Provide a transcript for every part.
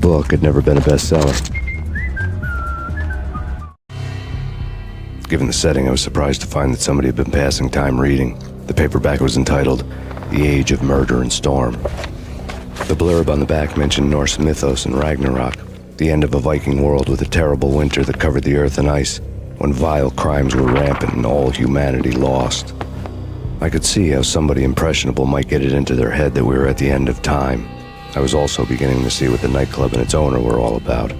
book had never been a bestseller. Given the setting, I was surprised to find that somebody had been passing time reading. The paperback was entitled The Age of Murder and Storm. The blurb on the back mentioned Norse mythos and Ragnarok, the end of a Viking world with a terrible winter that covered the earth in ice, when vile crimes were rampant and all humanity lost. I could see how somebody impressionable might get it into their head that we were at the end of time. I was also beginning to see what the nightclub and its owner were all about.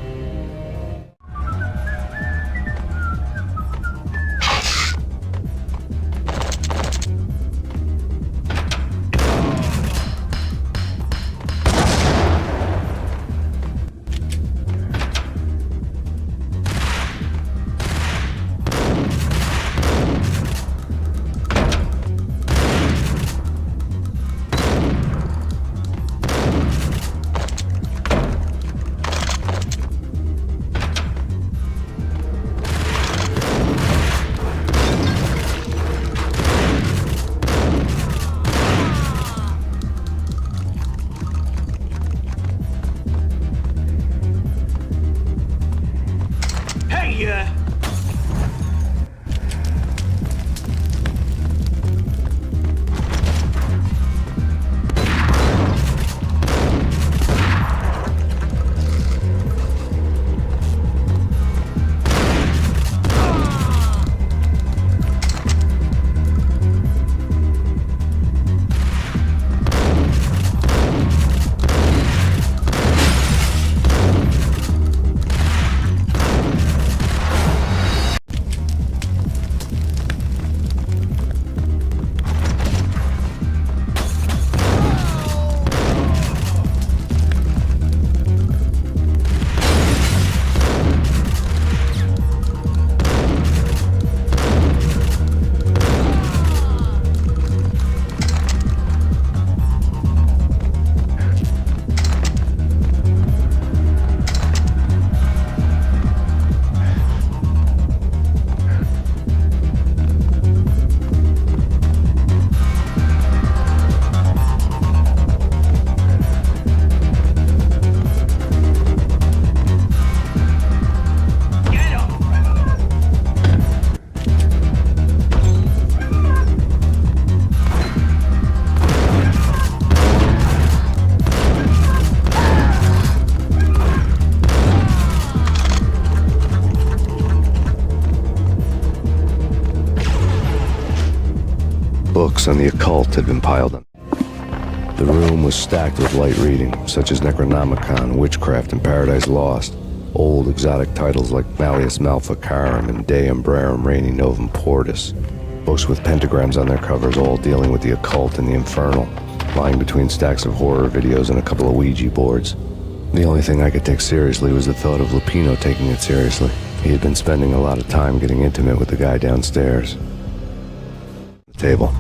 Books on the occult had been piled on. The room was stacked with light reading, such as Necronomicon, Witchcraft, and Paradise Lost. Old exotic titles like Malleus Maleficarum and De Umbrarum Reini Novum Portus. Books with pentagrams on their covers, all dealing with the occult and the infernal, lying between stacks of horror videos and a couple of Ouija boards. The only thing I could take seriously was the thought of Lupino taking it seriously. He had been spending a lot of time getting intimate with the guy downstairs. The table.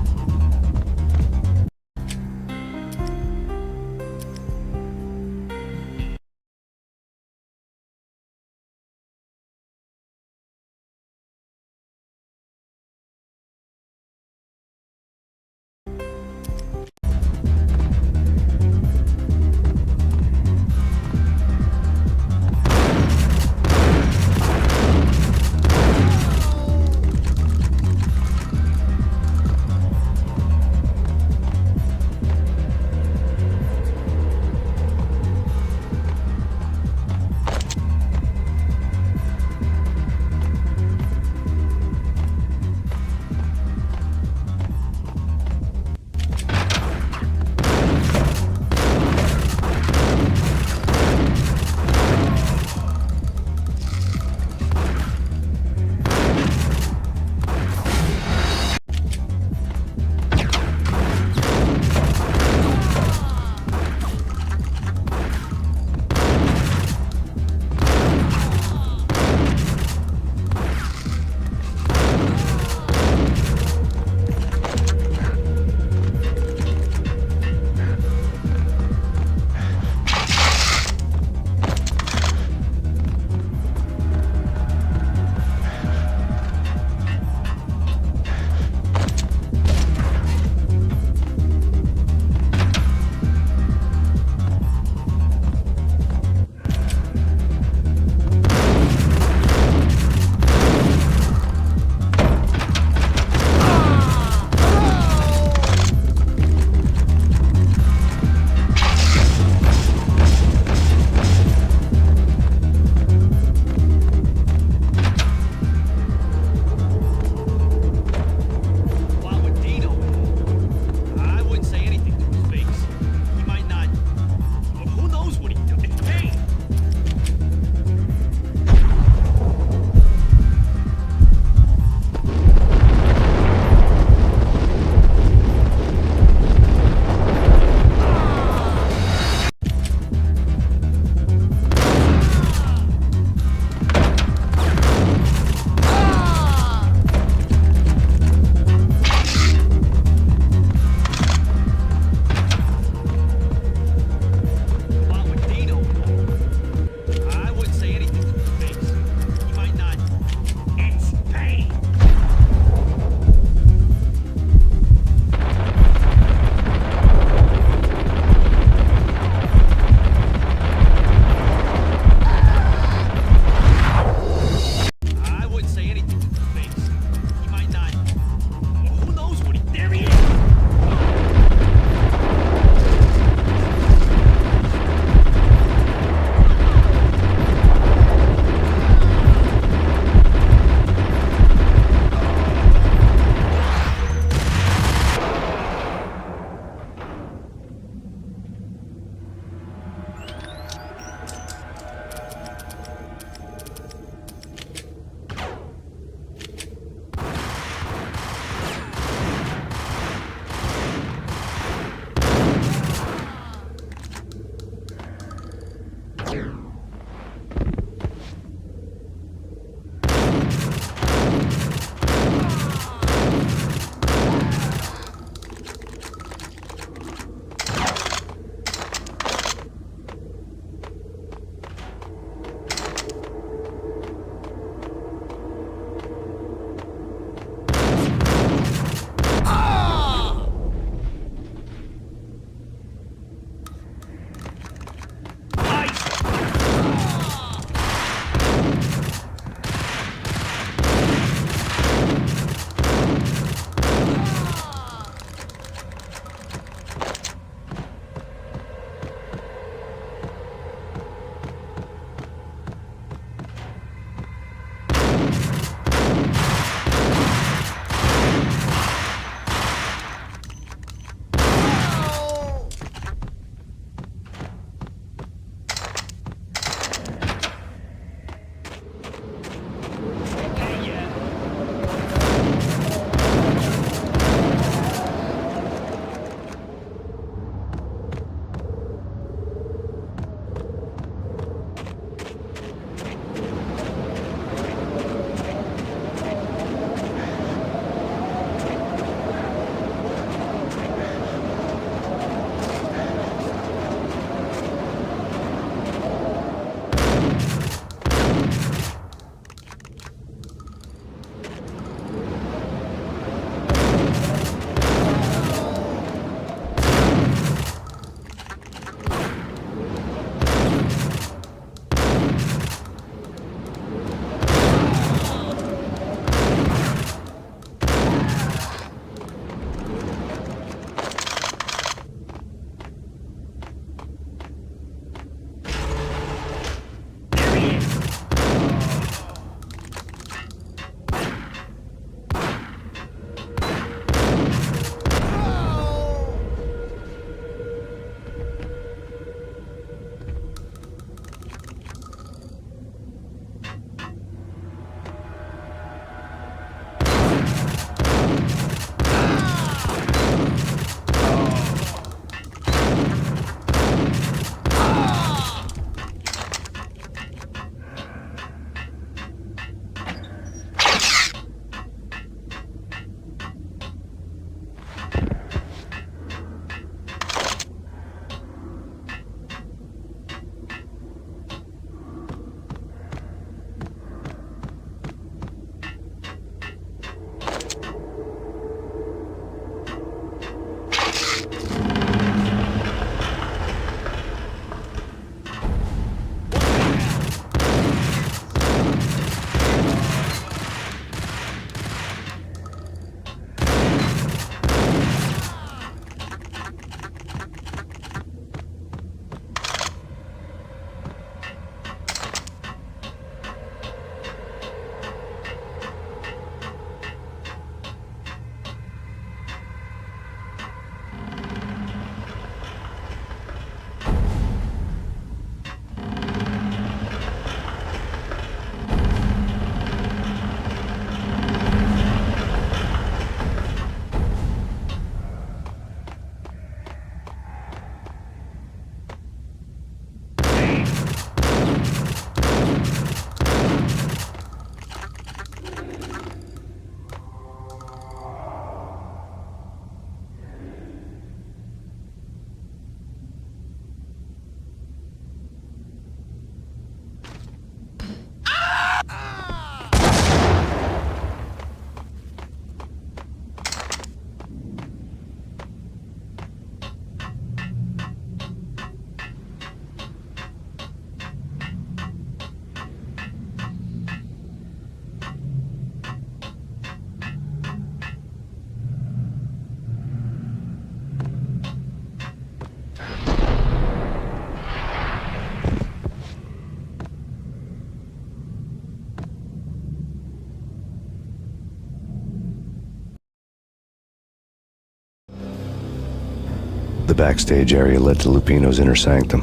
The backstage area led to Lupino's inner sanctum.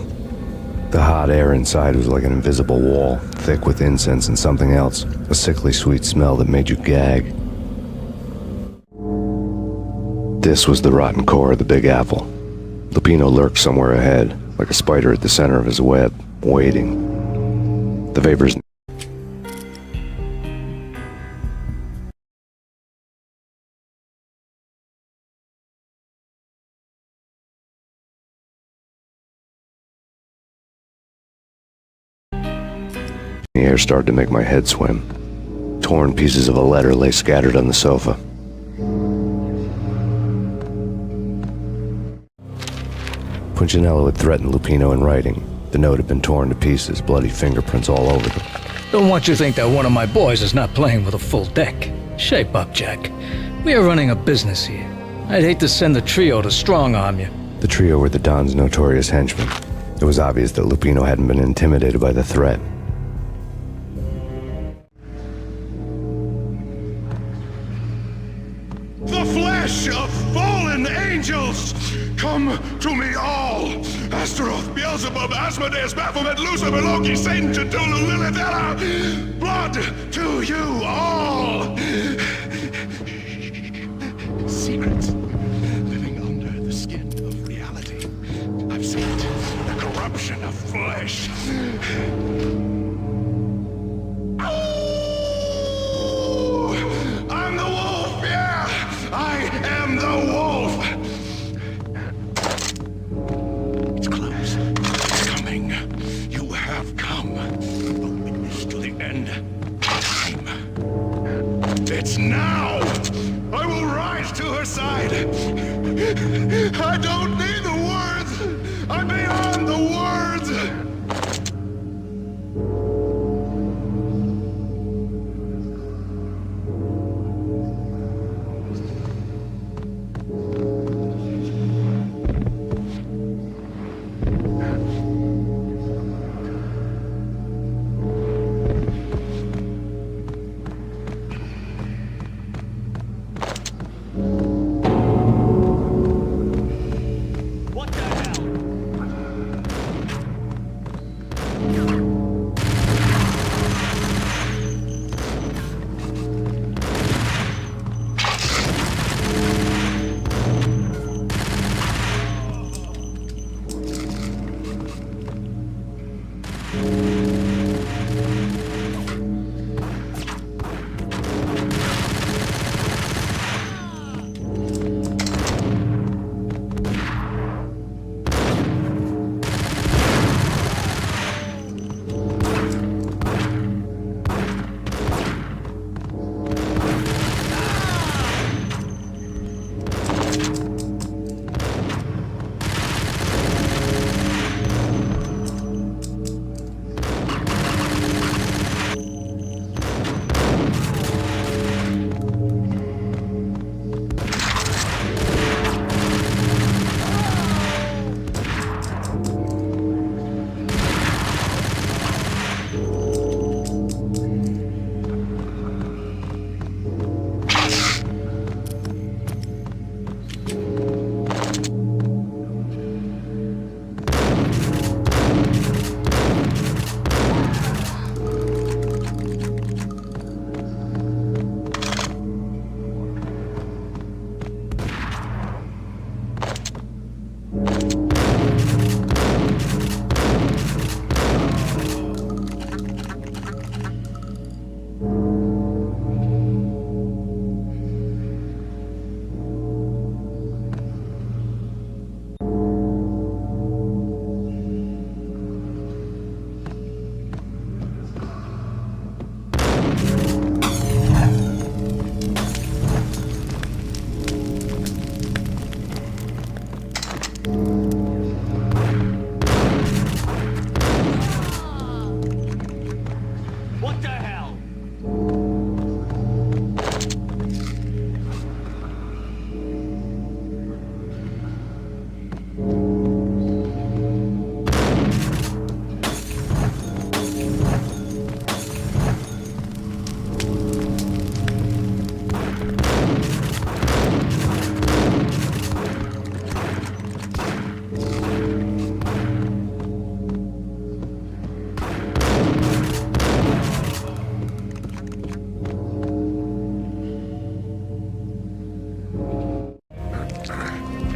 The hot air inside was like an invisible wall, thick with incense and something else, a sickly sweet smell that made you gag. This was the rotten core of the Big Apple. Lupino lurked somewhere ahead, like a spider at the center of his web, waiting. The vapors. The air started to make my head swim. Torn pieces of a letter lay scattered on the sofa. Punchinello had threatened Lupino in writing. The note had been torn to pieces, bloody fingerprints all over them. Don't want you to think that one of my boys is not playing with a full deck. Shape up, Jack. We are running a business here. I'd hate to send the trio to strong-arm you. The trio were the Don's notorious henchmen. It was obvious that Lupino hadn't been intimidated by the threat. The flesh of fallen angels! Come to me all! Astaroth, Beelzebub, Asmodeus, Baphomet, Lucifer, Loki, Satan, Cthulhu, Lilith, Ella! Blood to you all! Secrets living under the skin of reality. I've seen it, the corruption of flesh. Oh! I'm the wolf, yeah! I am the wolf! It's close. It's coming. You have come. A witness to the end of time. It's now! I will rise to her side. I don't need the words. I'm beyond the words.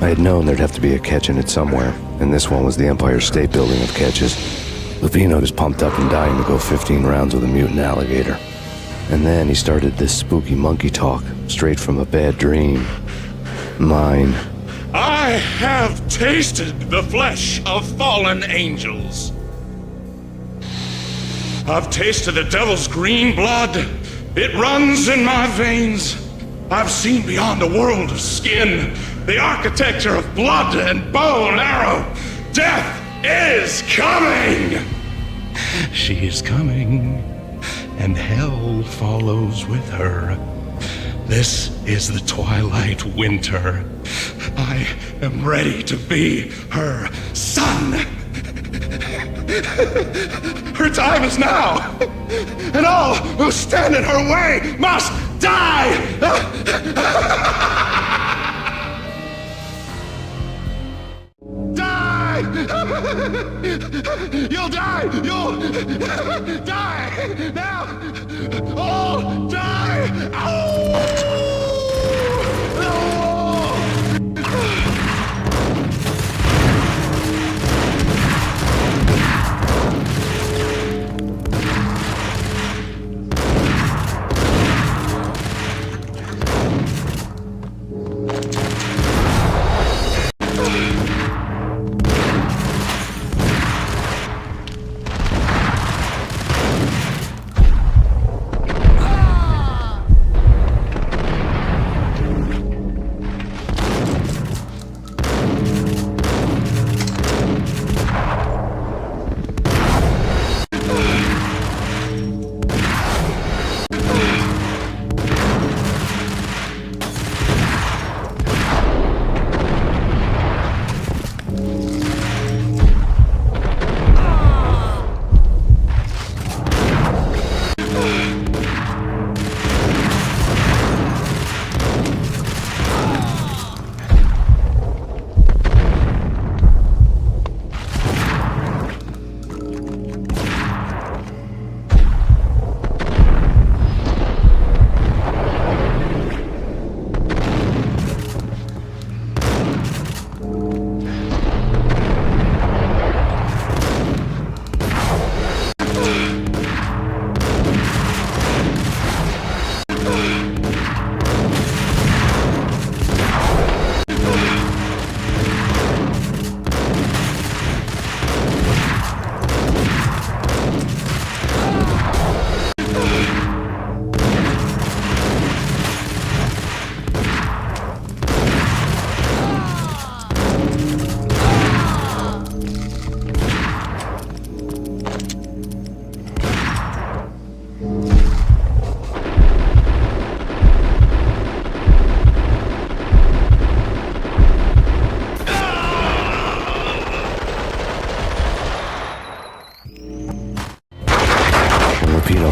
I had known there'd have to be a catch in it somewhere, and this one was the Empire State Building of catches. Lupino was pumped up and dying to go 15 rounds with a mutant alligator. And then he started this spooky monkey talk, straight from a bad dream. Mine. I have tasted the flesh of fallen angels. I've tasted the devil's green blood. It runs in my veins. I've seen beyond a world of skin, the architecture of blood and bow and arrow. Death is coming! She is coming, and hell follows with her. This is the twilight winter. I am ready to be her son. Her time is now, and all who stand in her way must die! Die! You'll die! You'll die! Now! Oh, die! Oh!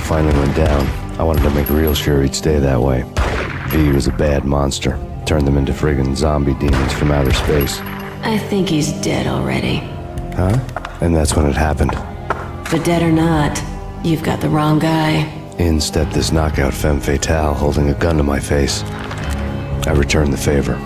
Finally went down. I wanted to make real sure he'd stay that way. V was a bad monster. Turned them into friggin' zombie demons from outer space. I think he's dead already. Huh? And that's when it happened. But dead or not, you've got the wrong guy. In stepped this knockout femme fatale holding a gun to my face. I returned the favor.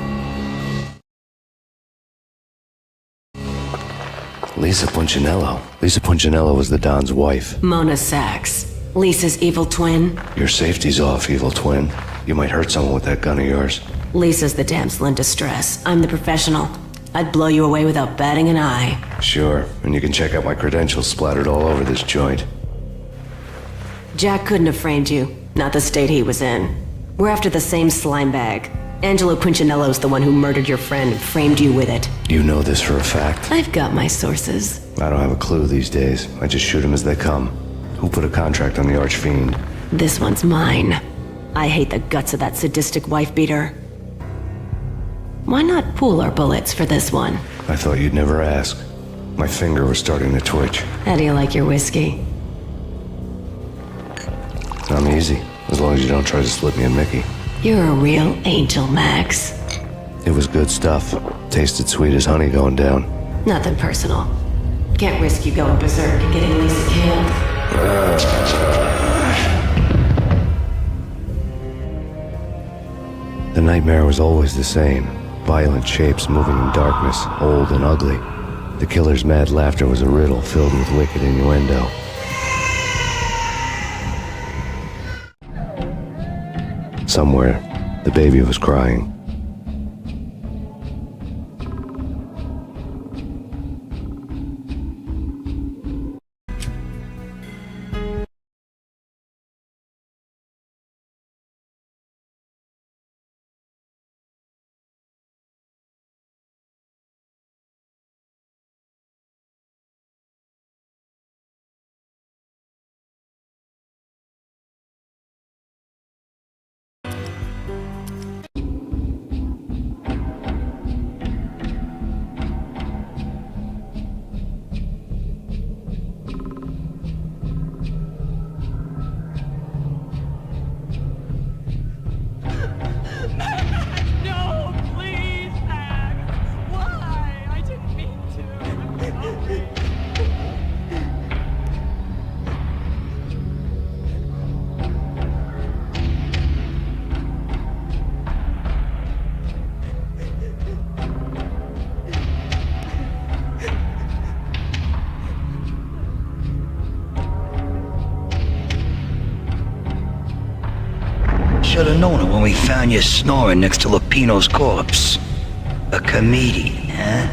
Lisa Punchinello. Lisa Punchinello was the Don's wife. Mona Sachs. Lisa's evil twin. Your safety's off, evil twin. You might hurt someone with that gun of yours. Lisa's the damsel in distress. I'm the professional. I'd blow you away without batting an eye. Sure, and you can check out my credentials splattered all over this joint. Jack couldn't have framed you. Not the state he was in. We're after the same slime bag. Angelo Punchinello's the one who murdered your friend and framed you with it. You know this for a fact. I've got my sources. I don't have a clue these days. I just shoot them as they come. Who put a contract on the Archfiend? This one's mine. I hate the guts of that sadistic wife-beater. Why not pool our bullets for this one? I thought you'd never ask. My finger was starting to twitch. How do you like your whiskey? I'm easy, as long as you don't try to slip me a Mickey. You're a real angel, Max. It was good stuff. Tasted sweet as honey going down. Nothing personal. Can't risk you going berserk and getting Lisa killed. The nightmare was always the same. Violent shapes moving in darkness, old and ugly. The killer's mad laughter was a riddle filled with wicked innuendo. Somewhere, the baby was crying. No, please, Max. Why? I didn't mean to. Should have known it when we found you snoring next to Lupino's corpse. A comedian, huh?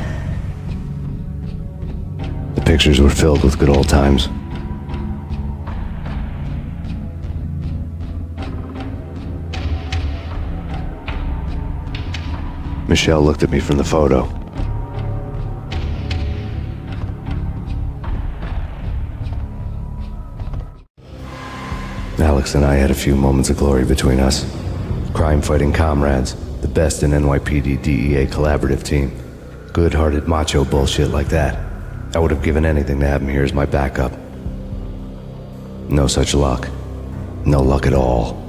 The pictures were filled with good old times. Michelle looked at me from the photo. Alex and I had a few moments of glory between us. Crime-fighting comrades, the best in NYPD DEA collaborative team. Good-hearted macho bullshit like that. I would have given anything to have him here as my backup. No such luck. No luck at all.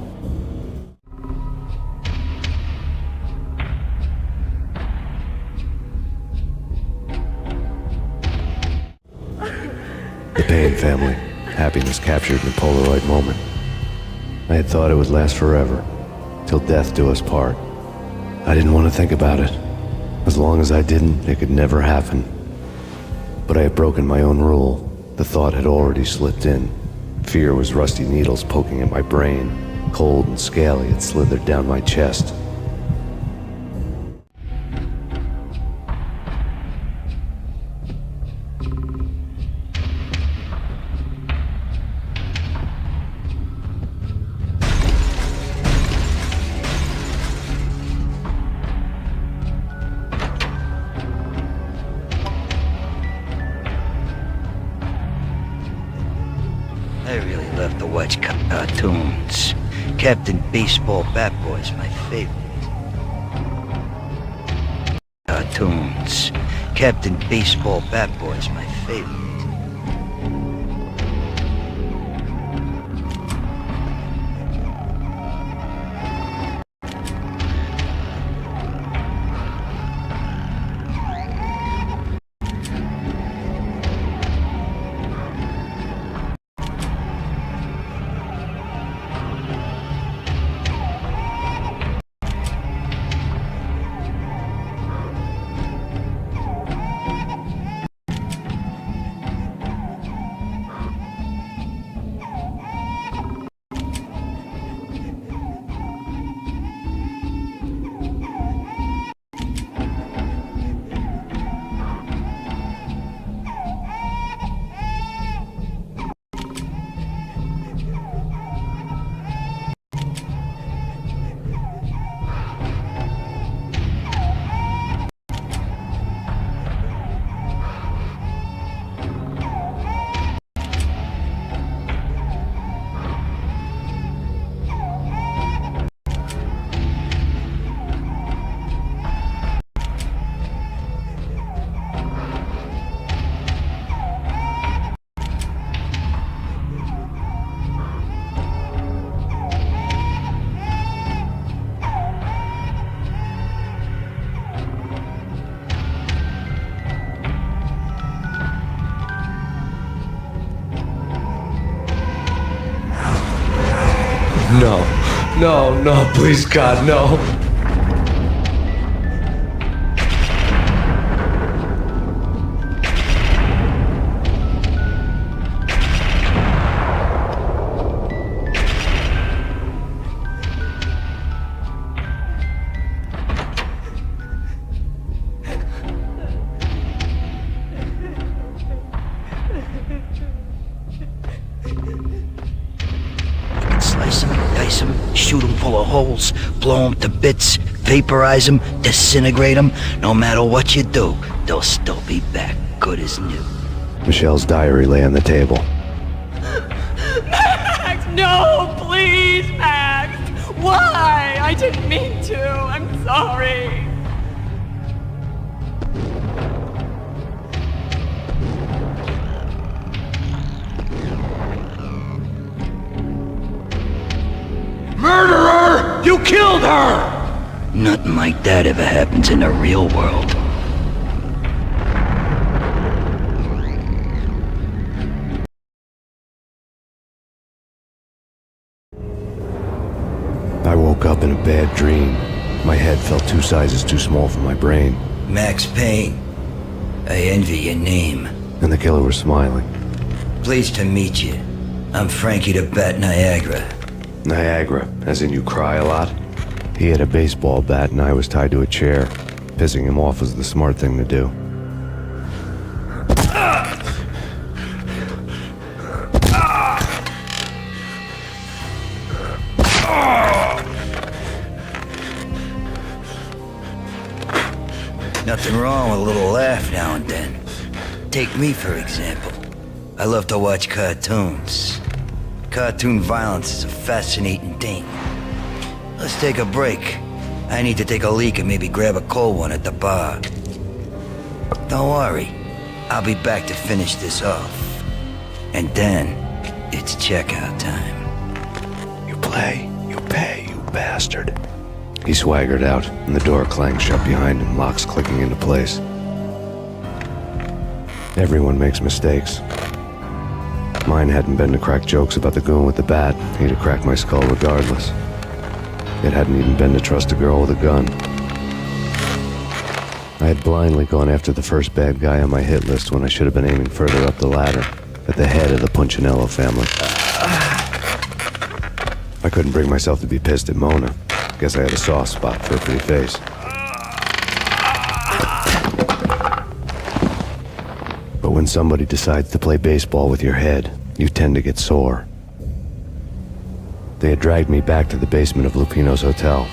The Payne family. Happiness captured in a Polaroid moment. I had thought it would last forever, till death do us part. I didn't want to think about it. As long as I didn't, it could never happen. But I had broken my own rule. The thought had already slipped in. Fear was rusty needles poking at my brain. Cold and scaly, it slithered down my chest. I really love to watch cartoons. Captain Baseball Bat Boy's my favorite. Cartoons. Captain Baseball Bat Boy's my favorite. No, please God, no. full of holes, blow them to bits, vaporize them, disintegrate them. No matter what you do, they'll still be back, good as new. Michelle's diary lay on the table. Max, no, please, Max. Why? I didn't mean to. I'm sorry. Murderer! You killed her! Nothing like that ever happens in the real world. I woke up in a bad dream. My head felt 2 sizes too small for my brain, Max Payne. I envy your name. and the killer was smiling. Pleased to meet you. I'm Frankie the Bat Niagara. Niagara, as in you cry a lot? He had a baseball bat and I was tied to a chair. Pissing him off was the smart thing to do. Nothing wrong with a little laugh now and then. Take me, for example. I love to watch cartoons. Cartoon violence is a fascinating thing. Let's take a break. I need to take a leak and maybe grab a cold one at the bar. Don't worry. I'll be back to finish this off. And then, it's checkout time. You play, you pay, you bastard. He swaggered out, and the door clanged shut behind him, locks clicking into place. Everyone makes mistakes. Mine hadn't been to crack jokes about the goon with the bat. He'd have cracked my skull regardless. It hadn't even been to trust a girl with a gun. I had blindly gone after the first bad guy on my hit list when I should have been aiming further up the ladder, at the head of the Punchinello family. I couldn't bring myself to be pissed at Mona. Guess I had a soft spot for a pretty face. But when somebody decides to play baseball with your head, you tend to get sore. They had dragged me back to the basement of Lupino's hotel.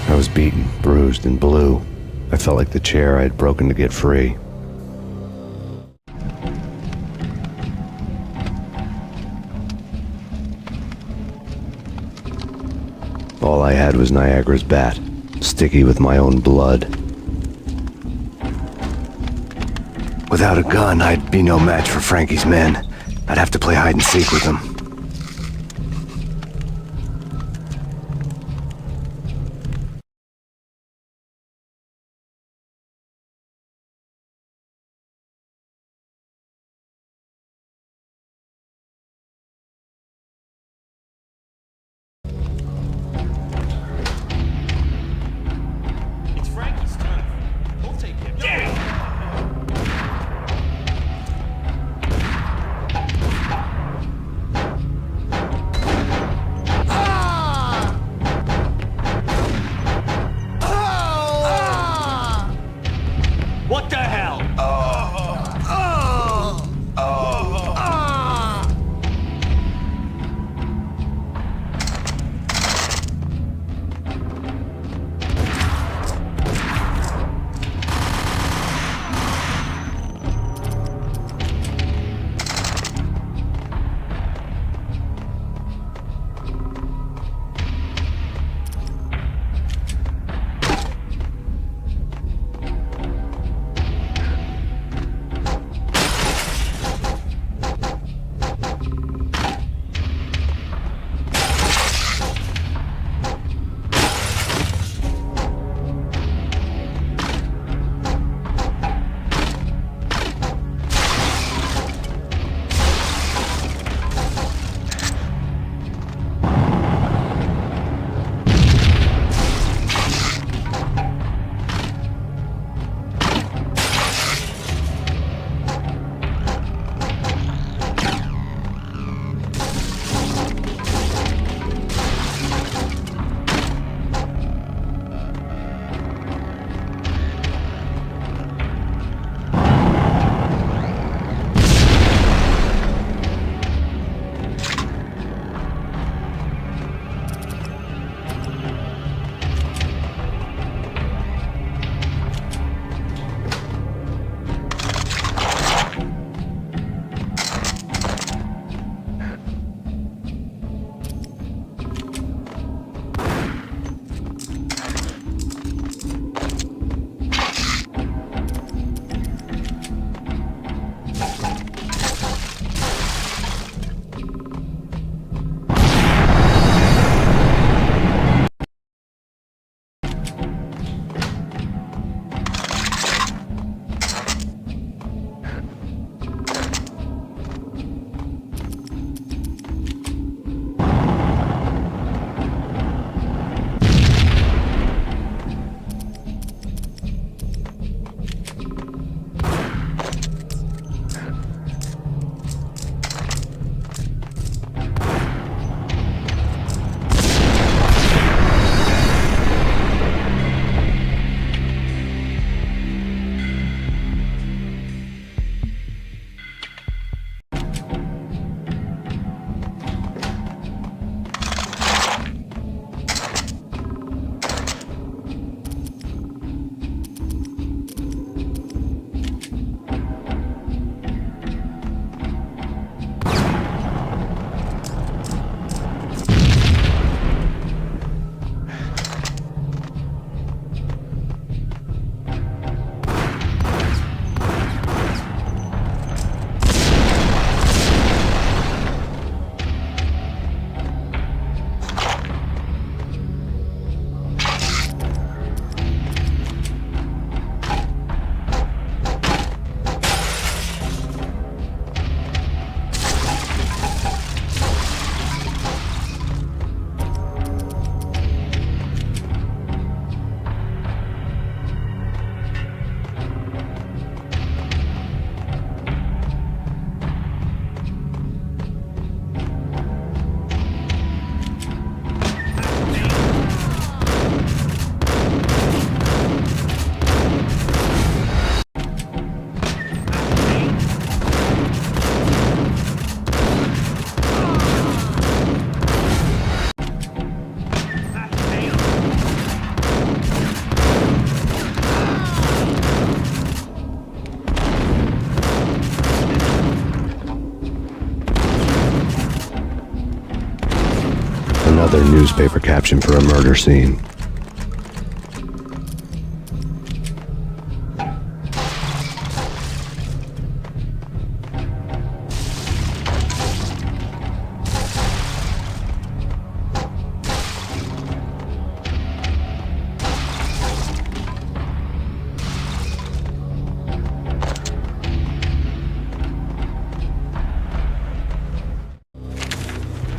I was beaten, bruised, and blue. I felt like the chair I had broken to get free. All I had was Niagara's bat, sticky with my own blood. Without a gun, I'd be no match for Frankie's men. I'd have to play hide and seek with them. It's Frankie's turn. We'll take him. What the hell? Another newspaper caption for a murder scene.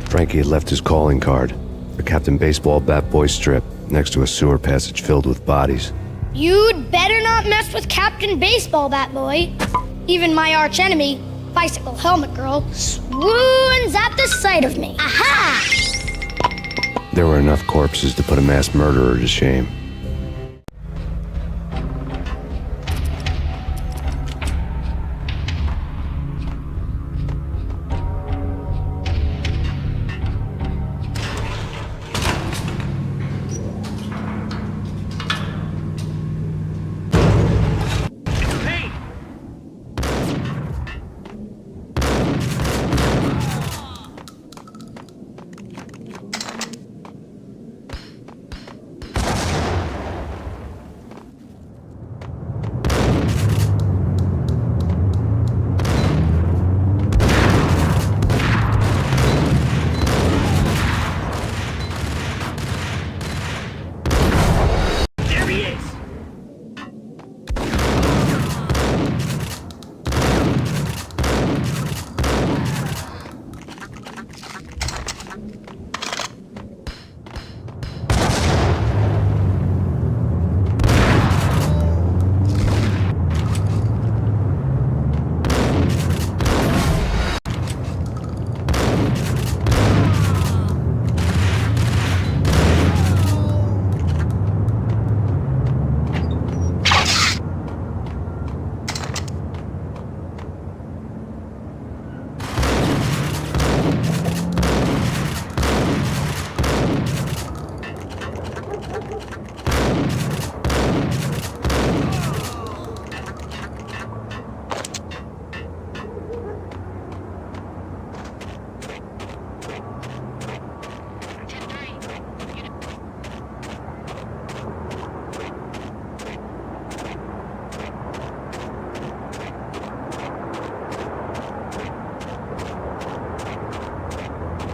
Frankie had left his calling card, a Captain Baseball bat boy strip, next to a sewer passage filled with bodies. You'd better not mess with Captain Baseball Bat Boy. Even my archenemy, Bicycle Helmet Girl, swoons at the sight of me. Aha! There were enough corpses to put a mass murderer to shame. Payne! There he is!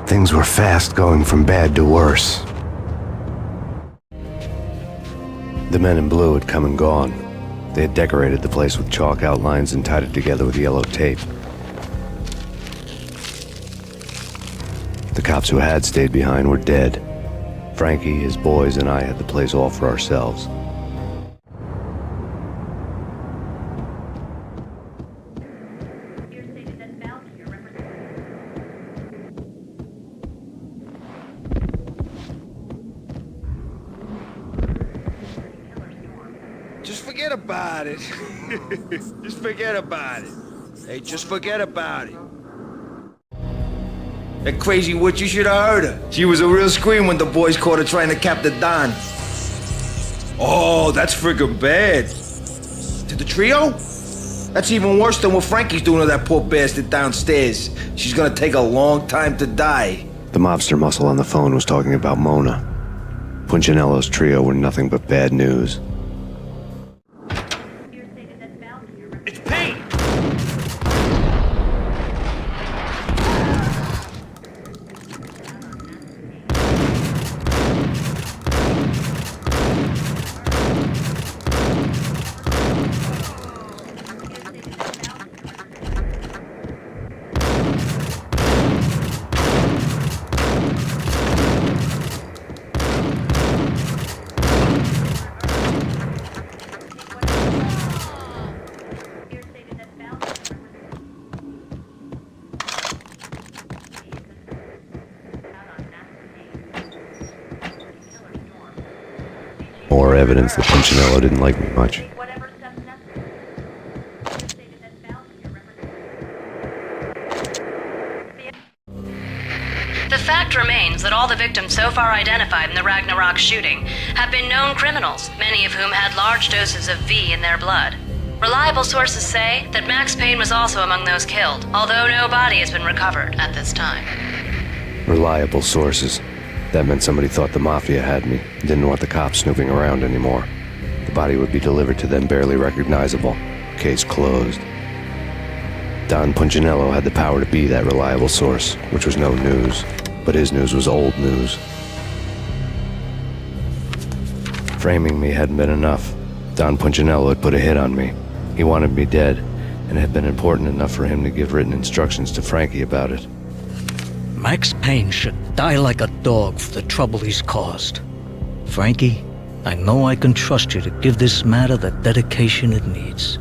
Things were fast going from bad to worse. The men in blue had come and gone. They had decorated the place with chalk outlines and tied it together with yellow tape. The cops who had stayed behind were dead. Frankie, his boys, and I had the place all for ourselves. Just forget about it. Just forget about it. Hey, just forget about it. That crazy witch, you should have heard her. She was a real scream when the boys caught her trying to cap the Don. Oh, that's friggin' bad. To the trio? That's even worse than what Frankie's doing to that poor bastard downstairs. She's gonna take a long time to die. The mobster muscle on the phone was talking about Mona. Punchinello's trio were nothing but bad news. It's Payne! More evidence that Punchinello didn't like me much. The fact remains that all the victims so far identified in the Ragnarok shooting have been known criminals, many of whom had large doses of V in their blood. Reliable sources say that Max Payne was also among those killed, although no body has been recovered at this time. Reliable sources. That meant somebody thought the Mafia had me, didn't want the cops snooping around anymore. The body would be delivered to them barely recognizable. Case closed. Don Punchinello had the power to be that reliable source, which was no news. But his news was old news. Framing me hadn't been enough. Don Punchinello had put a hit on me. He wanted me dead, and it had been important enough for him to give written instructions to Frankie about it. Max Payne should die like a dog for the trouble he's caused. Frankie, I know I can trust you to give this matter the dedication it needs.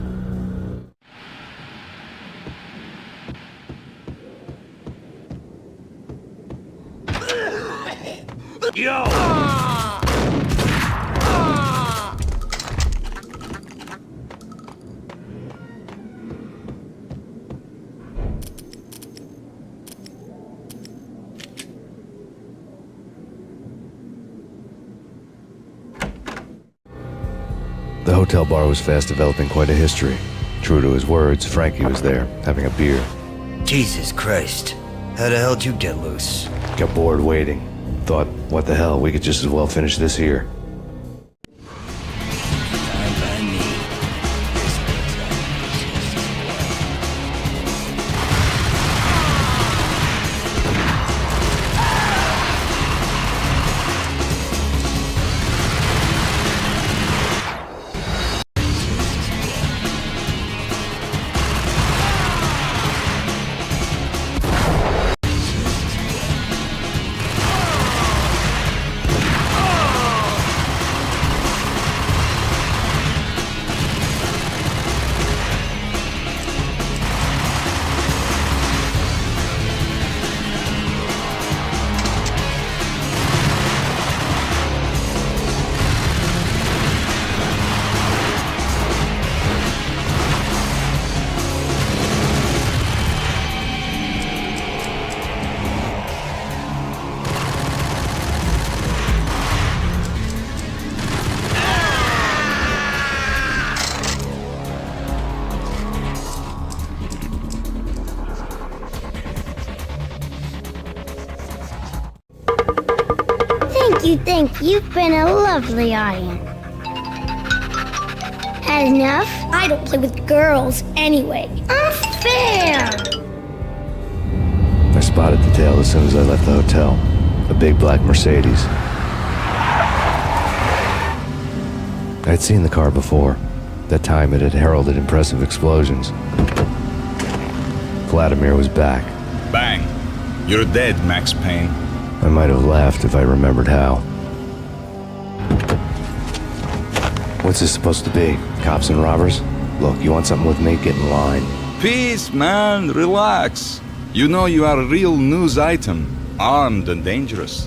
Yo! The hotel bar was fast developing quite a history. True to his words, Frankie was there, having a beer. Jesus Christ. How the hell did you get loose? Got bored waiting. Thought, what the hell, we could just as well finish this here. Thank you. You've been a lovely audience. Had enough? I don't play with girls anyway. Unfair! I spotted the tail as soon as I left the hotel. A big black Mercedes. I'd seen the car before. That time it had heralded impressive explosions. Vladimir was back. Bang. You're dead, Max Payne. I might have laughed if I remembered how. What's this supposed to be? Cops and robbers? Look, you want something with me? Get in line. Peace, man. Relax. You know you are a real news item. Armed and dangerous.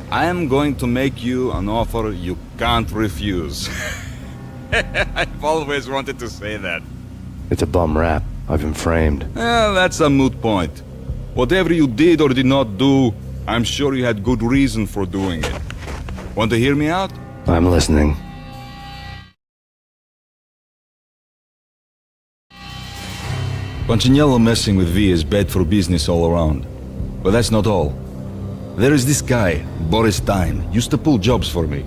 I am going to make you an offer you can't refuse. I've always wanted to say that. It's a bum rap. I've been framed. That's a moot point. Whatever you did or did not do, I'm sure you had good reason for doing it. Want to hear me out? I'm listening. Punchinello messing with V is bad for business all around. But that's not all. There is this guy, Boris Dime, used to pull jobs for me.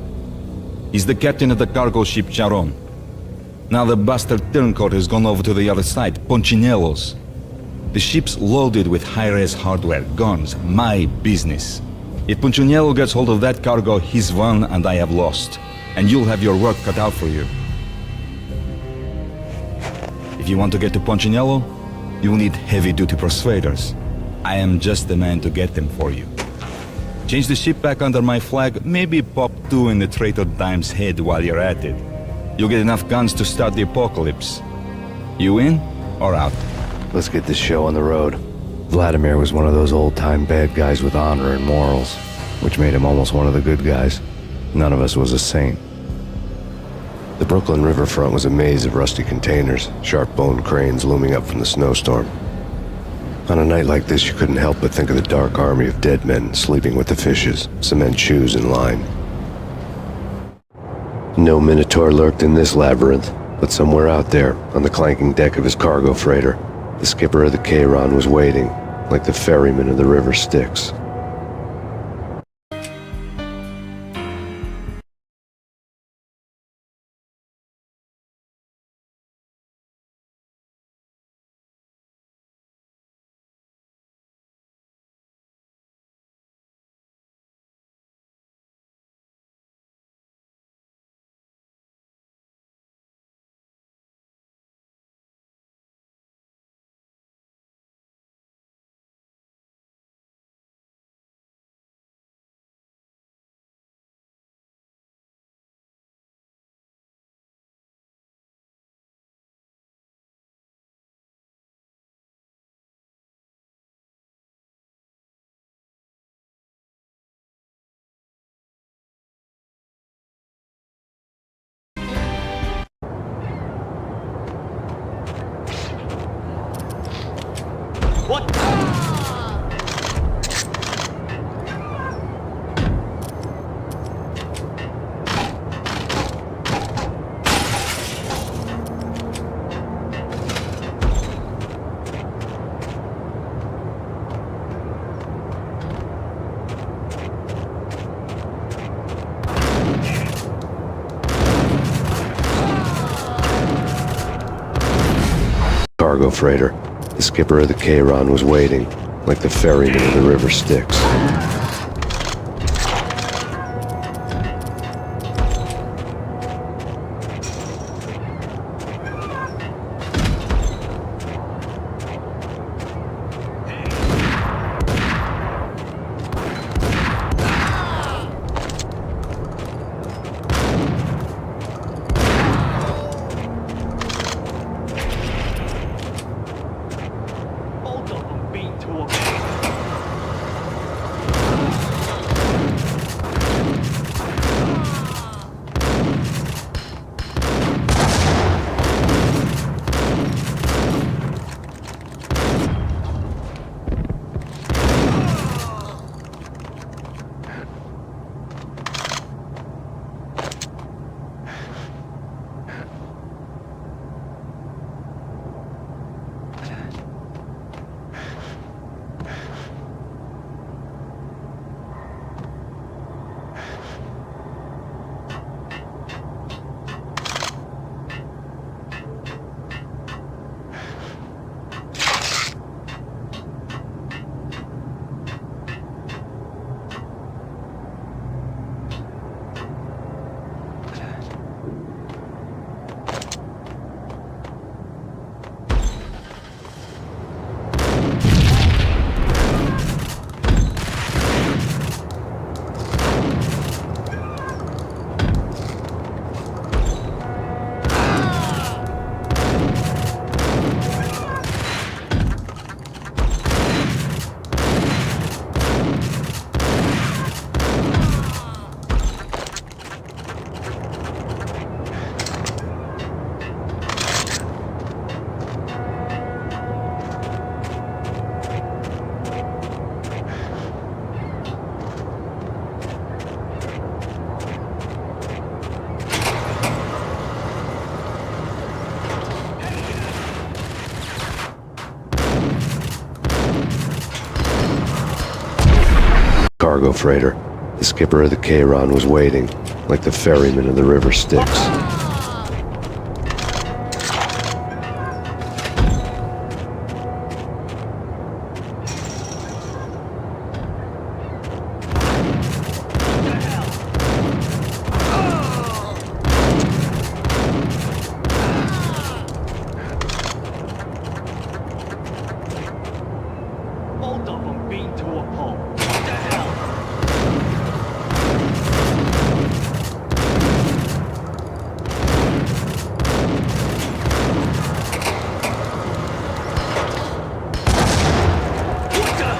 He's the captain of the cargo ship Charon. Now the bastard turncoat has gone over to the other side, Punchinello's. The ship's loaded with high-res hardware, guns, my business. If Punchinello gets hold of that cargo, he's won and I have lost. And you'll have your work cut out for you. If you want to get to Punchinello, you'll need heavy-duty persuaders. I am just the man to get them for you. Change the ship back under my flag, maybe pop 2 in the traitor Dime's head while you're at it. You'll get enough guns to start the apocalypse. You in or out? Let's get this show on the road. Vladimir was one of those old-time bad guys with honor and morals, which made him almost one of the good guys. None of us was a saint. The Brooklyn riverfront was a maze of rusty containers, sharp-boned cranes looming up from the snowstorm. On a night like this, you couldn't help but think of the dark army of dead men sleeping with the fishes, cement shoes in line. No Minotaur lurked in this labyrinth, but somewhere out there, on the clanking deck of his cargo freighter, the skipper of the Chiron was waiting, like the ferryman of the river Styx. What? Cargo freighter. The skipper of the Cheiron was waiting, like the ferryman of the river Styx. Both of them beat to a Cargo freighter. The skipper of the Cheiron was waiting, like the ferryman of the river Styx. Both of them beat to a pulp. What the hell? What the?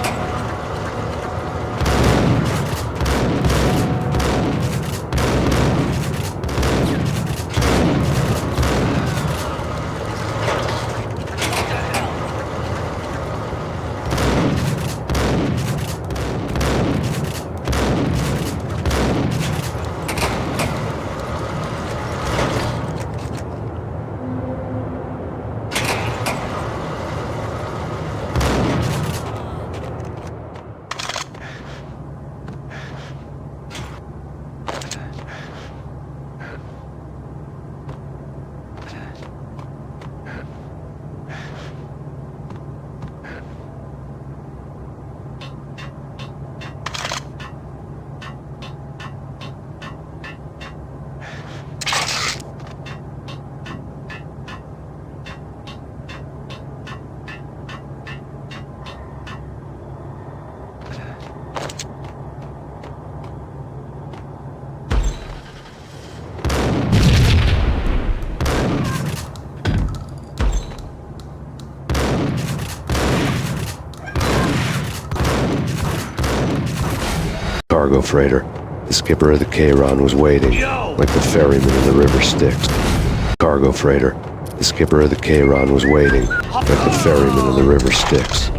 Cargo freighter. The skipper of the Cheiron was waiting, like the ferryman of the river Styx. Cargo freighter. The skipper of the Cheiron was waiting, like the ferryman of the river Styx.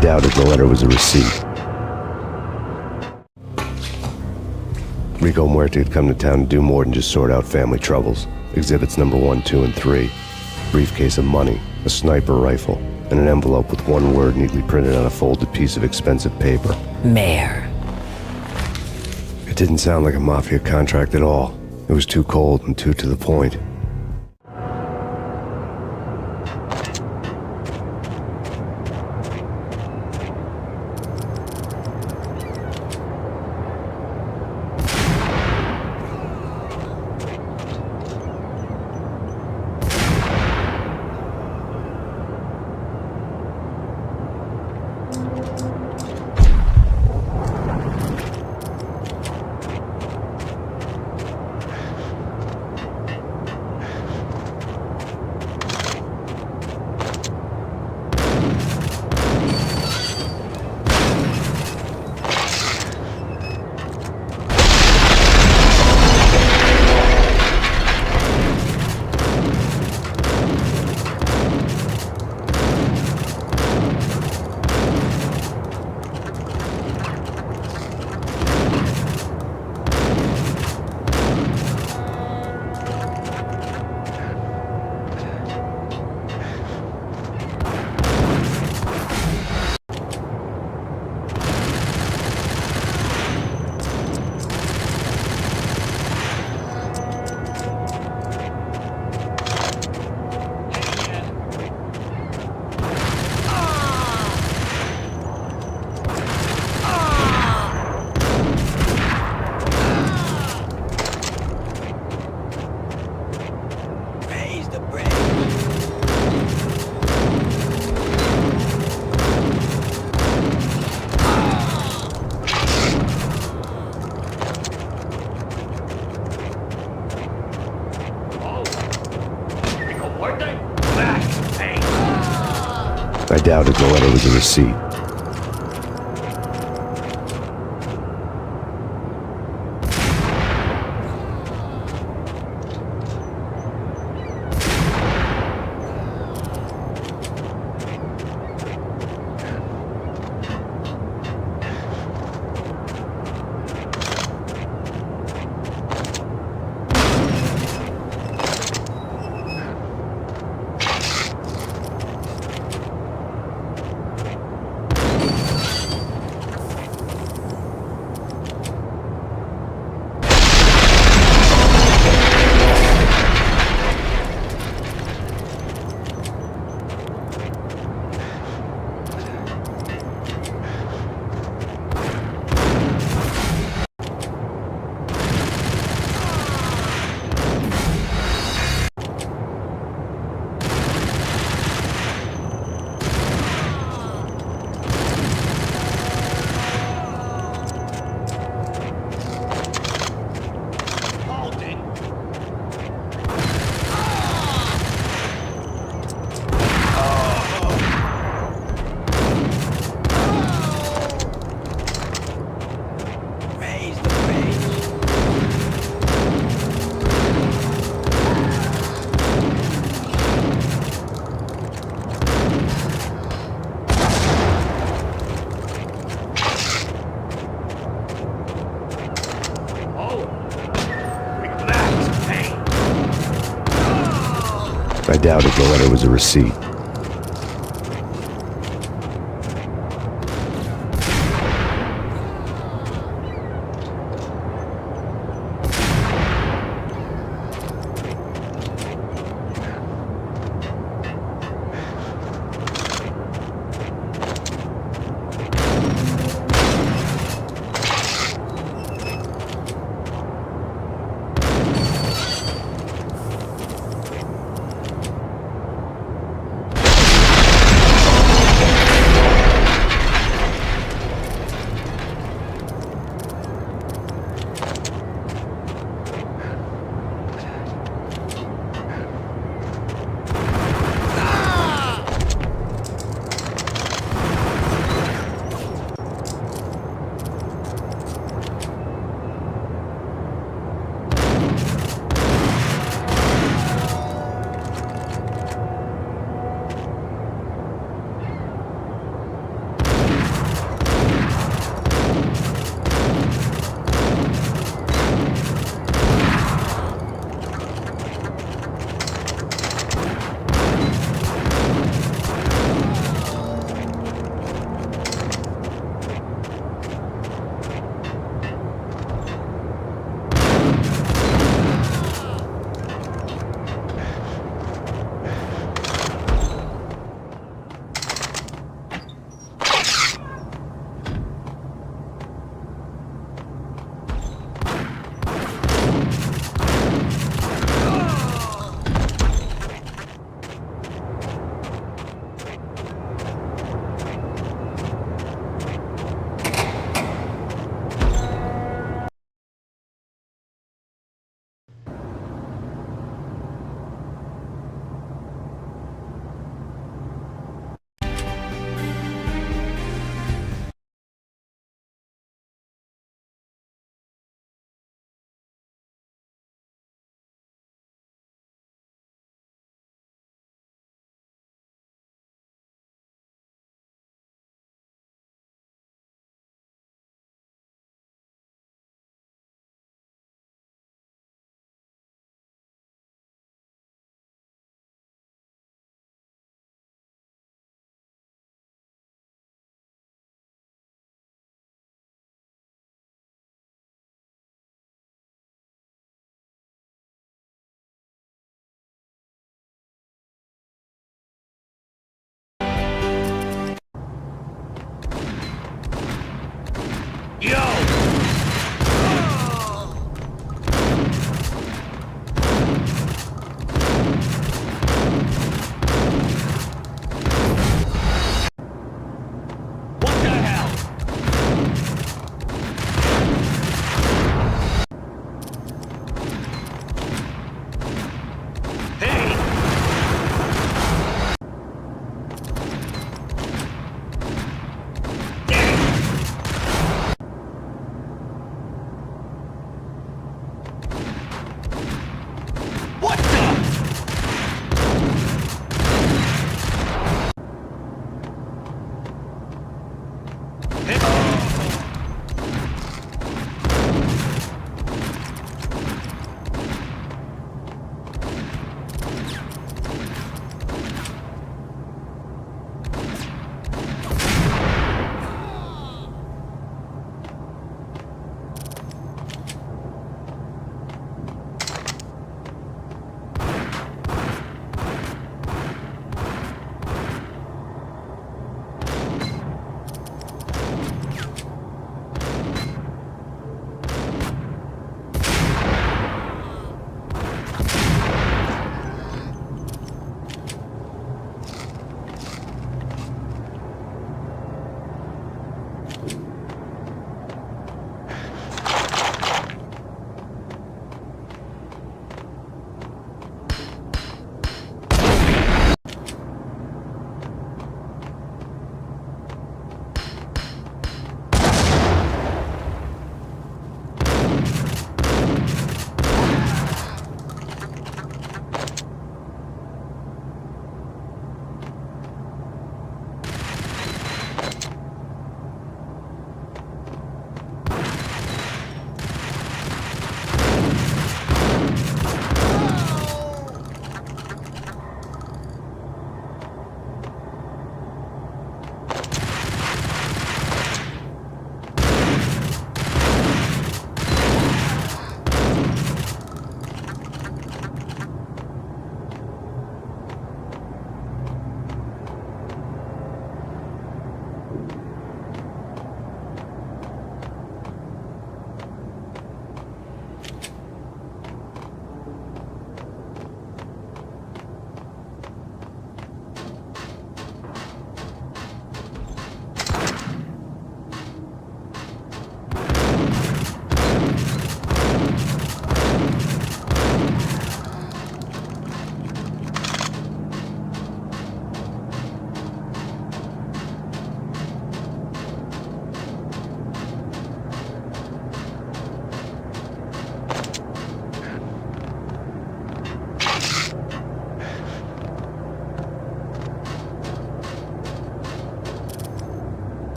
doubted the letter was a receipt. Rico Muerte had come to town to do more than just sort out family troubles. Exhibits number 1, 2, and 3. Briefcase of money, a sniper rifle, and an envelope with one word neatly printed on a folded piece of expensive paper. Mayor. It didn't sound like a mafia contract at all. It was too cold and too to the point. I doubted the letter was a receipt. I doubted the letter was a receipt.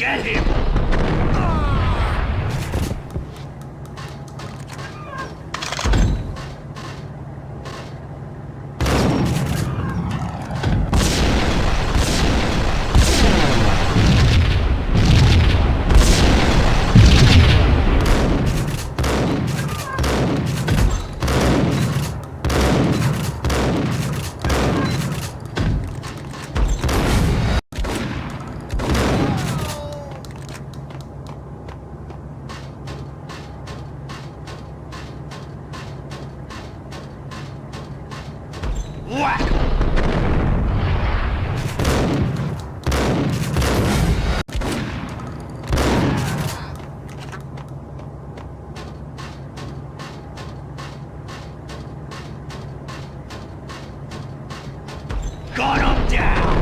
Get him! Whack! Got him down!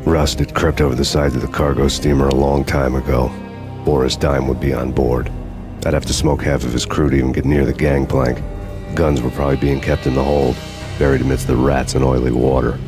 Rust had crept over the sides of the cargo steamer a long time ago. Boris Dime would be on board. I'd have to smoke half of his crew to even get near the gangplank. Guns were probably being kept in the hold, buried amidst the rats and oily water.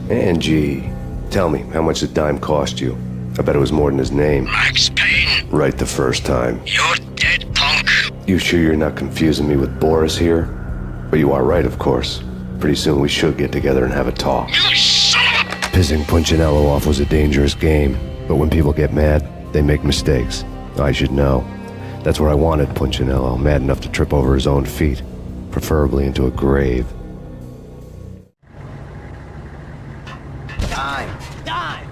Angie, tell me, how much did Dime cost you? I bet it was more than his name. Max Payne! Right the first time. You're dead, punk! You sure you're not confusing me with Boris here? But you are right, of course. Pretty soon we should get together and have a talk. You son of a... Pissing Punchinello off was a dangerous game, but when people get mad, they make mistakes. I should know. That's where I wanted Punchinello, mad enough to trip over his own feet, preferably into a grave. Dime! Dime!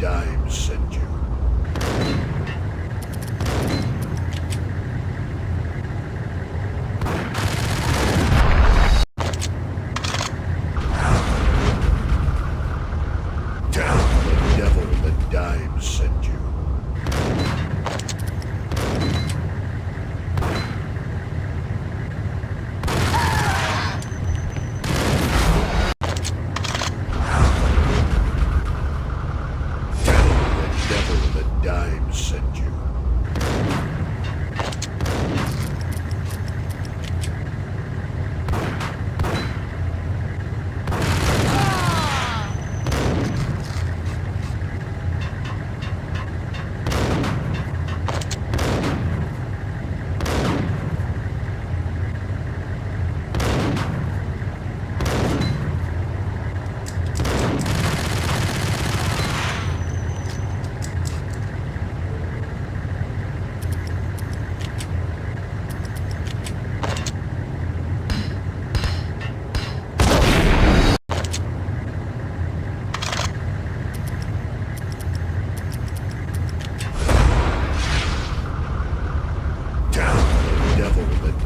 Dime sent you. Tell the Dime sent you. Dime sent you.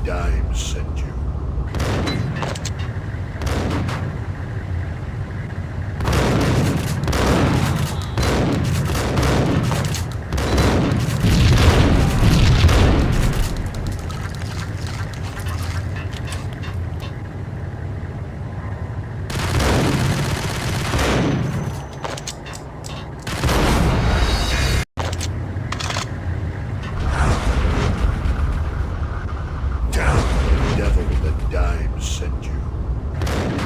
Dime sent you. Dime sent you. The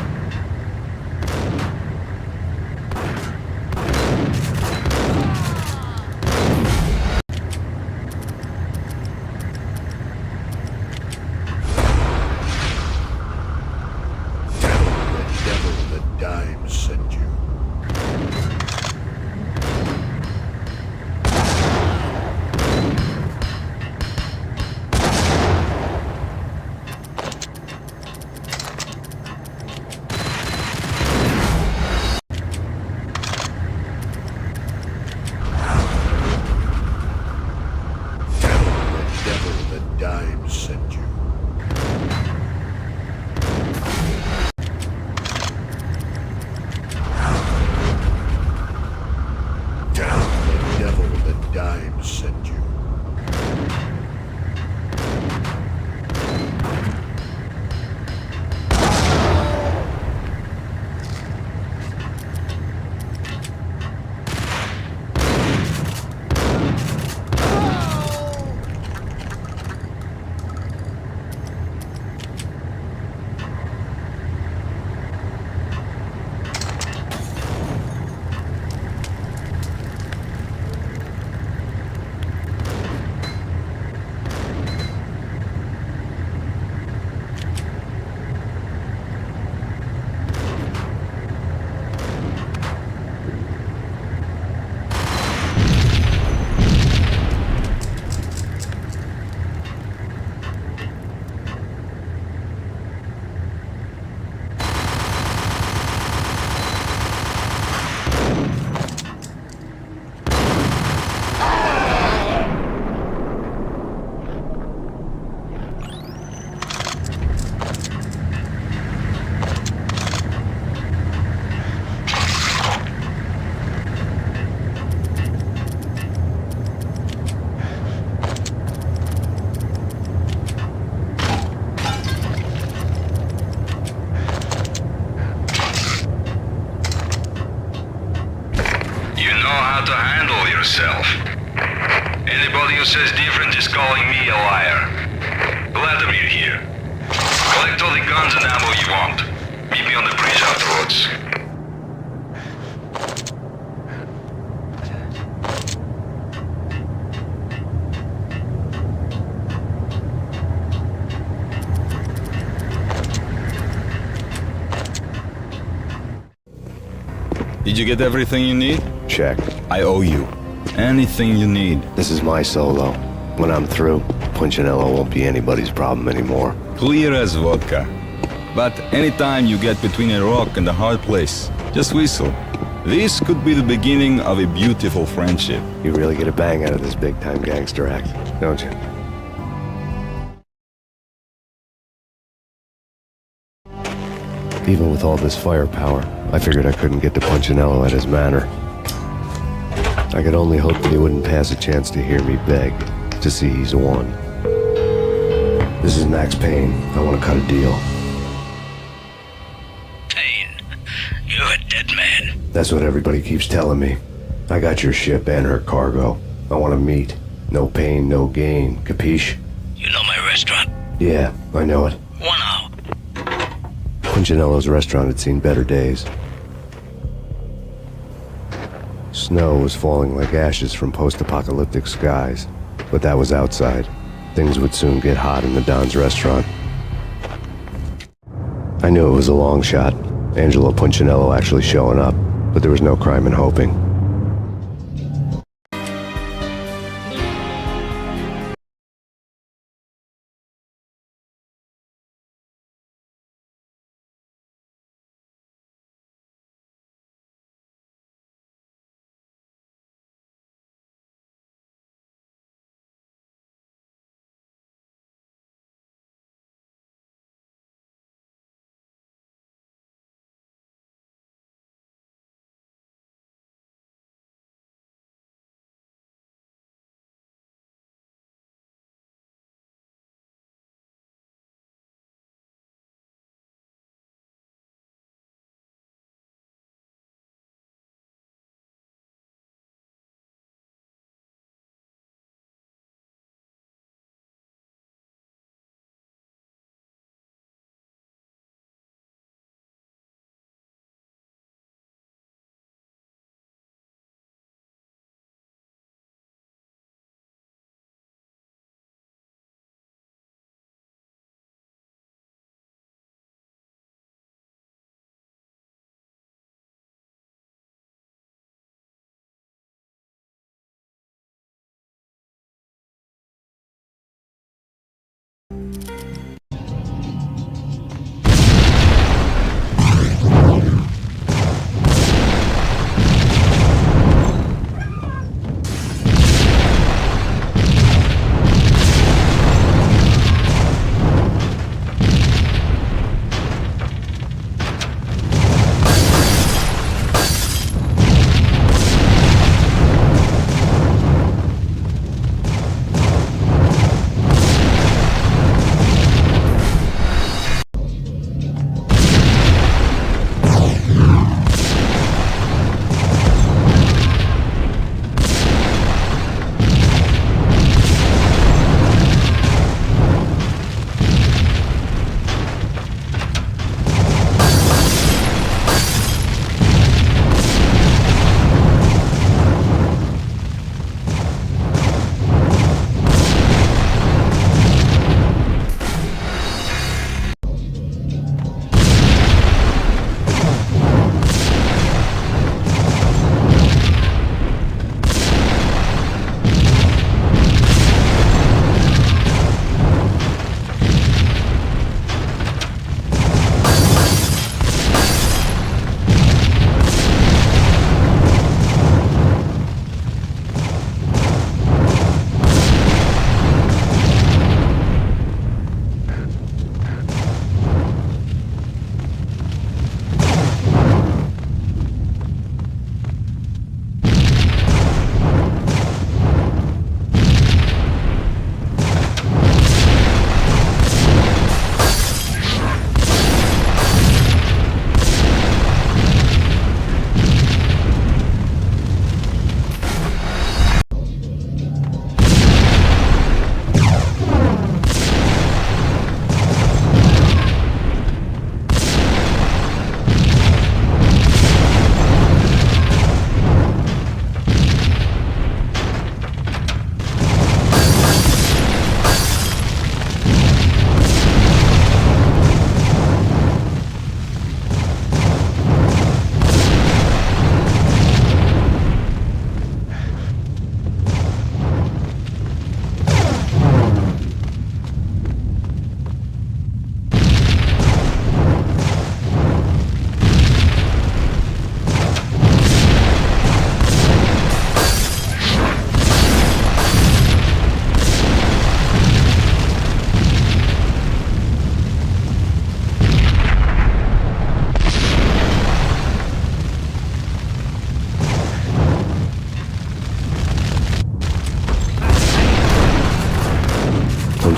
dime sent you. The dime sent you. The dime sent you. To handle yourself. Anybody who says different is calling me a liar. Vladimir here. Collect all the guns and ammo you want. Meet me on the bridge afterwards. Did you get everything you need? Check. I owe you. Anything you need. This is my solo. When I'm through, Punchinello won't be anybody's problem anymore. Clear as vodka. But anytime you get between a rock and a hard place, just whistle. This could be the beginning of a beautiful friendship. You really get a bang out of this big-time gangster act, don't you? Even with all this firepower, I figured I couldn't get to Punchinello at his manor. I could only hope that he wouldn't pass a chance to hear me beg to see he's won. This is Max Payne. I want to cut a deal. Payne, you're a dead man. That's what everybody keeps telling me. I got your ship and her cargo. I want to meet. No pain, no gain. Capiche? You know my restaurant? Yeah, I know it. 1 hour. Punchinello's restaurant had seen better days. Snow was falling like ashes from post-apocalyptic skies, but that was outside. Things would soon get hot in the Don's restaurant. I knew it was a long shot, Angelo Punchinello actually showing up, but there was no crime in hoping.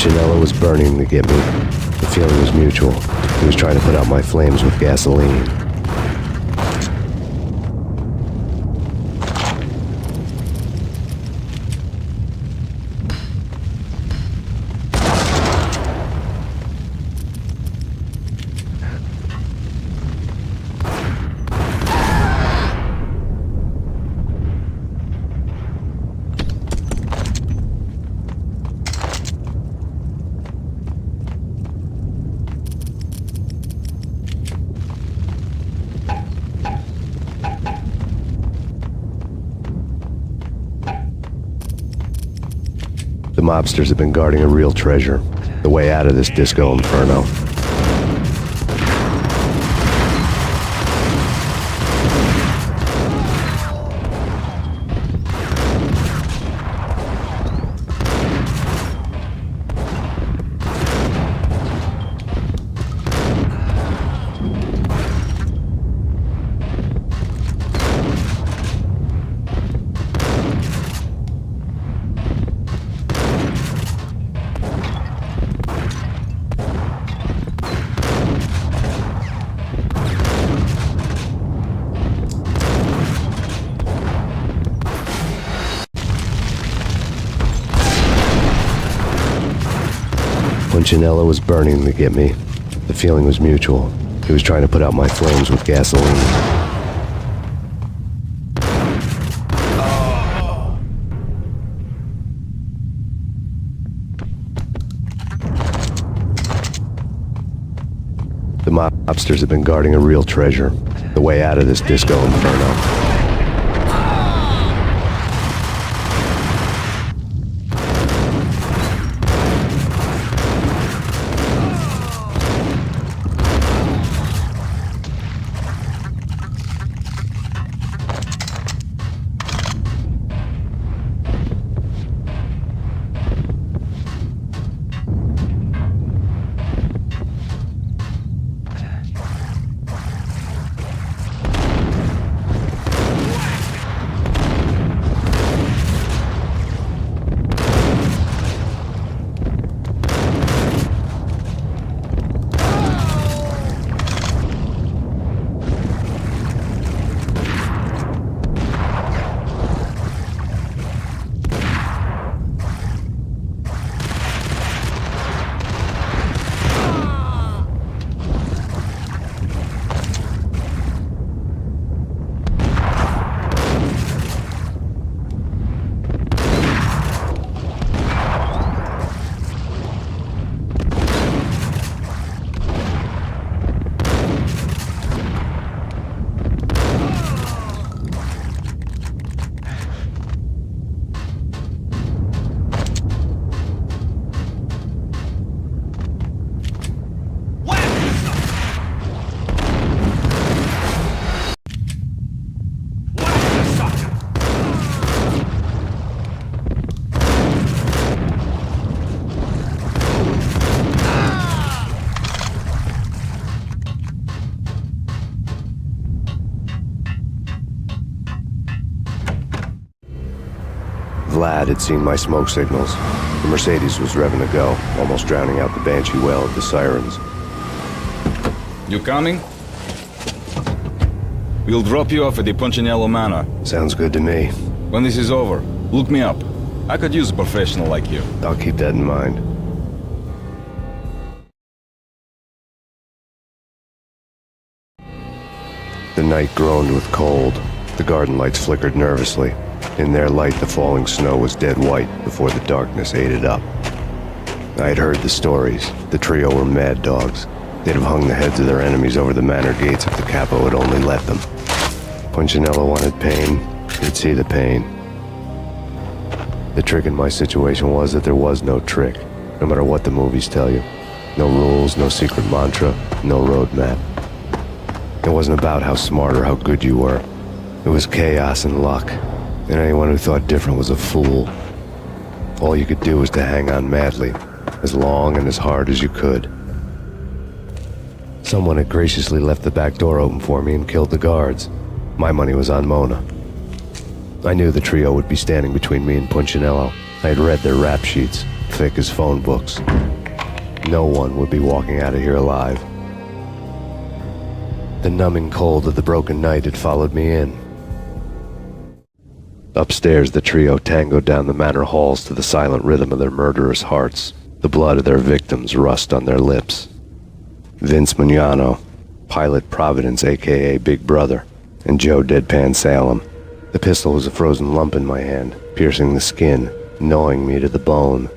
Punchinello was burning to get me. The feeling was mutual. He was trying to put out my flames with gasoline. The mobsters have been guarding a real treasure, the way out of this disco inferno. Punchinello was burning to get me. The feeling was mutual. He was trying to put out my flames with gasoline. The mobsters have been guarding a real treasure, the way out of this disco inferno. Vlad had seen my smoke signals. The Mercedes was revving to go, almost drowning out the Banshee wail of the sirens. You coming? We'll drop you off at the Punchinello Manor. Sounds good to me. When this is over, look me up. I could use a professional like you. I'll keep that in mind. The night groaned with cold. The garden lights flickered nervously. In their light, the falling snow was dead white before the darkness ate it up. I had heard the stories. The trio were mad dogs. They'd have hung the heads of their enemies over the manor gates if the capo had only let them. Punchinello wanted Payne. He'd see the pain. The trick in my situation was that there was no trick, no matter what the movies tell you. No rules, no secret mantra, no roadmap. It wasn't about how smart or how good you were. It was chaos and luck, and anyone who thought different was a fool. All you could do was to hang on madly, as long and as hard as you could. Someone had graciously left the back door open for me and killed the guards. My money was on Mona. I knew the trio would be standing between me and Punchinello. I had read their rap sheets. thick as phone books. No one would be walking out of here alive. The numbing cold of the broken night had followed me in. Upstairs, the trio tangoed down the manor halls to the silent rhythm of their murderous hearts. The blood of their victims rust on their lips. Vince Mignano, Pilot Providence aka Big Brother, and Joe Deadpan Salem. The pistol was a frozen lump in my hand, piercing the skin, gnawing me to the bone.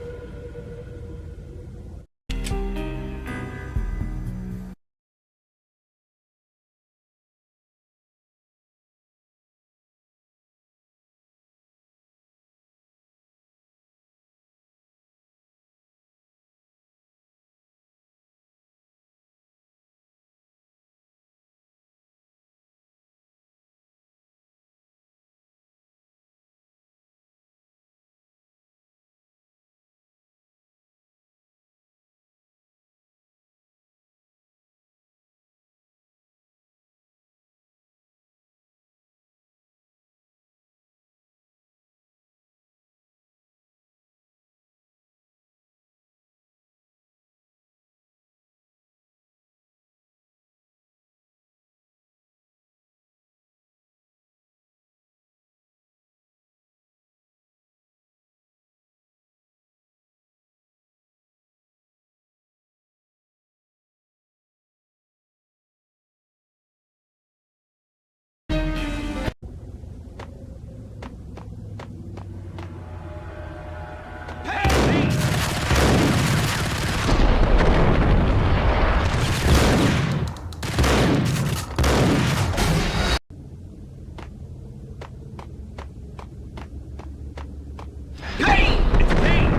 Payne! It's Payne!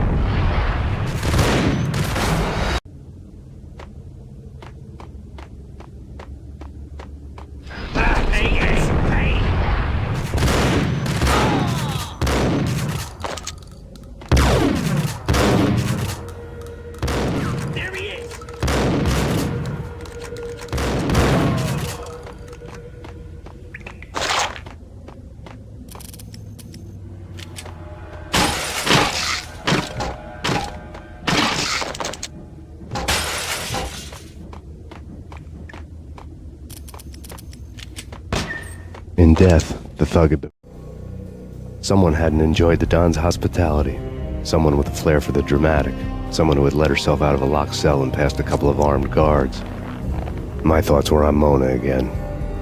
Ah, Payne! It's Payne! There he is! In death, the thug had been... Someone hadn't enjoyed the Don's hospitality. Someone with a flair for the dramatic. Someone who had let herself out of a locked cell and past a couple of armed guards. My thoughts were on Mona again.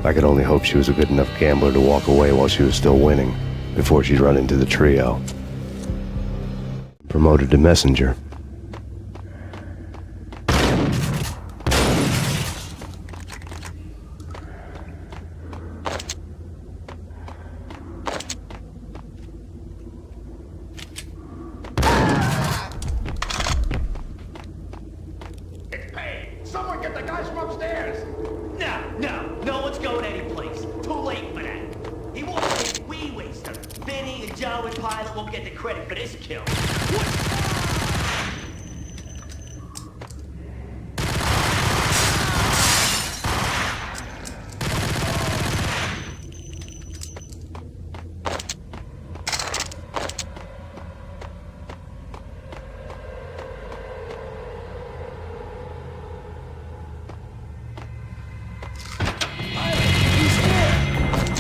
I could only hope she was a good enough gambler to walk away while she was still winning, before she'd run into the trio. Promoted to messenger. Someone get the guys from upstairs! No one's going anyplace. Too late for that. He won't think we waste him. Vinny and Joe and Pilot won't get the credit for this kill.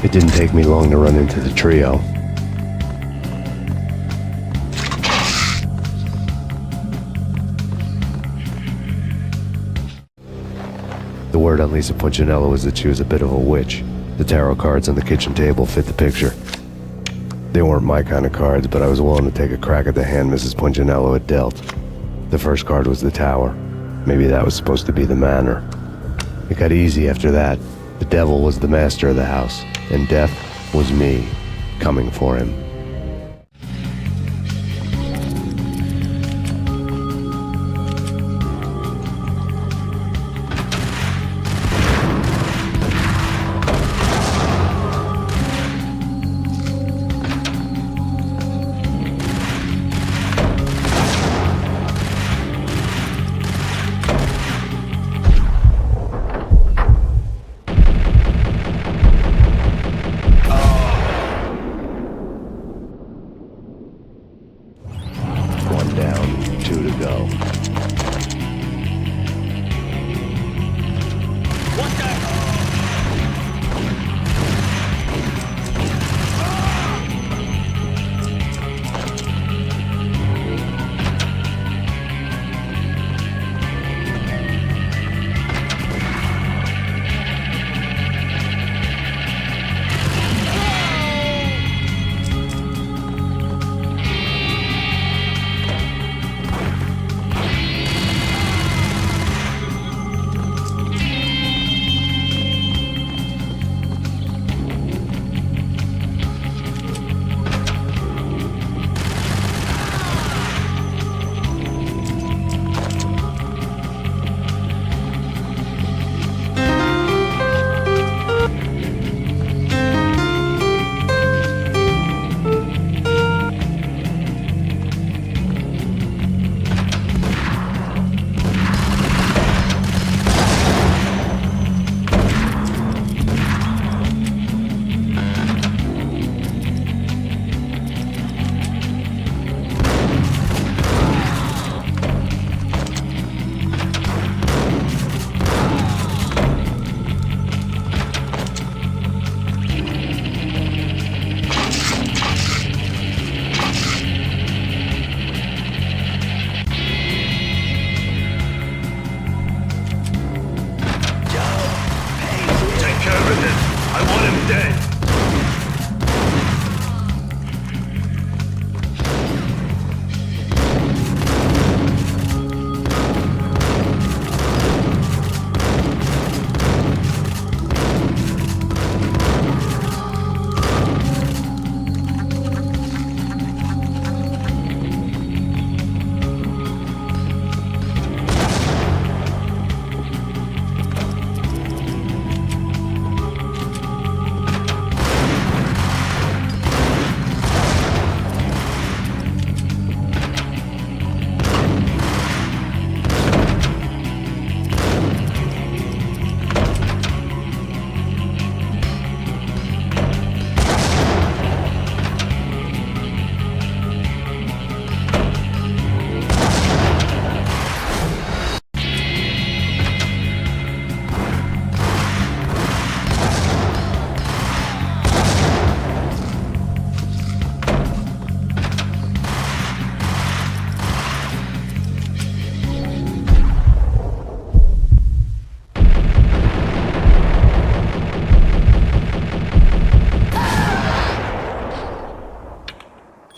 It didn't take me long to run into the trio. The word on Lisa Punchinello was that she was a bit of a witch. The tarot cards on the kitchen table fit the picture. They weren't my kind of cards, but I was willing to take a crack at the hand Mrs. Punchinello had dealt. The first card was the Tower. Maybe that was supposed to be the manor. It got easy after that. The devil was the master of the house, and death was me, coming for him.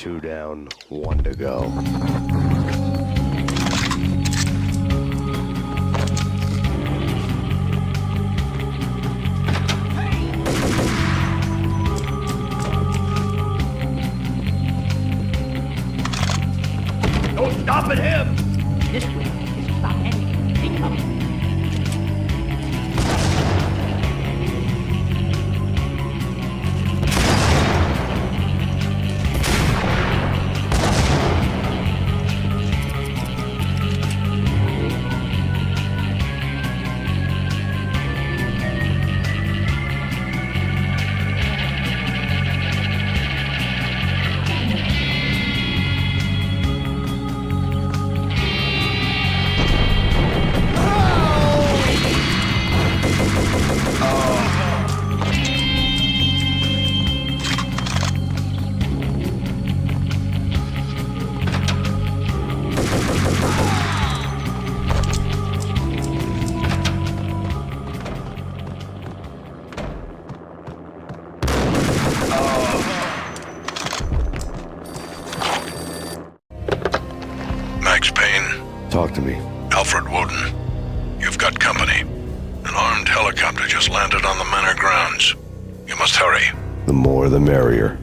2 down, 1 to go. No stopping him! This way is stop anything. They come. Max Payne, Talk to me. Alfred Woden. You've got company. An armed helicopter just landed on the manor grounds. You must hurry. The more the merrier.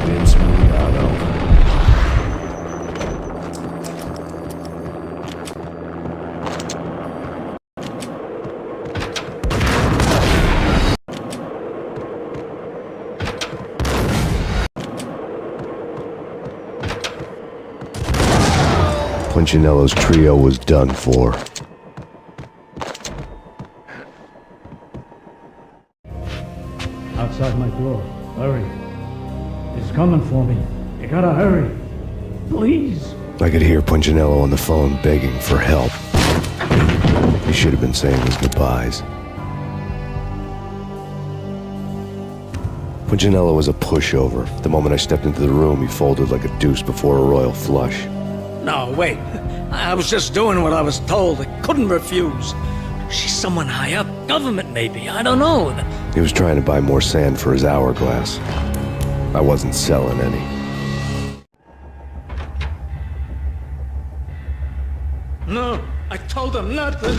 Vince Mignano. Punchinello's trio was done for. Outside my door. Hurry. He's coming for me. You gotta hurry. Please. I could hear Punchinello on the phone begging for help. He should have been saying his goodbyes. Punchinello was a pushover. The moment I stepped into the room, he folded like a deuce before a royal flush. No, wait. I was just doing what I was told. I couldn't refuse. She's someone high up. Government, maybe. I don't know. He was trying to buy more sand for his hourglass. I wasn't selling any. No, I told him not to.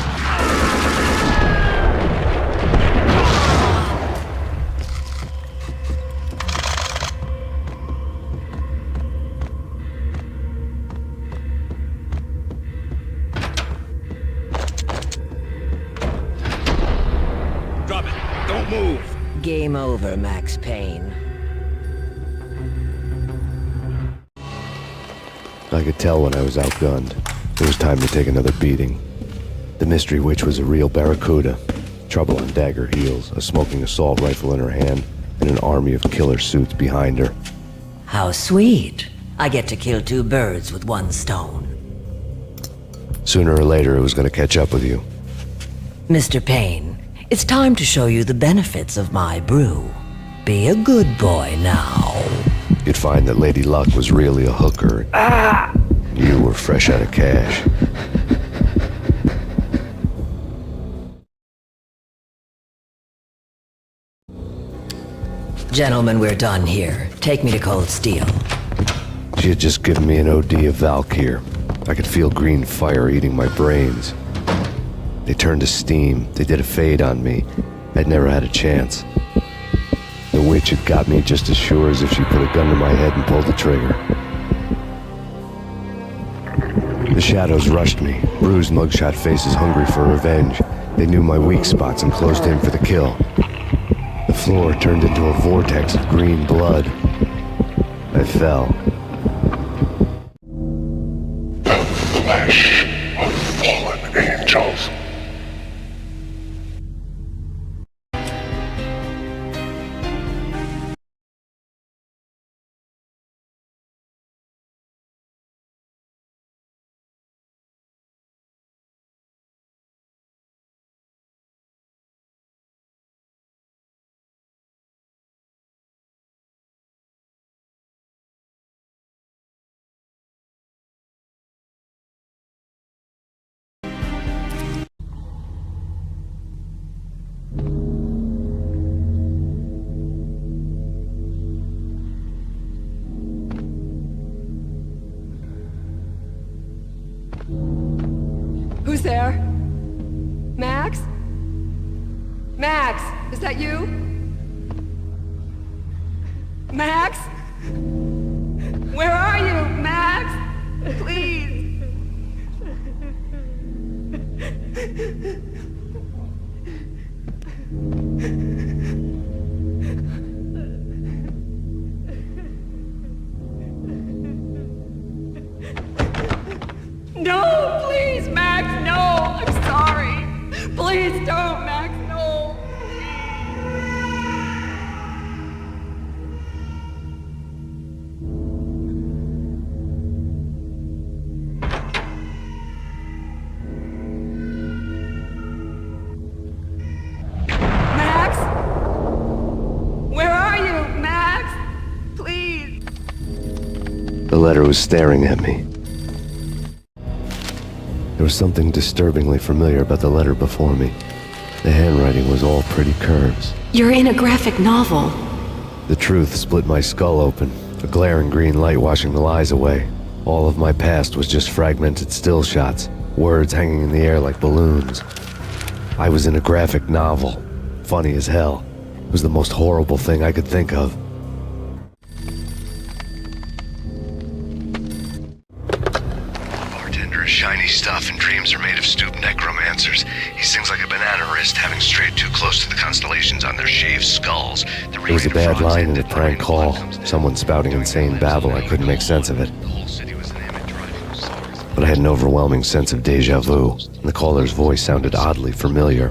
Drop it. Don't move. Game over, Max Payne. I could tell when I was outgunned. It was time to take another beating. The mystery witch was a real barracuda. Trouble on dagger heels, a smoking assault rifle in her hand, and an army of killer suits behind her. How sweet. I get to kill 2 birds with 1 stone. Sooner or later, it was going to catch up with you. Mr. Payne, it's time to show you the benefits of my brew. Be a good boy now. You'd find that Lady Luck was really a hooker. You were fresh out of cash. Gentlemen, we're done here. Take me to Cold Steel. She had just given me an OD of Valkyr. I could feel green fire eating my brains. They turned to steam. They did a fade on me. I'd never had a chance. The witch had got me just as sure as if she put a gun to my head and pulled the trigger. The shadows rushed me, bruised mugshot faces hungry for revenge. They knew my weak spots and closed in for the kill. The floor turned into a vortex of green blood. I fell. The flesh of fallen angels. Who's there? Max? Max, is that you? Max? Where are you, Max? Please. No, please, Max, no! I'm sorry. Please don't, Max, no! Max? Where are you, Max? Please. The letter was staring at me. There was something disturbingly familiar about the letter before me. The handwriting was all pretty curves. You're in a graphic novel. The truth split my skull open, a glaring green light washing the lies away. All of my past was just fragmented still shots, words hanging in the air like balloons. I was in a graphic novel. Funny as hell. It was the most horrible thing I could think of. Shiny stuff, and dreams are made of stooped necromancers. He sings like a banana wrist, having strayed too close to the constellations on their shaved skulls. There was a bad line in a prank call. Someone spouting insane babble. I couldn't make sense of it. But I had an overwhelming sense of deja vu, and the caller's voice sounded oddly familiar.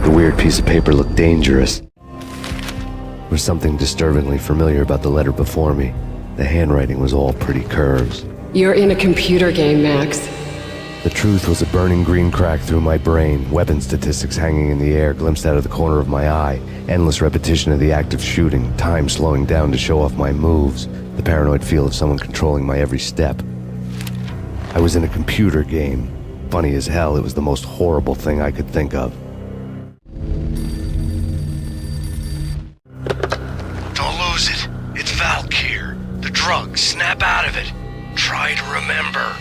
The weird piece of paper looked dangerous. There was something disturbingly familiar about the letter before me. The handwriting was all pretty curves. You're in a computer game, Max. The truth was a burning green crack through my brain, weapon statistics hanging in the air, glimpsed out of the corner of my eye, endless repetition of the act of shooting, time slowing down to show off my moves, the paranoid feel of someone controlling my every step. I was in a computer game. Funny as hell, it was the most horrible thing I could think of. Drug, snap out of it. Try to remember.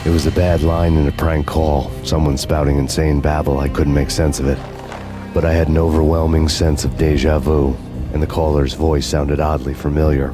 It was a bad line in a prank call. Someone spouting insane babble. I couldn't make sense of it. But I had an overwhelming sense of deja vu, and the caller's voice sounded oddly familiar.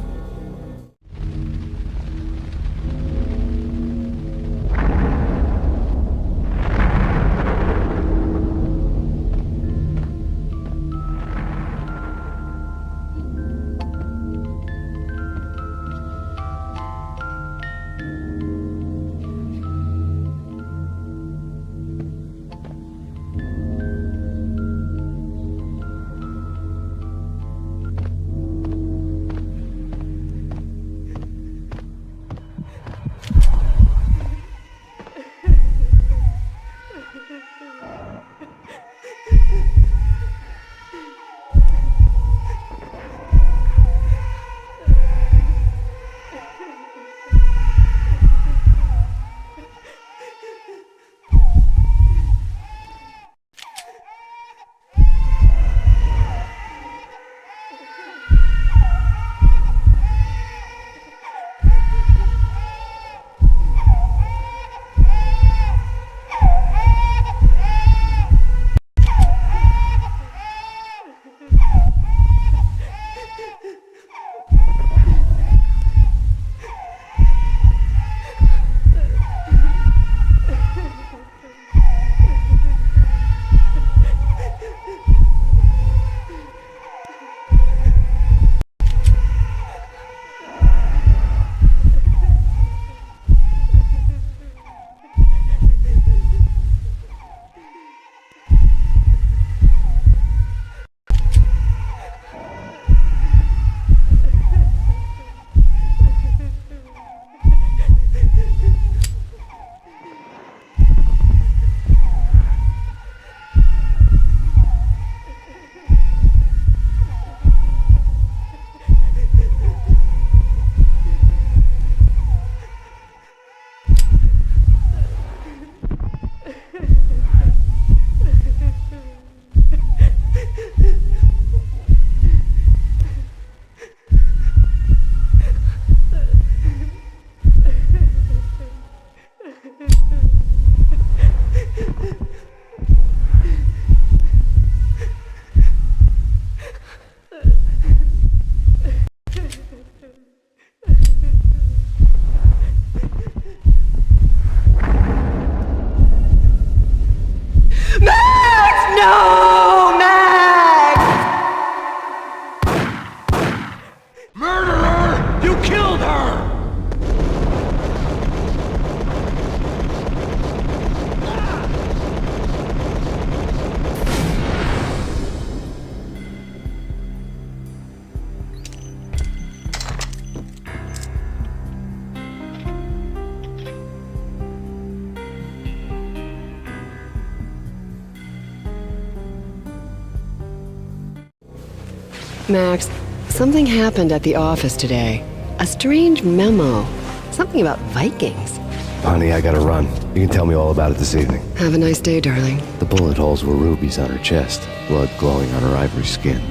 Max, something happened at the office today. A strange memo. Something about Vikings. Honey, I gotta run. You can tell me all about it this evening. Have a nice day, darling. The bullet holes were rubies on her chest, blood glowing on her ivory skin.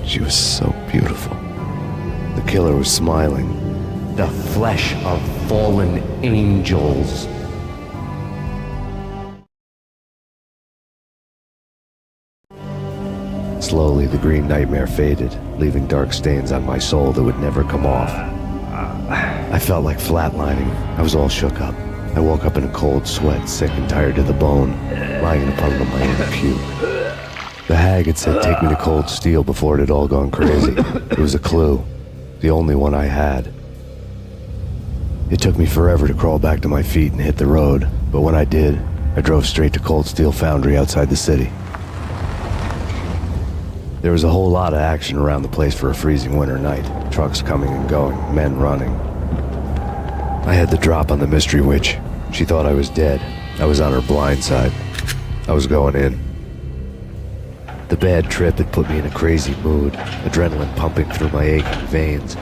She was so beautiful. The killer was smiling. The flesh of fallen angels. Slowly, the green nightmare faded, leaving dark stains on my soul that would never come off. I felt like flatlining. I was all shook up. I woke up in a cold sweat, sick and tired to the bone, lying in a puddle of my own puke. The hag had said take me to Cold Steel before it had all gone crazy. It was a clue, the only one I had. It took me forever to crawl back to my feet and hit the road, but when I did, I drove straight to Cold Steel Foundry outside the city. There was a whole lot of action around the place for a freezing winter night. Trucks coming and going, men running. I had the drop on the mystery witch. She thought I was dead. I was on her blind side. I was going in. The bad trip had put me in a crazy mood, adrenaline pumping through my aching veins.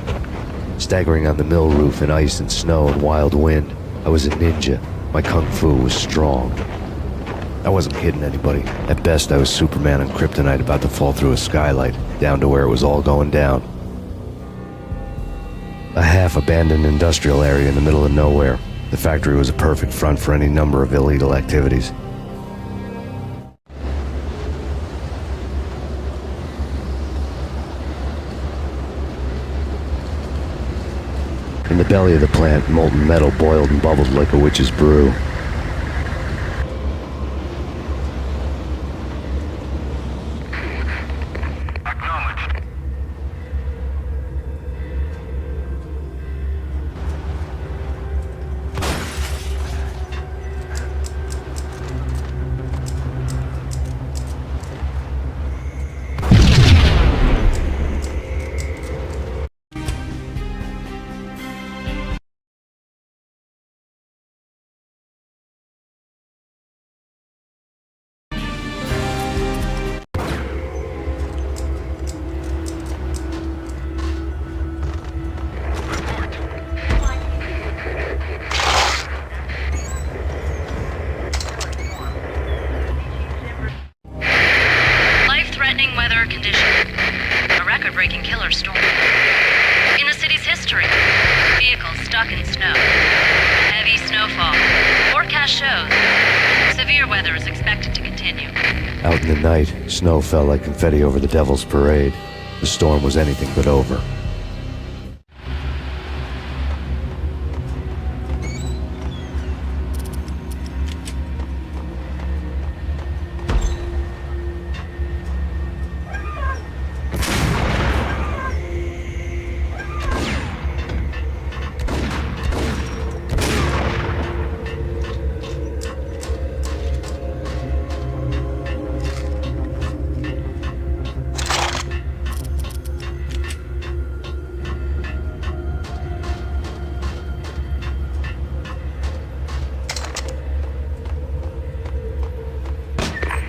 Staggering on the mill roof in ice and snow and wild wind, I was a ninja. My kung fu was strong. I wasn't kidding anybody. At best, I was Superman on kryptonite about to fall through a skylight, down to where it was all going down. A half-abandoned industrial area in the middle of nowhere. The factory was a perfect front for any number of illegal activities. In the belly of the plant, molten metal boiled and bubbled like a witch's brew. Life-threatening weather condition. A record-breaking killer storm. In the city's history. Vehicles stuck in snow. Heavy snowfall. Forecast shows. Severe weather is expected to continue. Out in the night, snow fell like confetti over the Devil's Parade. The storm was anything but over.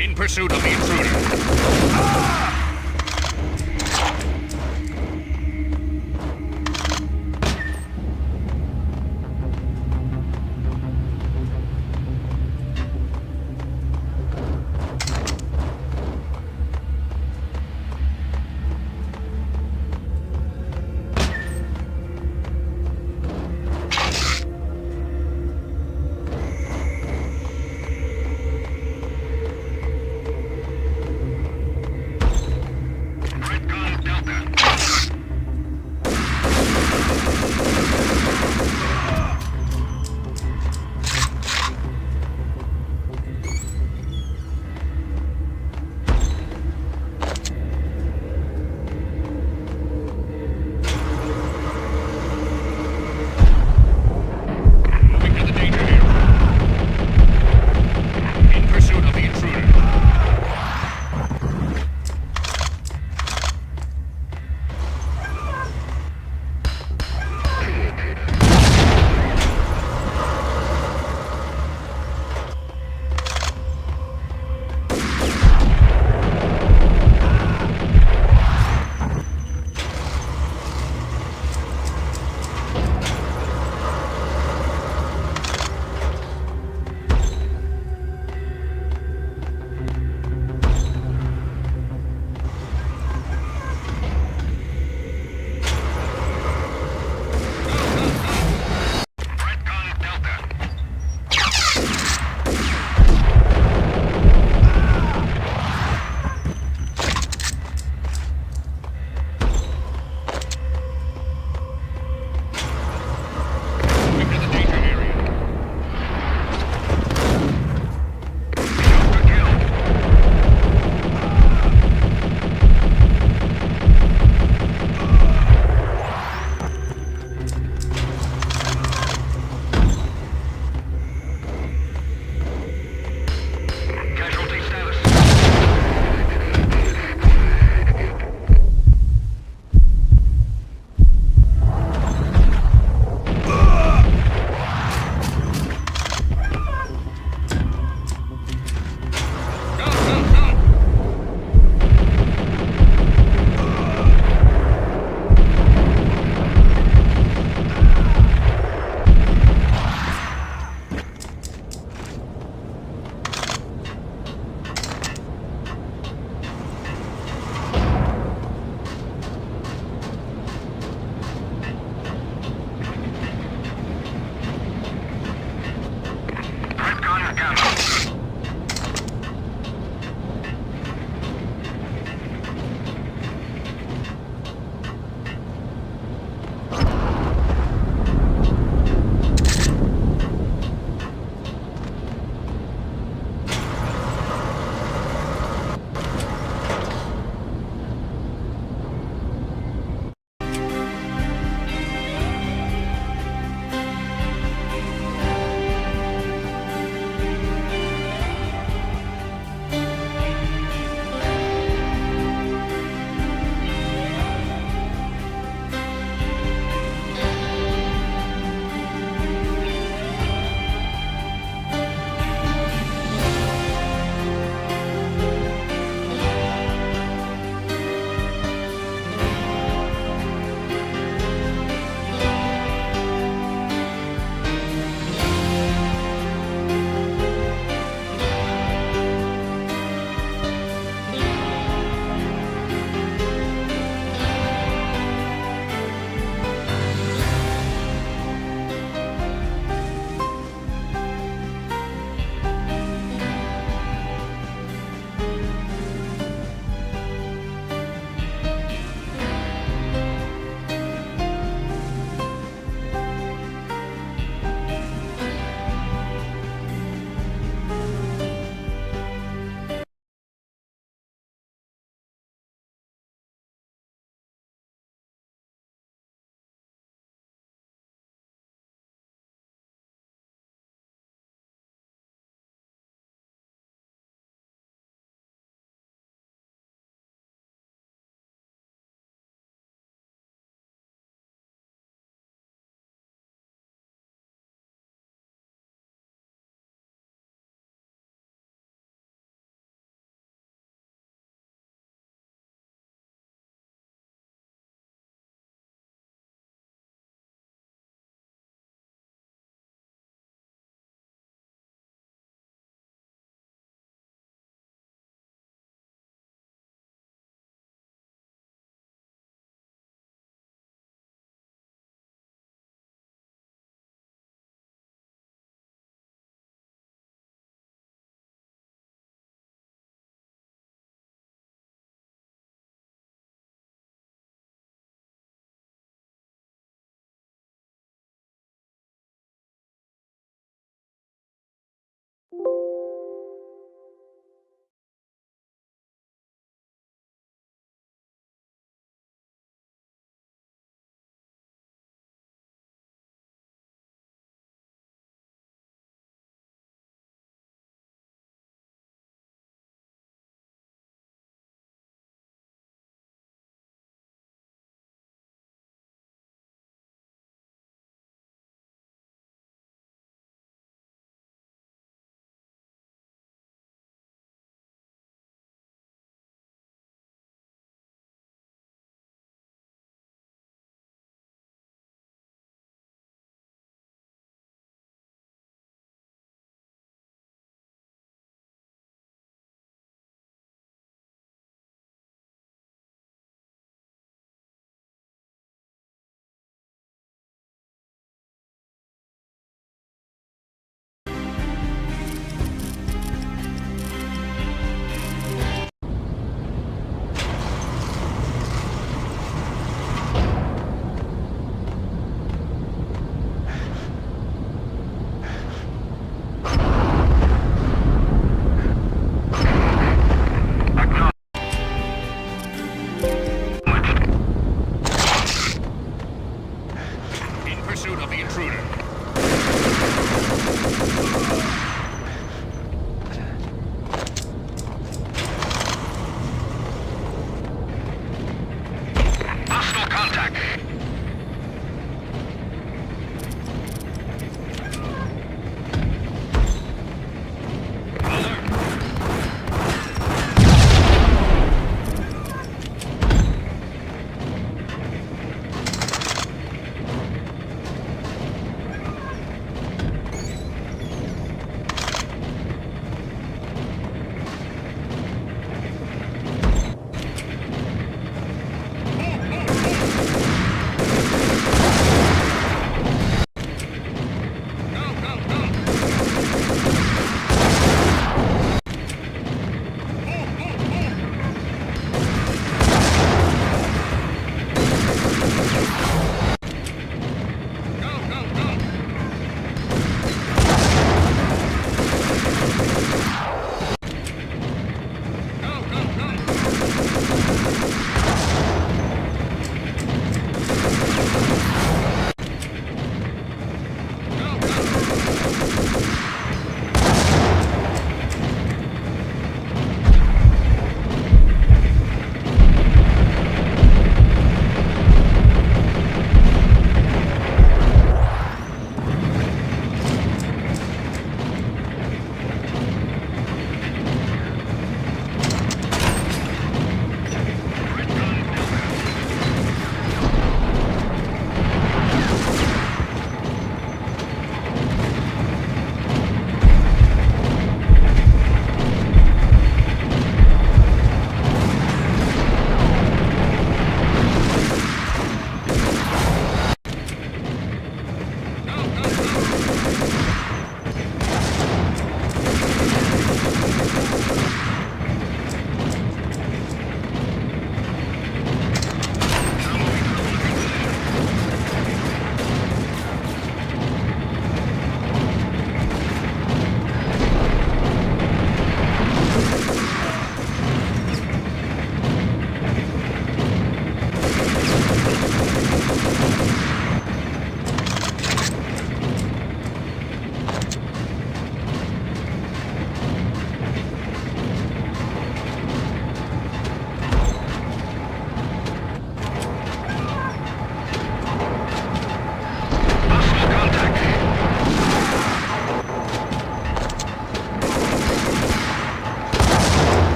In pursuit of the intruder.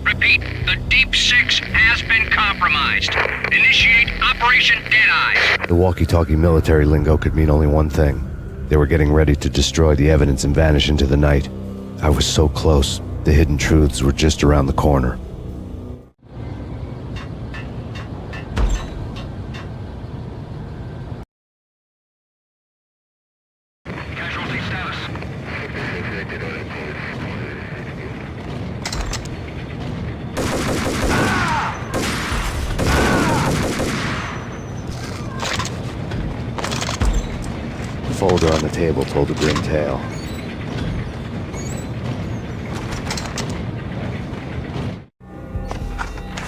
Repeat, the Deep Six has been compromised. Initiate Operation Deadeye. The walkie-talkie military lingo could mean only one thing. They were getting ready to destroy the evidence and vanish into the night. I was so close. The hidden truths were just around the corner. Casualty status. The folder on the table told a grim tale.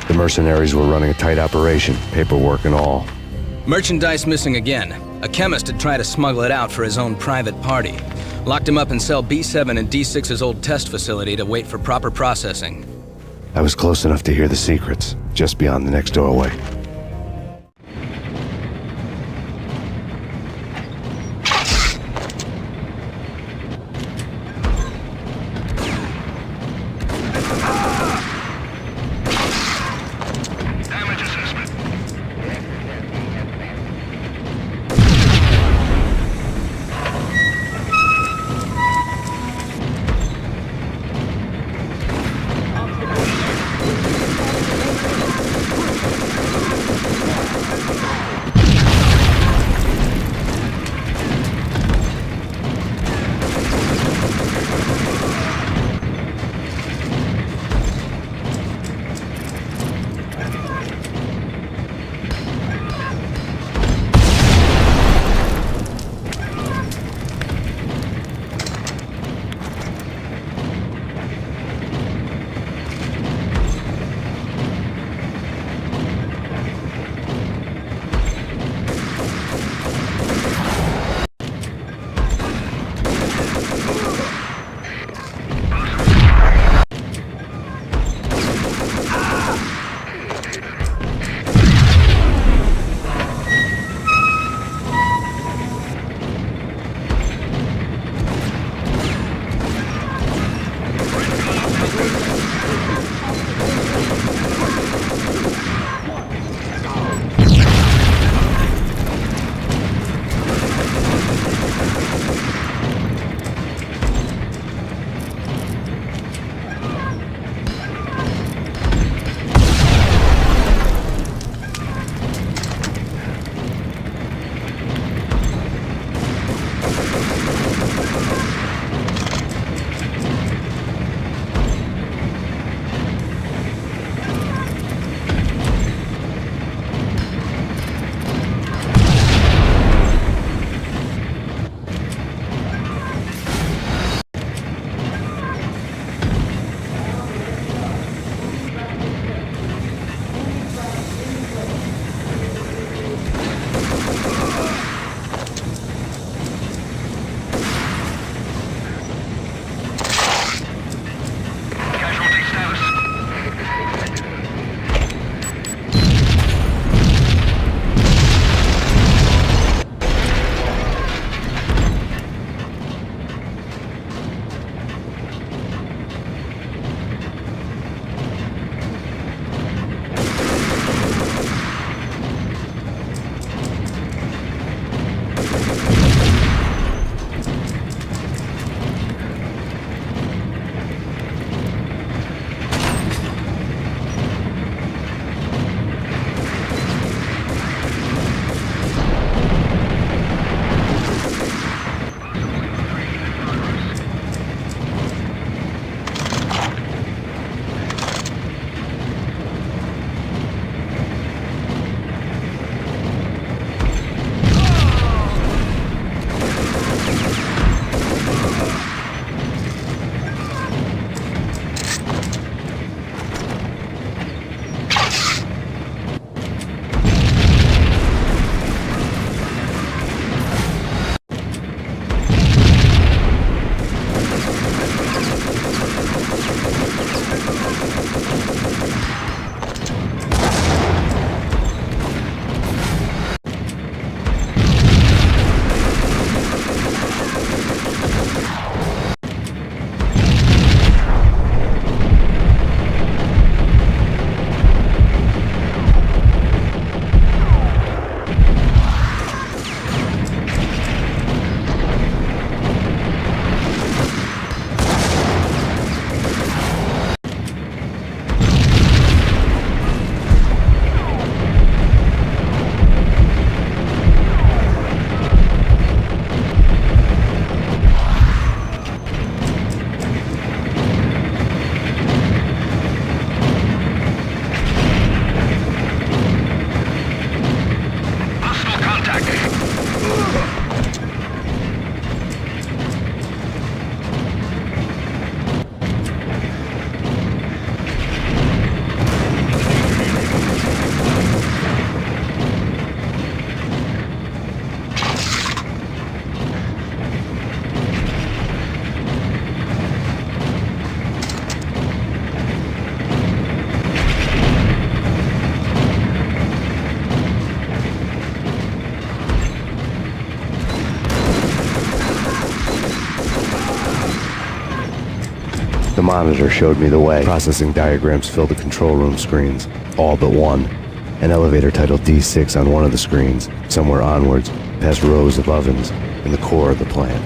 The mercenaries were running a tight operation, paperwork and all. Merchandise missing again. A chemist had tried to smuggle it out for his own private party. Locked him up in cell B7 in D6's old test facility to wait for proper processing. I was close enough to hear the secrets, just beyond the next doorway. Damage assessment. The monitor showed me the way. Processing diagrams filled the control room screens, all but one. An elevator titled D6 on one of the screens, somewhere onwards, past rows of ovens, in the core of the plant.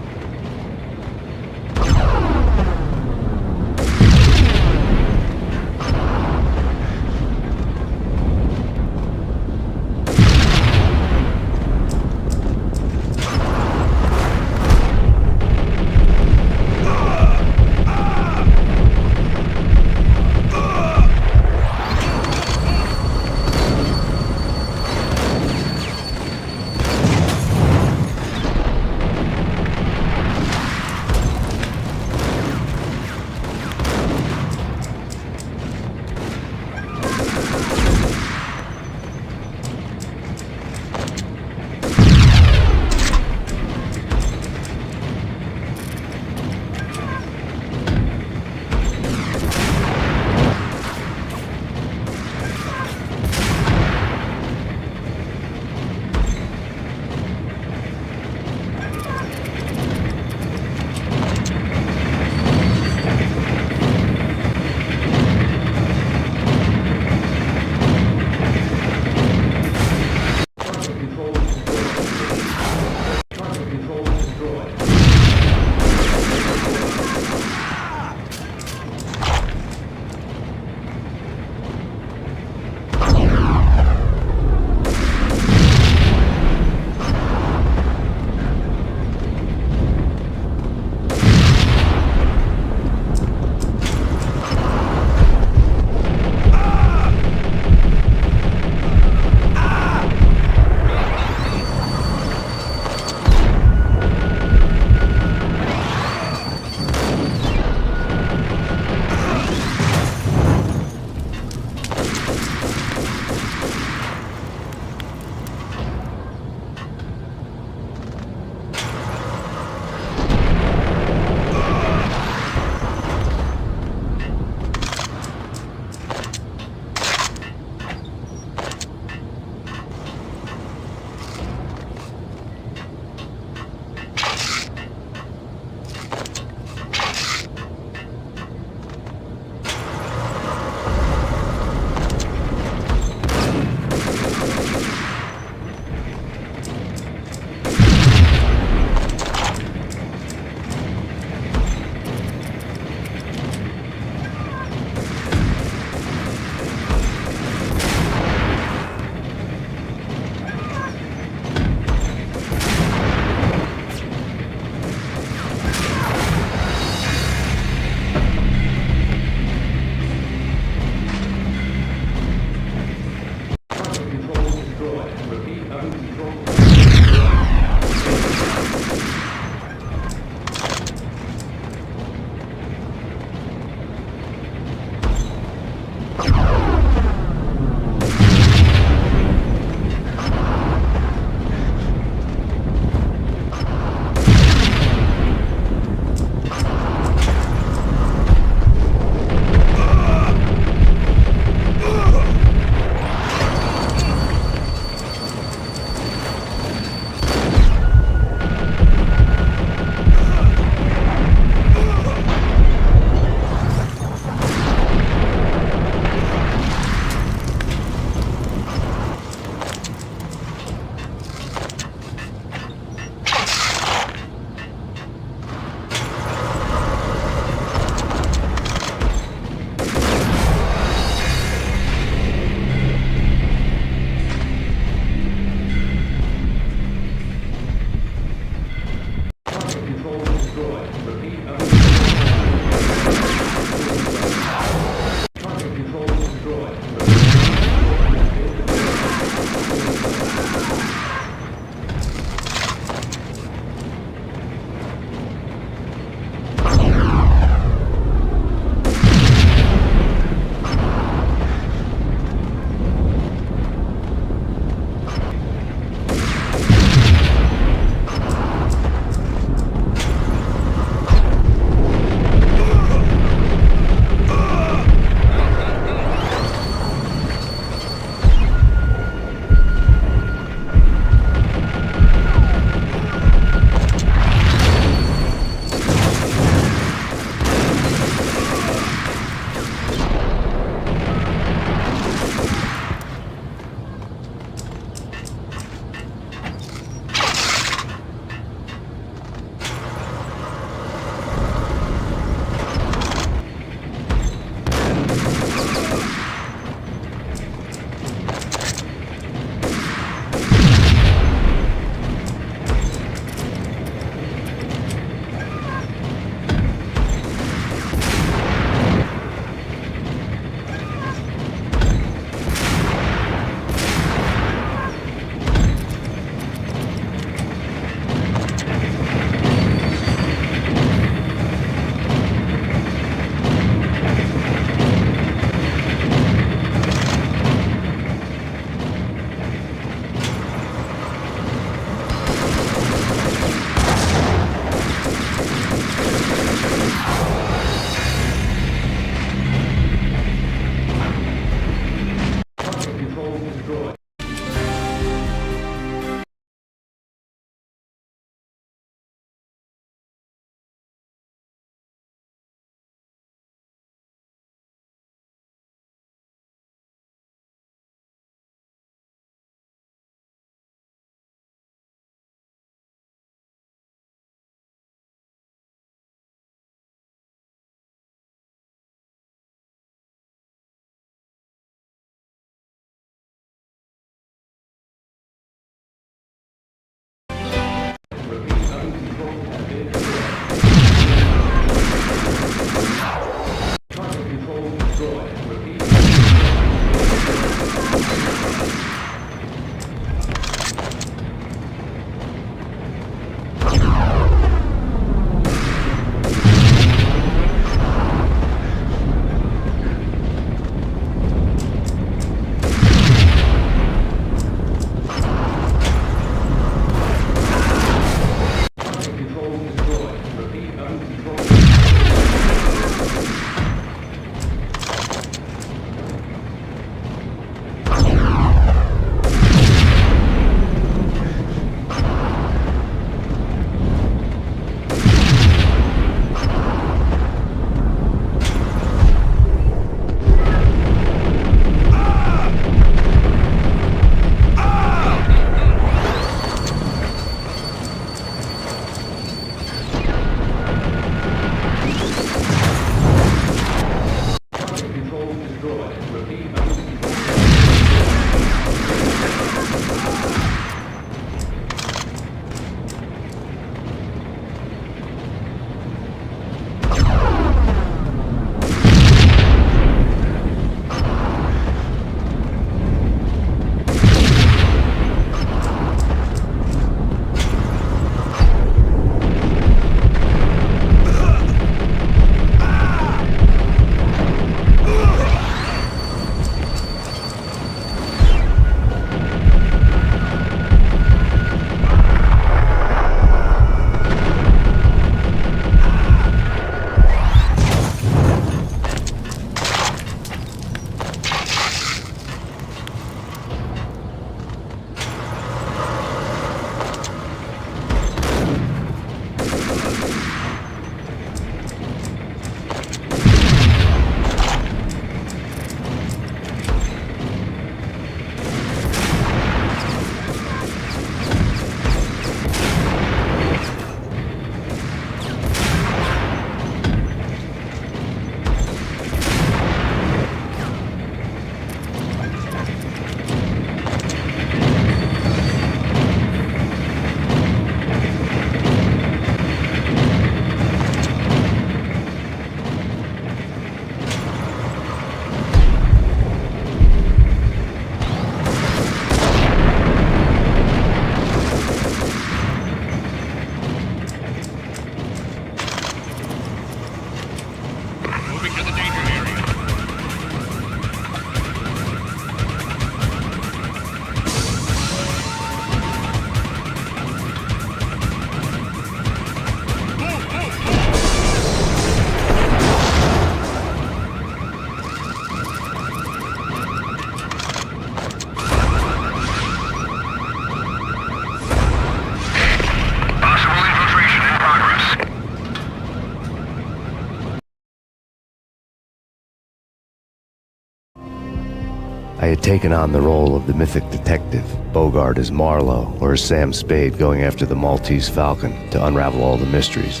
I had taken on the role of the mythic detective, Bogart as Marlowe, or as Sam Spade going after the Maltese Falcon to unravel all the mysteries.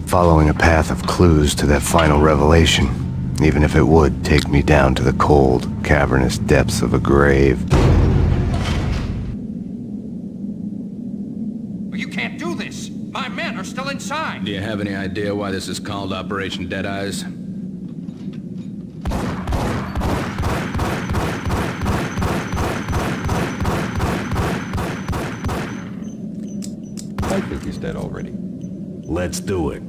Following a path of clues to that final revelation, even if it would take me down to the cold, cavernous depths of a grave. You can't do this! My men are still inside! Do you have any idea why this is called Operation Dead Eyes? I think he's dead already. Let's do it.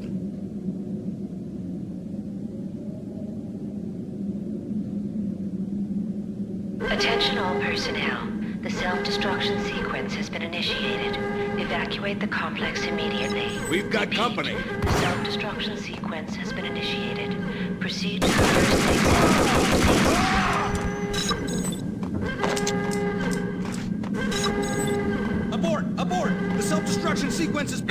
Attention all personnel. The self-destruction sequence has been initiated. Evacuate the complex immediately. We've got company. The self-destruction sequence has been initiated. Proceed to the first exit. Abort! Abort! The self-destruction sequence is...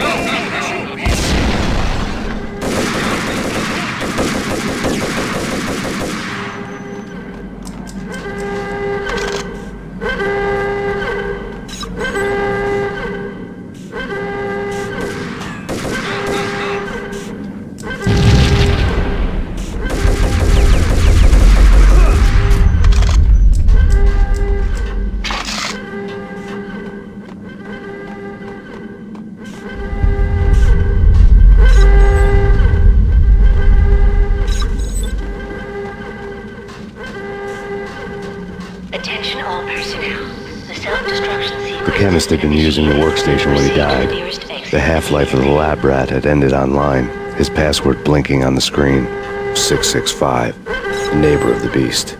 Attention all personnel. The self-destruction sequence... The chemist had been using the workstation when he died. The half-life of the lab rat had ended online, his password blinking on the screen. 665, the neighbor of the beast.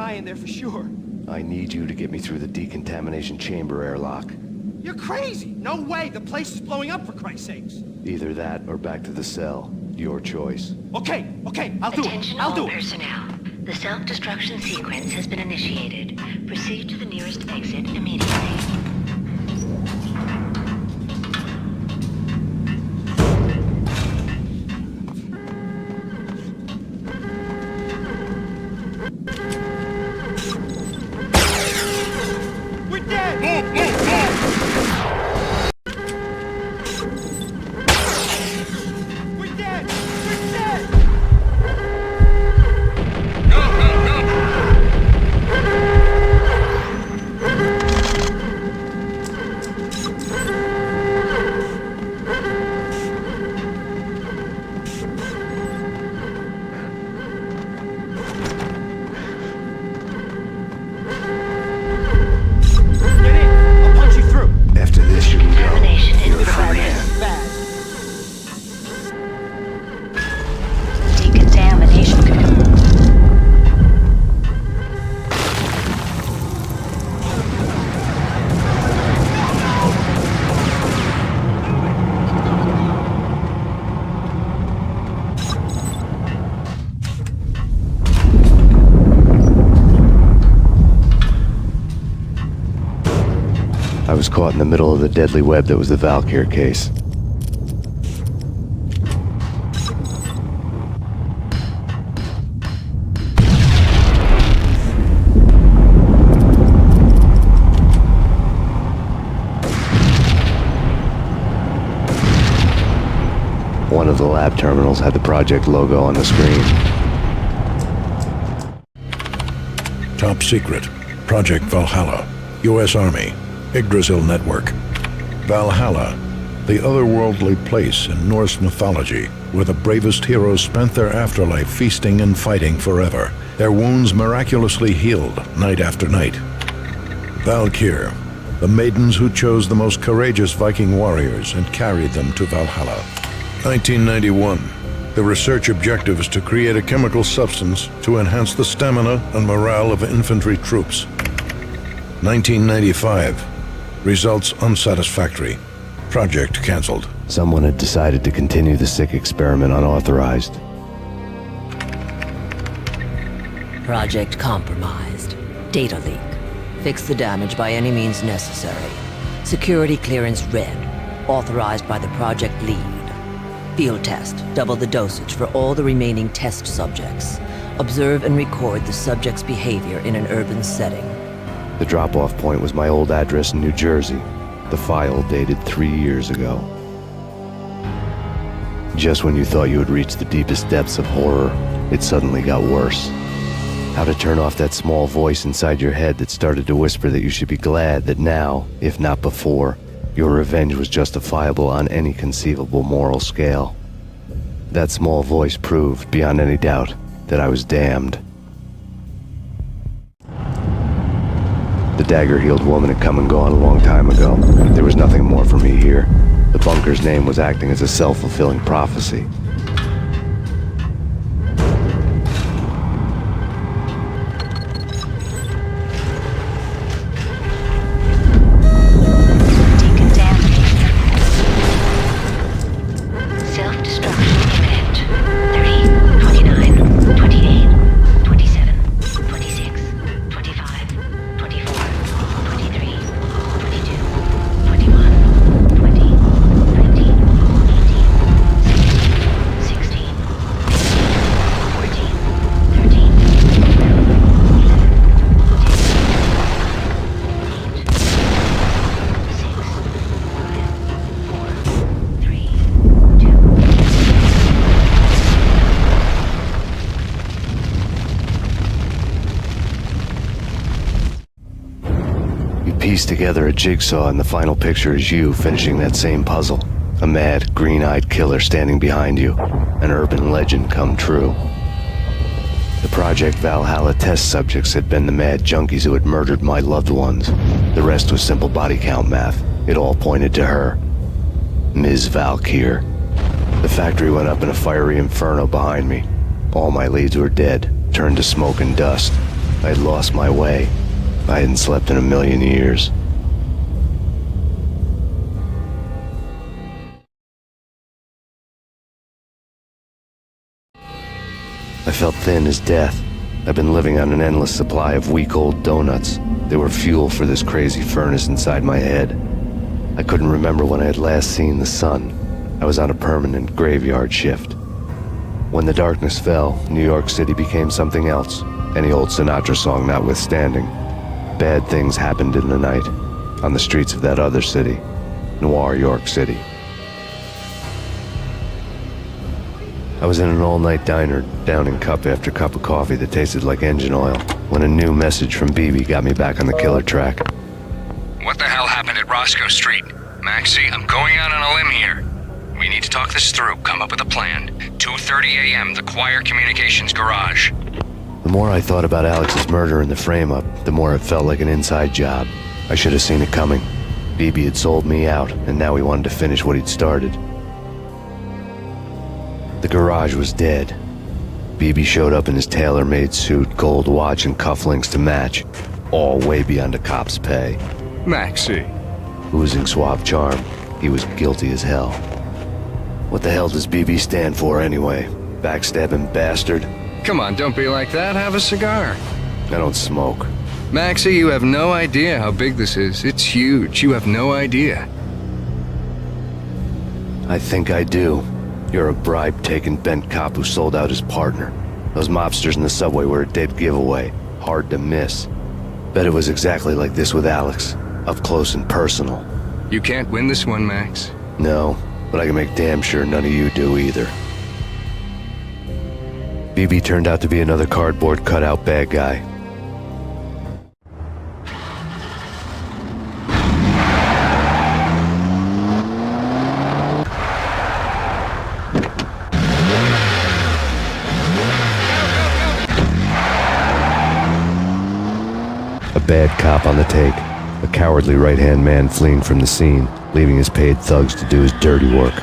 In there for sure. I need you to get me through the decontamination chamber airlock. You're crazy! No way! The place is blowing up, for Christ's sakes! Either that or back to the cell. Your choice. Okay, I'll do it. I'll do it. Personnel. The self-destruction sequence has been initiated. Proceed to the nearest exit immediately. I was caught in the middle of the deadly web that was the Valkyr case. One of the lab terminals had the project logo on the screen. Top secret. Project Valhalla. U.S. Army. Yggdrasil Network. Valhalla, the otherworldly place in Norse mythology where the bravest heroes spent their afterlife feasting and fighting forever, their wounds miraculously healed night after night. Valkyr, the maidens who chose the most courageous Viking warriors and carried them to Valhalla. 1991. The research objective is to create a chemical substance to enhance the stamina and morale of infantry troops. 1995. Results unsatisfactory. Project cancelled. Someone had decided to continue the sick experiment unauthorized. Project compromised. Data leak. Fix the damage by any means necessary. Security clearance red. Authorized by the project lead. Field test. Double the dosage for all the remaining test subjects. Observe and record the subject's behavior in an urban setting. The drop-off point was my old address in New Jersey. The file dated 3 years ago. Just when you thought you had reached the deepest depths of horror, it suddenly got worse. How to turn off that small voice inside your head that started to whisper that you should be glad that now, if not before, your revenge was justifiable on any conceivable moral scale. That small voice proved, beyond any doubt, that I was damned. The dagger-heeled woman had come and gone a long time ago. There was nothing more for me here. The bunker's name was acting as a self-fulfilling prophecy. Piece together a jigsaw, and the final picture is you finishing that same puzzle. A mad, green-eyed killer standing behind you. An urban legend come true. The Project Valhalla test subjects had been the mad junkies who had murdered my loved ones. The rest was simple body count math. It all pointed to her. Ms. Valkyr. The factory went up in a fiery inferno behind me. All my leads were dead, turned to smoke and dust. I had lost my way. I hadn't slept in a million years. I felt thin as death. I've been living on an endless supply of week-old donuts. They were fuel for this crazy furnace inside my head. I couldn't remember when I had last seen the sun. I was on a permanent graveyard shift. When the darkness fell, New York City became something else, any old Sinatra song notwithstanding. Bad things happened in the night, on the streets of that other city, Noir York City. I was in an all-night diner, downing cup after cup of coffee that tasted like engine oil, when a new message from BB got me back on the killer track. What the hell happened at Roscoe Street? Maxie, I'm going out on a limb here. We need to talk this through, come up with a plan. 2:30 a.m., the Choir Communications Garage. The more I thought about Alex's murder and the frame-up, the more it felt like an inside job. I should have seen it coming. BB had sold me out, and now he wanted to finish what he'd started. The garage was dead. BB showed up in his tailor-made suit, gold watch, and cufflinks to match, all way beyond a cop's pay. Maxie. Oozing suave charm, he was guilty as hell. What the hell does BB stand for anyway? Backstabbing bastard? Come on, don't be like that. Have a cigar. I don't smoke. Maxie, you have no idea how big this is. It's huge. You have no idea. I think I do. You're a bribe-taking bent cop who sold out his partner. Those mobsters in the subway were a dead giveaway. Hard to miss. Bet it was exactly like this with Alex. Up close and personal. You can't win this one, Max. No, but I can make damn sure none of you do either. BB turned out to be another cardboard cutout bad guy. A bad cop on the take. a cowardly right-hand man fleeing from the scene, leaving his paid thugs to do his dirty work.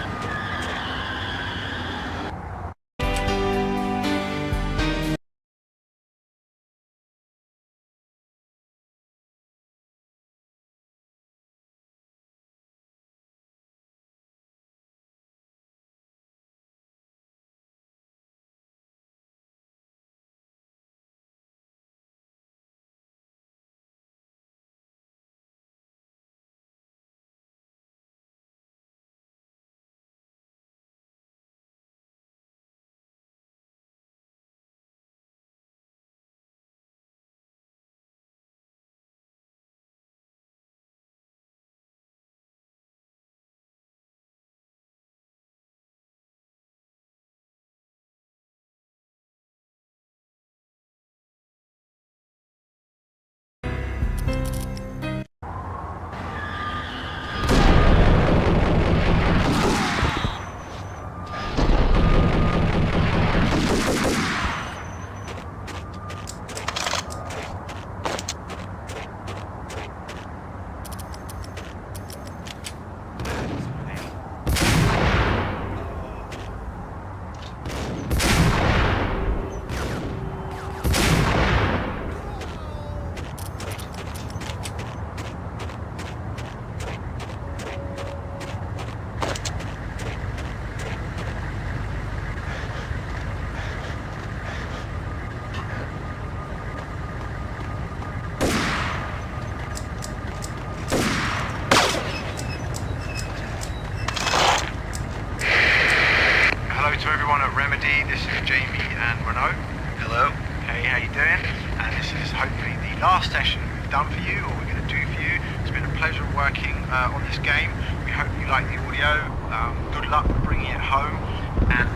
To everyone at Remedy, this is Jamie and Renault. Hello. Hey, how you doing? And this is hopefully the last session we've done for you, or we're going to do for you. It's been a pleasure working on this game. We hope you like the audio. Good luck with bringing it home, and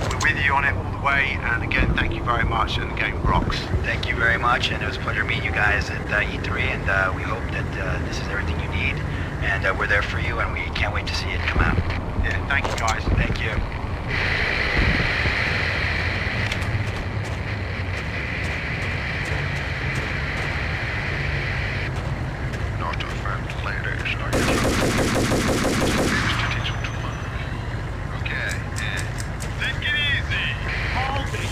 we're with you on it all the way. And again, thank you very much, and the game rocks. Thank you very much, and it was a pleasure meeting you guys at E3, and we hope that this is everything you need, and we're there for you, and we can't wait to see it come out. Yeah, thank you guys. Thank you. Not a friend ladies, are you? Okay, take it easy. Hold it.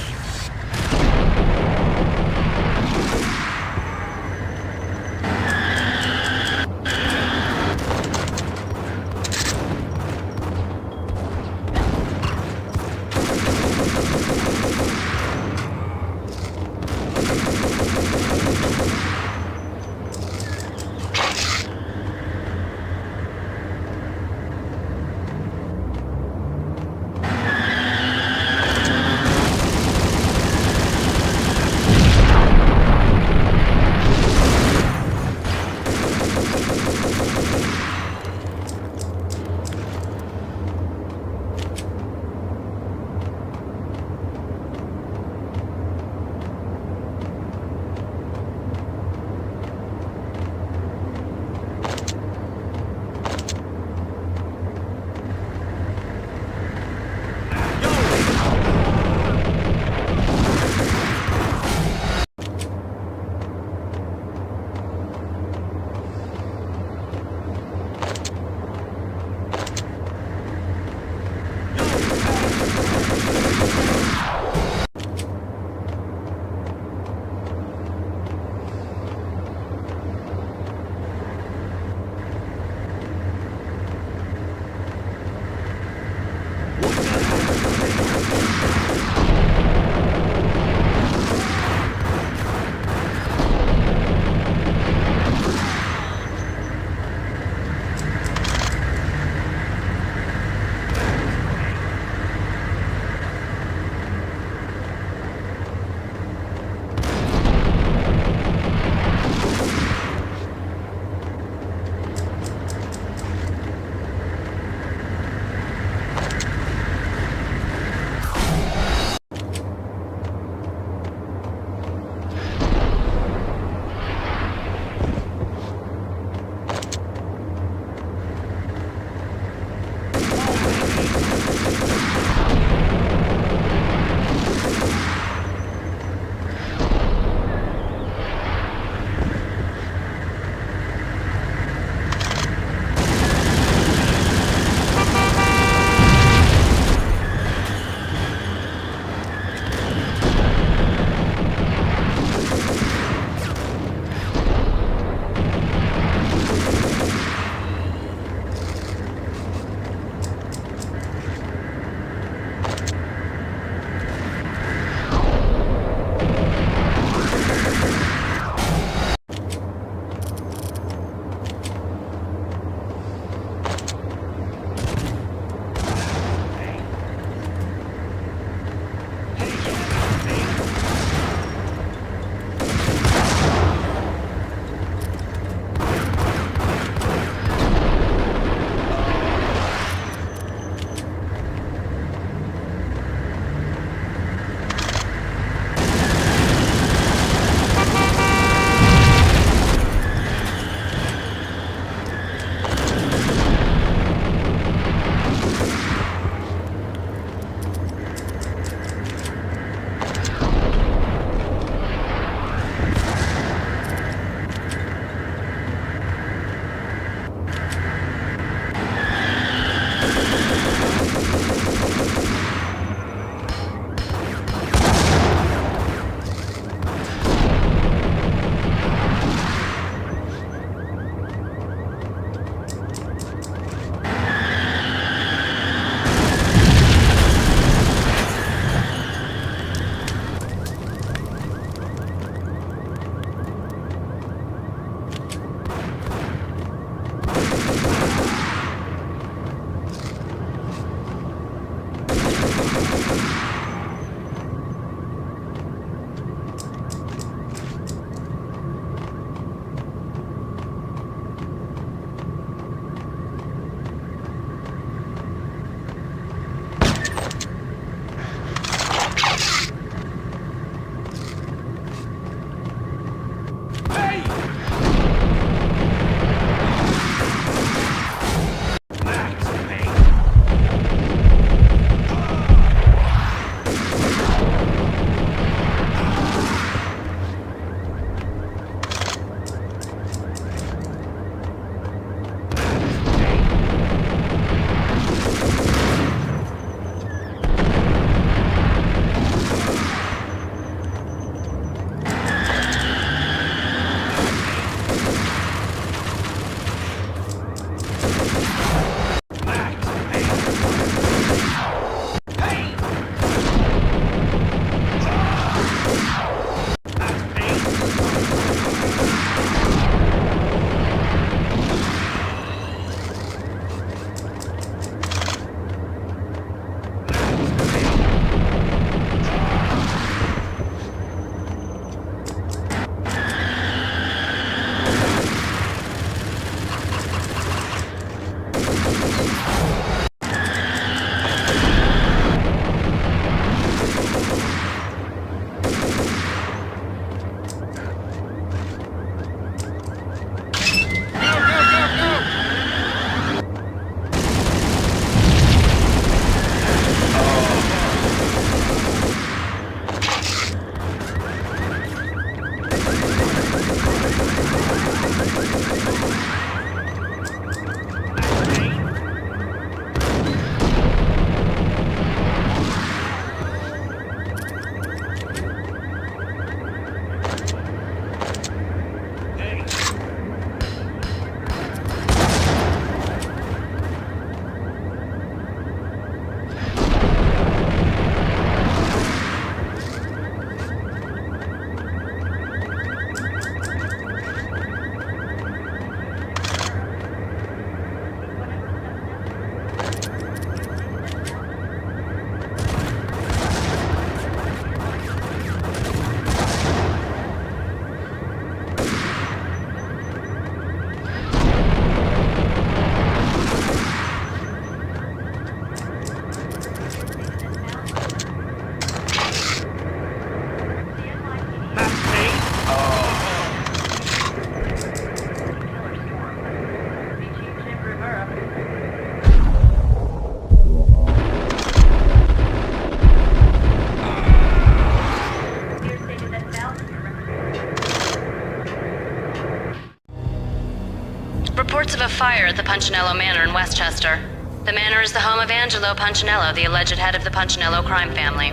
of a fire at the Punchinello Manor in Westchester. The manor is the home of Angelo Punchinello, the alleged head of the Punchinello crime family.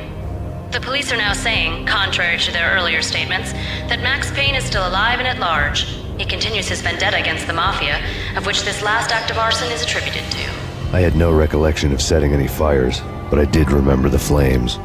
The police are now saying, contrary to their earlier statements, that Max Payne is still alive and at large. He continues his vendetta against the Mafia, of which this last act of arson is attributed to. I had no recollection of setting any fires, but I did remember the flames.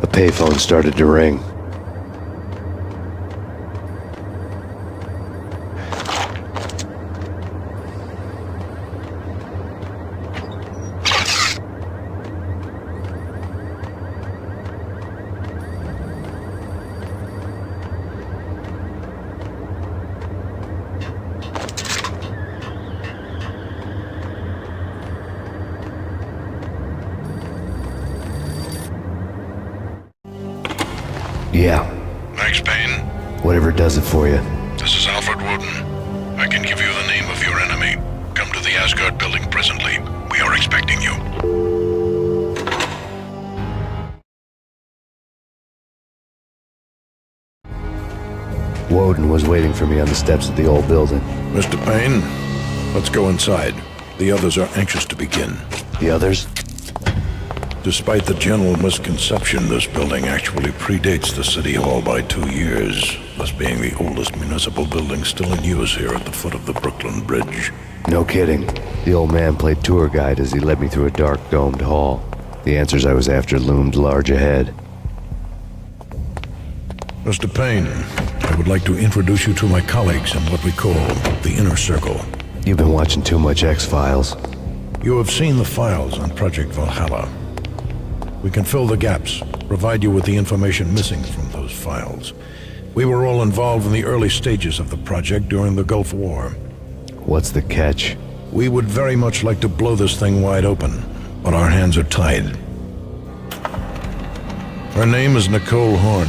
A payphone started to ring. Yeah. Max Payne, Whatever does it for you. this is Alfred Woden. I can give you the name of your enemy. Come to the Asgard building presently. We are expecting you. Woden was waiting for me on the steps of the old building. Mr. Payne, let's go inside. The others are anxious to begin. The others? Despite the general misconception, this building actually predates the City Hall by 2 years, thus being the oldest municipal building still in use here at the foot of the Brooklyn Bridge. No kidding. The old man played tour guide as he led me through a dark, domed hall. The answers I was after loomed large ahead. Mr. Payne, I would like to introduce you to my colleagues in what we call the Inner Circle. You've been watching too much X-Files. You have seen the files on Project Valhalla. We can fill the gaps, provide you with the information missing from those files. We were all involved in the early stages of the project during the Gulf War. What's the catch? We would very much like to blow this thing wide open, but our hands are tied. Her name is Nicole Horn.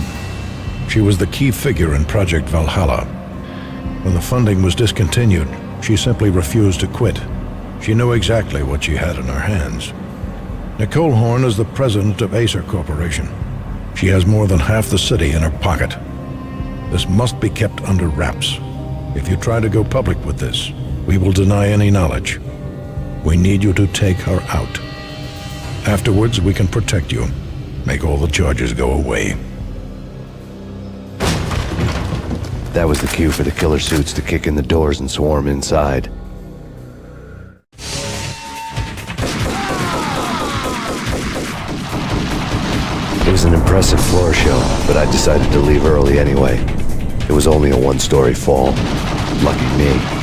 She was the key figure in Project Valhalla. When the funding was discontinued, she simply refused to quit. She knew exactly what she had in her hands. Nicole Horn is the president of Acer Corporation. She has more than half the city in her pocket. This must be kept under wraps. If you try to go public with this, we will deny any knowledge. We need you to take her out. Afterwards, we can protect you, make all the charges go away. That was the cue for the killer suits to kick in the doors and swarm inside. It was an impressive floor show, but I decided to leave early anyway. It was only a one-story fall. Lucky me.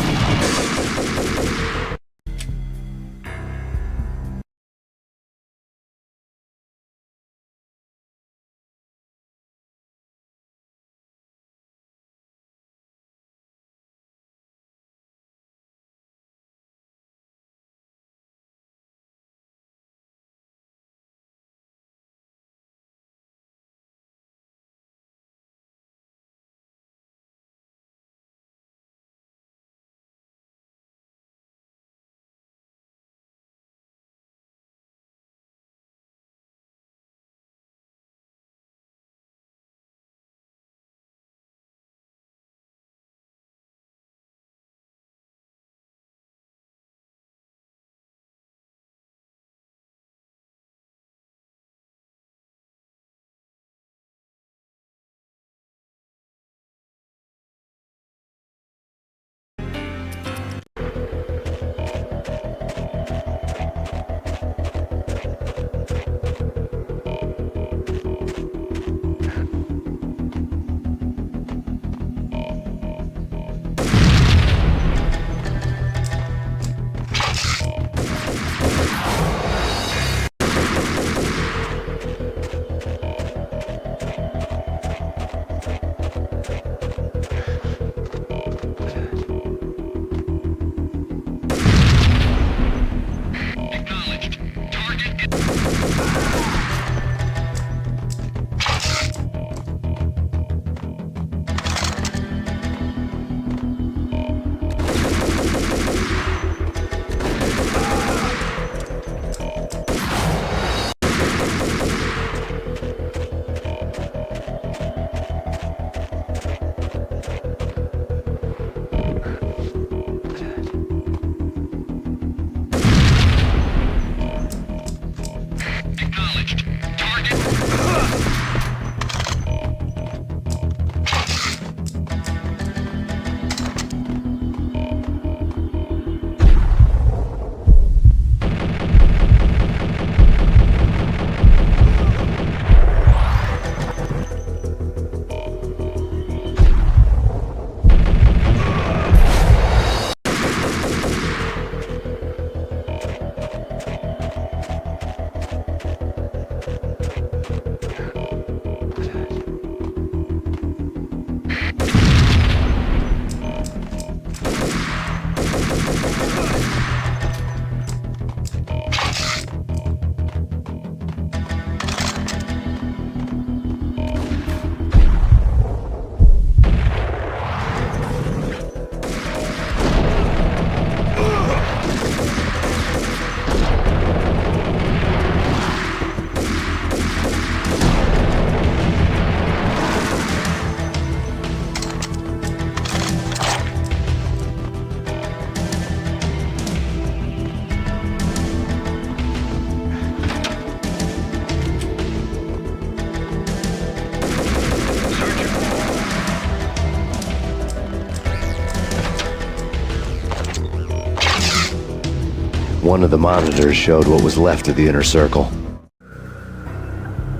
One of the monitors showed what was left of the inner circle.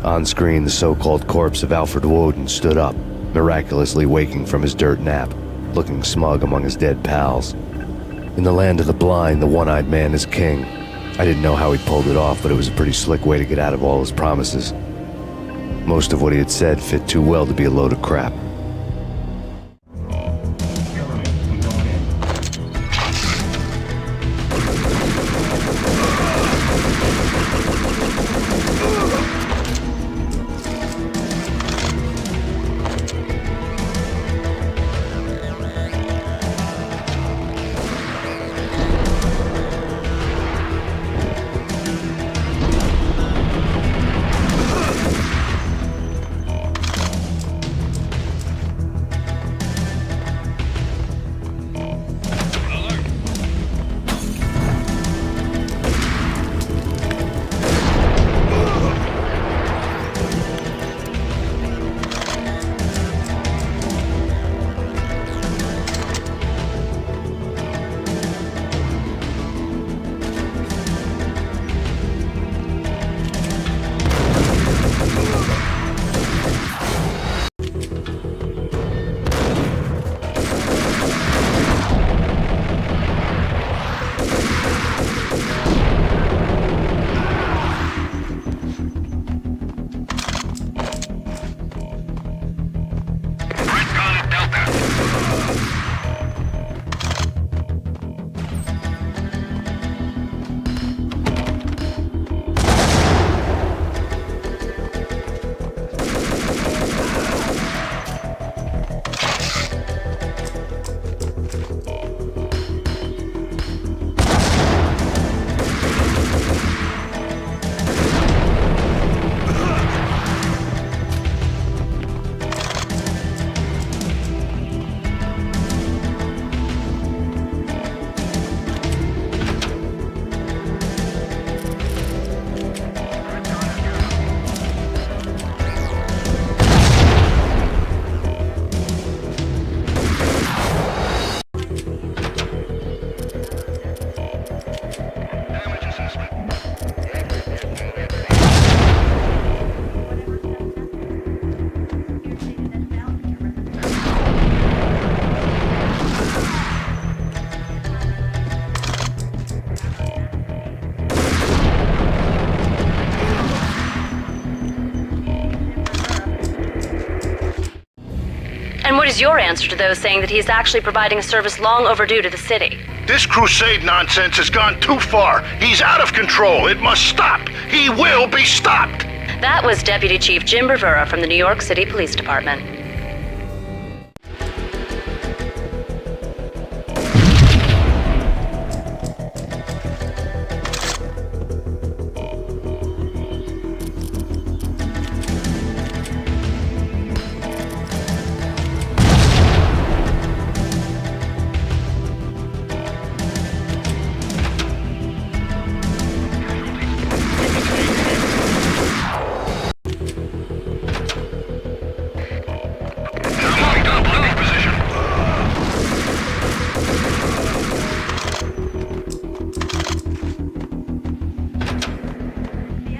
On screen, the so-called corpse of Alfred Woden stood up, miraculously waking from his dirt nap, looking smug among his dead pals. In the land of the blind, the one-eyed man is king. I didn't know how he pulled it off, but it was a pretty slick way to get out of all his promises. Most of what he had said fit too well to be a load of crap. And what is your answer to those saying that he is actually providing a service long overdue to the city? This crusade nonsense has gone too far. He's out of control. It must stop. He will be stopped. That was Deputy Chief Jim Rivera from the New York City Police Department.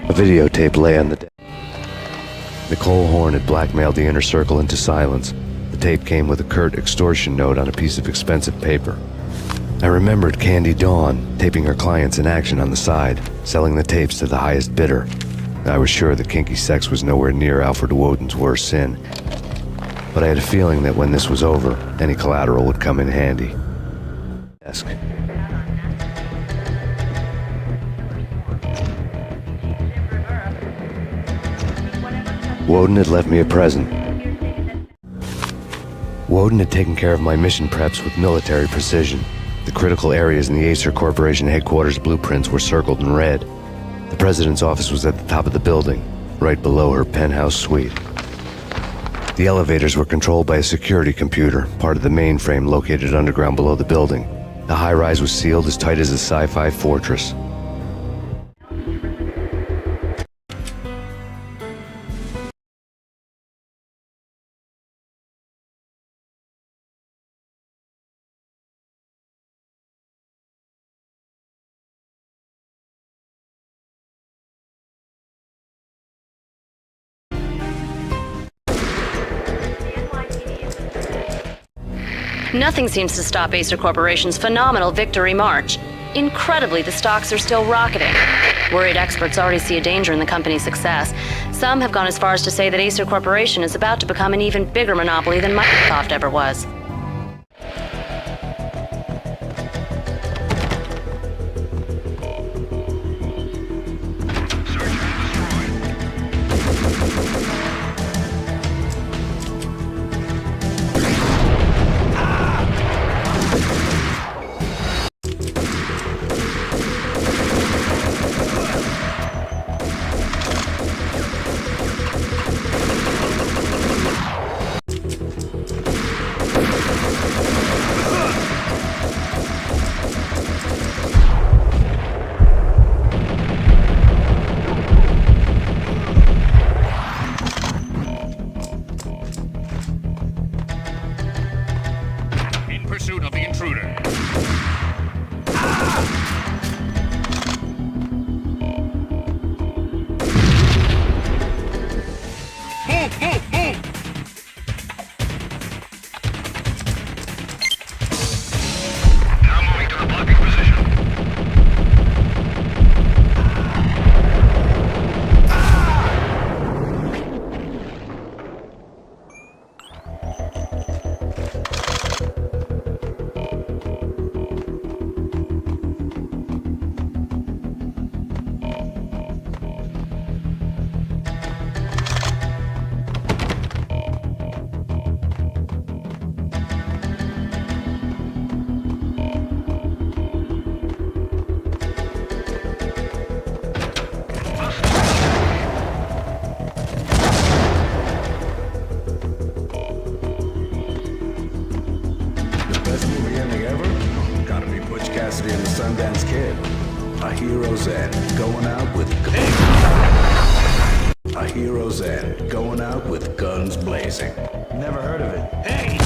A videotape lay on the desk. Nicole Horn had blackmailed the inner circle into silence. The tape came with a curt extortion note on a piece of expensive paper. I remembered Candy Dawn taping her clients in action on the side, selling the tapes to the highest bidder. I was sure that kinky sex was nowhere near Alfred Woden's worst sin. But I had a feeling that when this was over, any collateral would come in handy. Desk. Woden had left me a present. Woden had taken care of my mission preps with military precision. The critical areas in the Acer Corporation headquarters blueprints were circled in red. The president's office was at the top of the building, right below her penthouse suite. The elevators were controlled by a security computer, part of the mainframe located underground below the building. The high-rise was sealed as tight as a sci-fi fortress. Nothing seems to stop Acer Corporation's phenomenal victory march. Incredibly, the stocks are still rocketing. Worried experts already see a danger in the company's success. Some have gone as far as to say that Acer Corporation is about to become an even bigger monopoly than Microsoft ever was. In pursuit of the intruder. Now moving to the blocking position. The best movie ending ever? Gotta be Butch Cassidy and the Sundance Kid. A hero's end, going out with... A hero's end, going out with guns blazing. Never heard of it. Hey!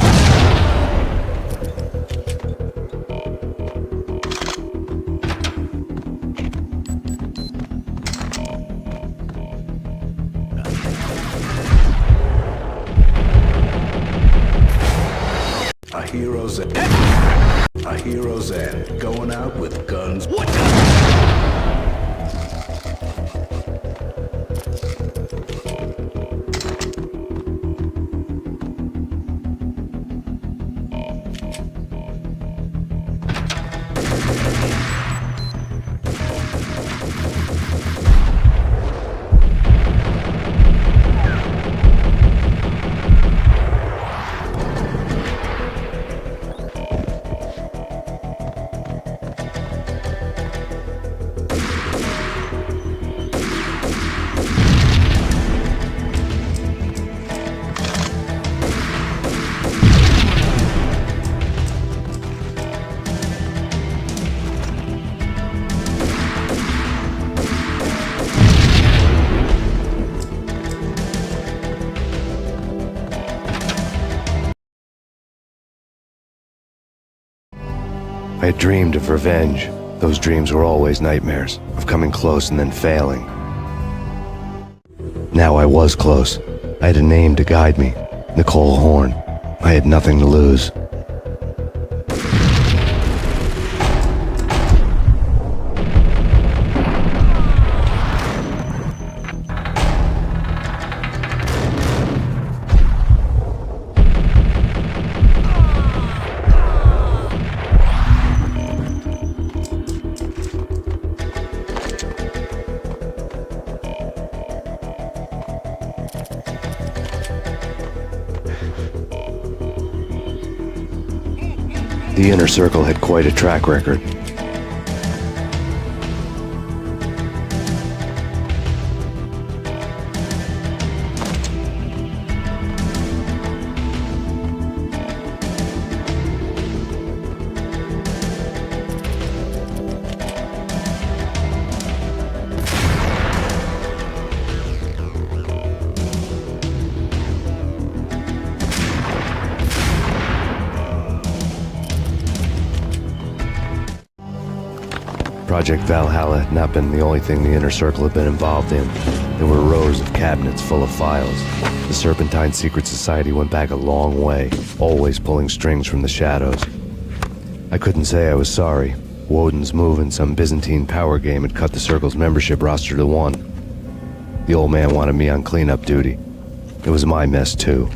A hero's end. A hero's end, going out with guns. What? I had dreamed of revenge. Those dreams were always nightmares, of coming close and then failing. Now I was close. I had a name to guide me, Nicole Horn. I had nothing to lose. The Inner Circle had quite a track record. Project Valhalla had not been the only thing the Inner Circle had been involved in. There were rows of cabinets full of files. The Serpentine Secret Society went back a long way, always pulling strings from the shadows. I couldn't say I was sorry. Woden's move in some Byzantine power game had cut the Circle's membership roster to 1. The old man wanted me on cleanup duty. It was my mess, too.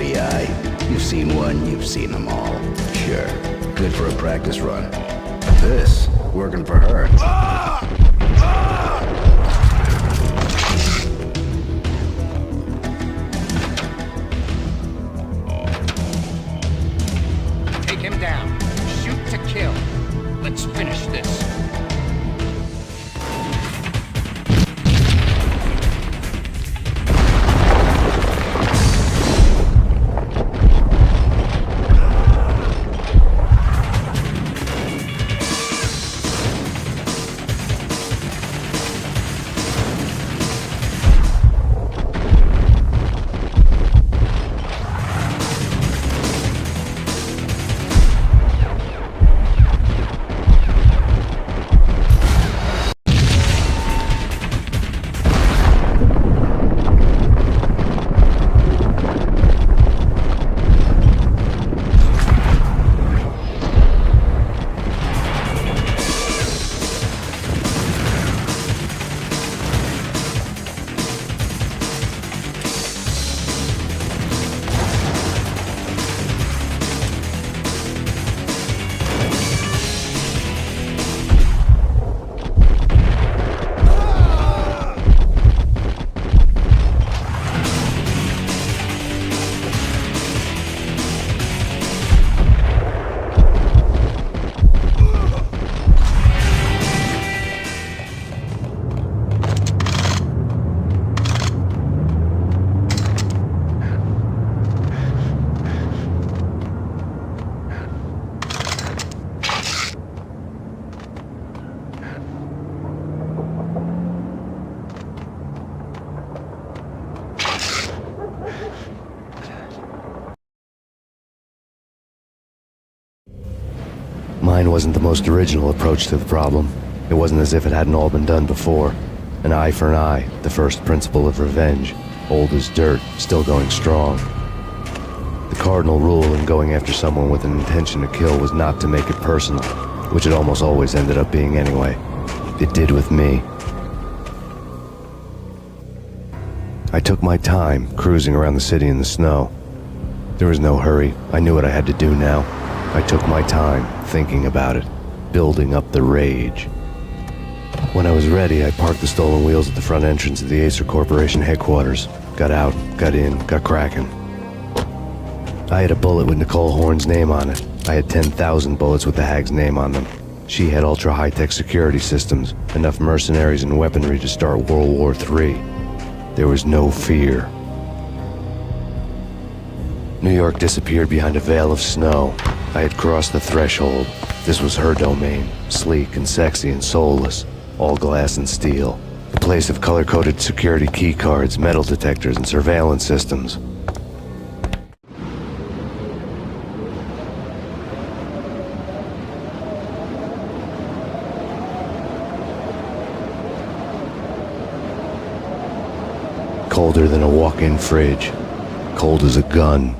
FBI. You've seen one, you've seen them all. Sure, good for a practice run. This, working for her. Take him down. Shoot to kill. Let's finish this. Mine wasn't the most original approach to the problem. It wasn't as if it hadn't all been done before. An eye for an eye, the first principle of revenge. Old as dirt, still going strong. The cardinal rule in going after someone with an intention to kill was not to make it personal, which it almost always ended up being anyway. It did with me. I took my time, cruising around the city in the snow. There was no hurry. I knew what I had to do now. I took my time, thinking about it, building up the rage. When I was ready, I parked the stolen wheels at the front entrance of the Acer Corporation headquarters. Got out, got in, got cracking. I had a bullet with Nicole Horn's name on it. I had 10,000 bullets with the hag's name on them. She had ultra-high-tech security systems, enough mercenaries and weaponry to start World War III. There was no fear. New York disappeared behind a veil of snow. I had crossed the threshold. This was her domain, sleek and sexy and soulless, all glass and steel. A place of color-coded security keycards, metal detectors, and surveillance systems. Colder than a walk-in fridge. Cold as a gun.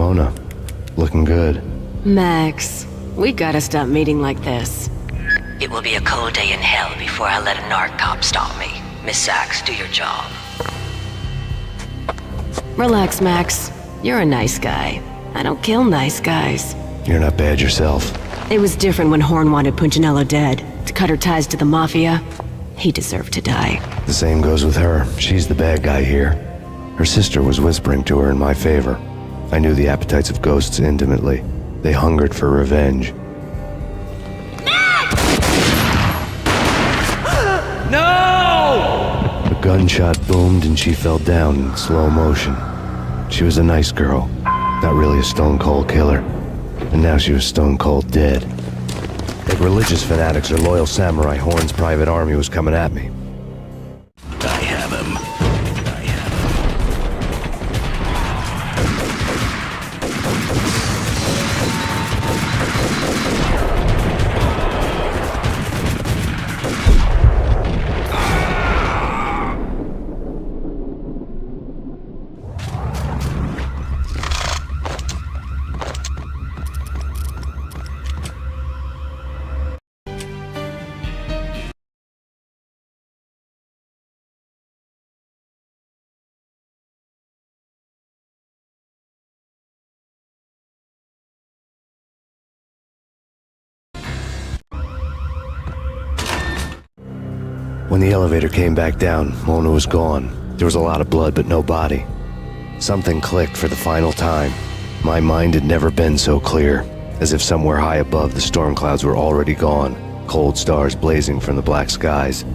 Mona. Looking good. Max, we gotta stop meeting like this. It will be a cold day in hell before I let a narc cop stop me. Miss Sachs, do your job. Relax, Max. You're a nice guy. I don't kill nice guys. You're not bad yourself. It was different when Horn wanted Punchinello dead. To cut her ties to the Mafia, he deserved to die. The same goes with her. She's the bad guy here. Her sister was whispering to her in my favor. I knew the appetites of ghosts intimately. They hungered for revenge. No! A gunshot boomed and she fell down in slow motion. She was a nice girl, not really a stone-cold killer. And now she was stone-cold dead. Like religious fanatics or loyal samurai, Horn's private army was coming at me. I have him. When the elevator came back down, Mona was gone. There was a lot of blood, but no body. Something clicked for the final time. My mind had never been so clear, as if somewhere high above the storm clouds were already gone, cold stars blazing from the black skies.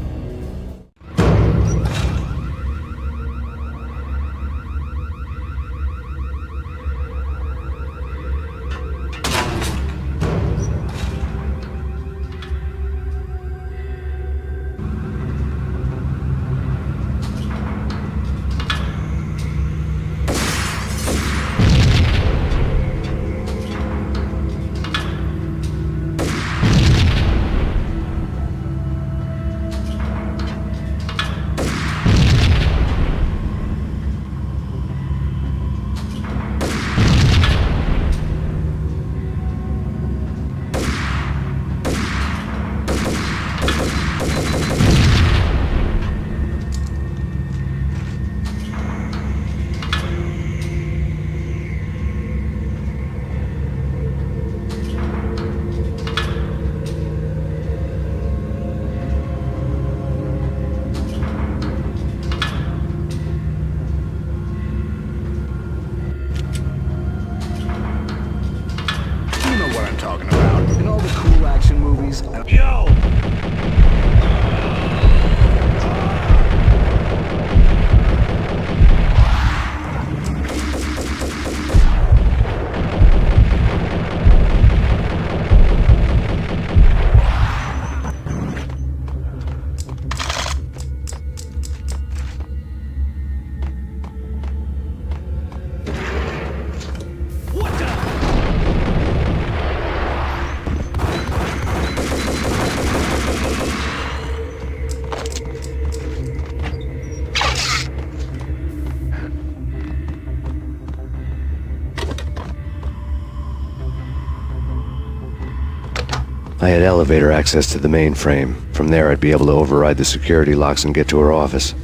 I had elevator access to the mainframe. From there, I'd be able to override the security locks and get to her office.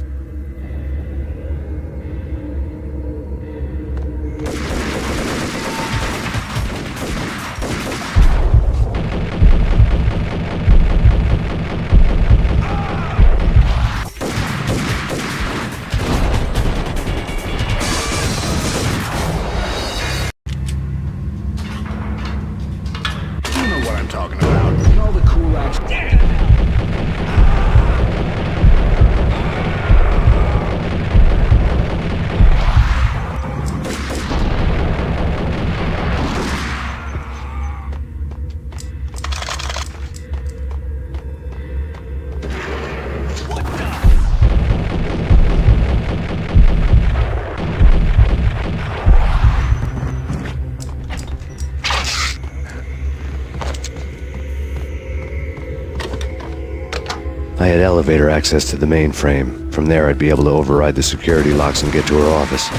I had elevator access to the mainframe. From there, I'd be able to override the security locks and get to her office.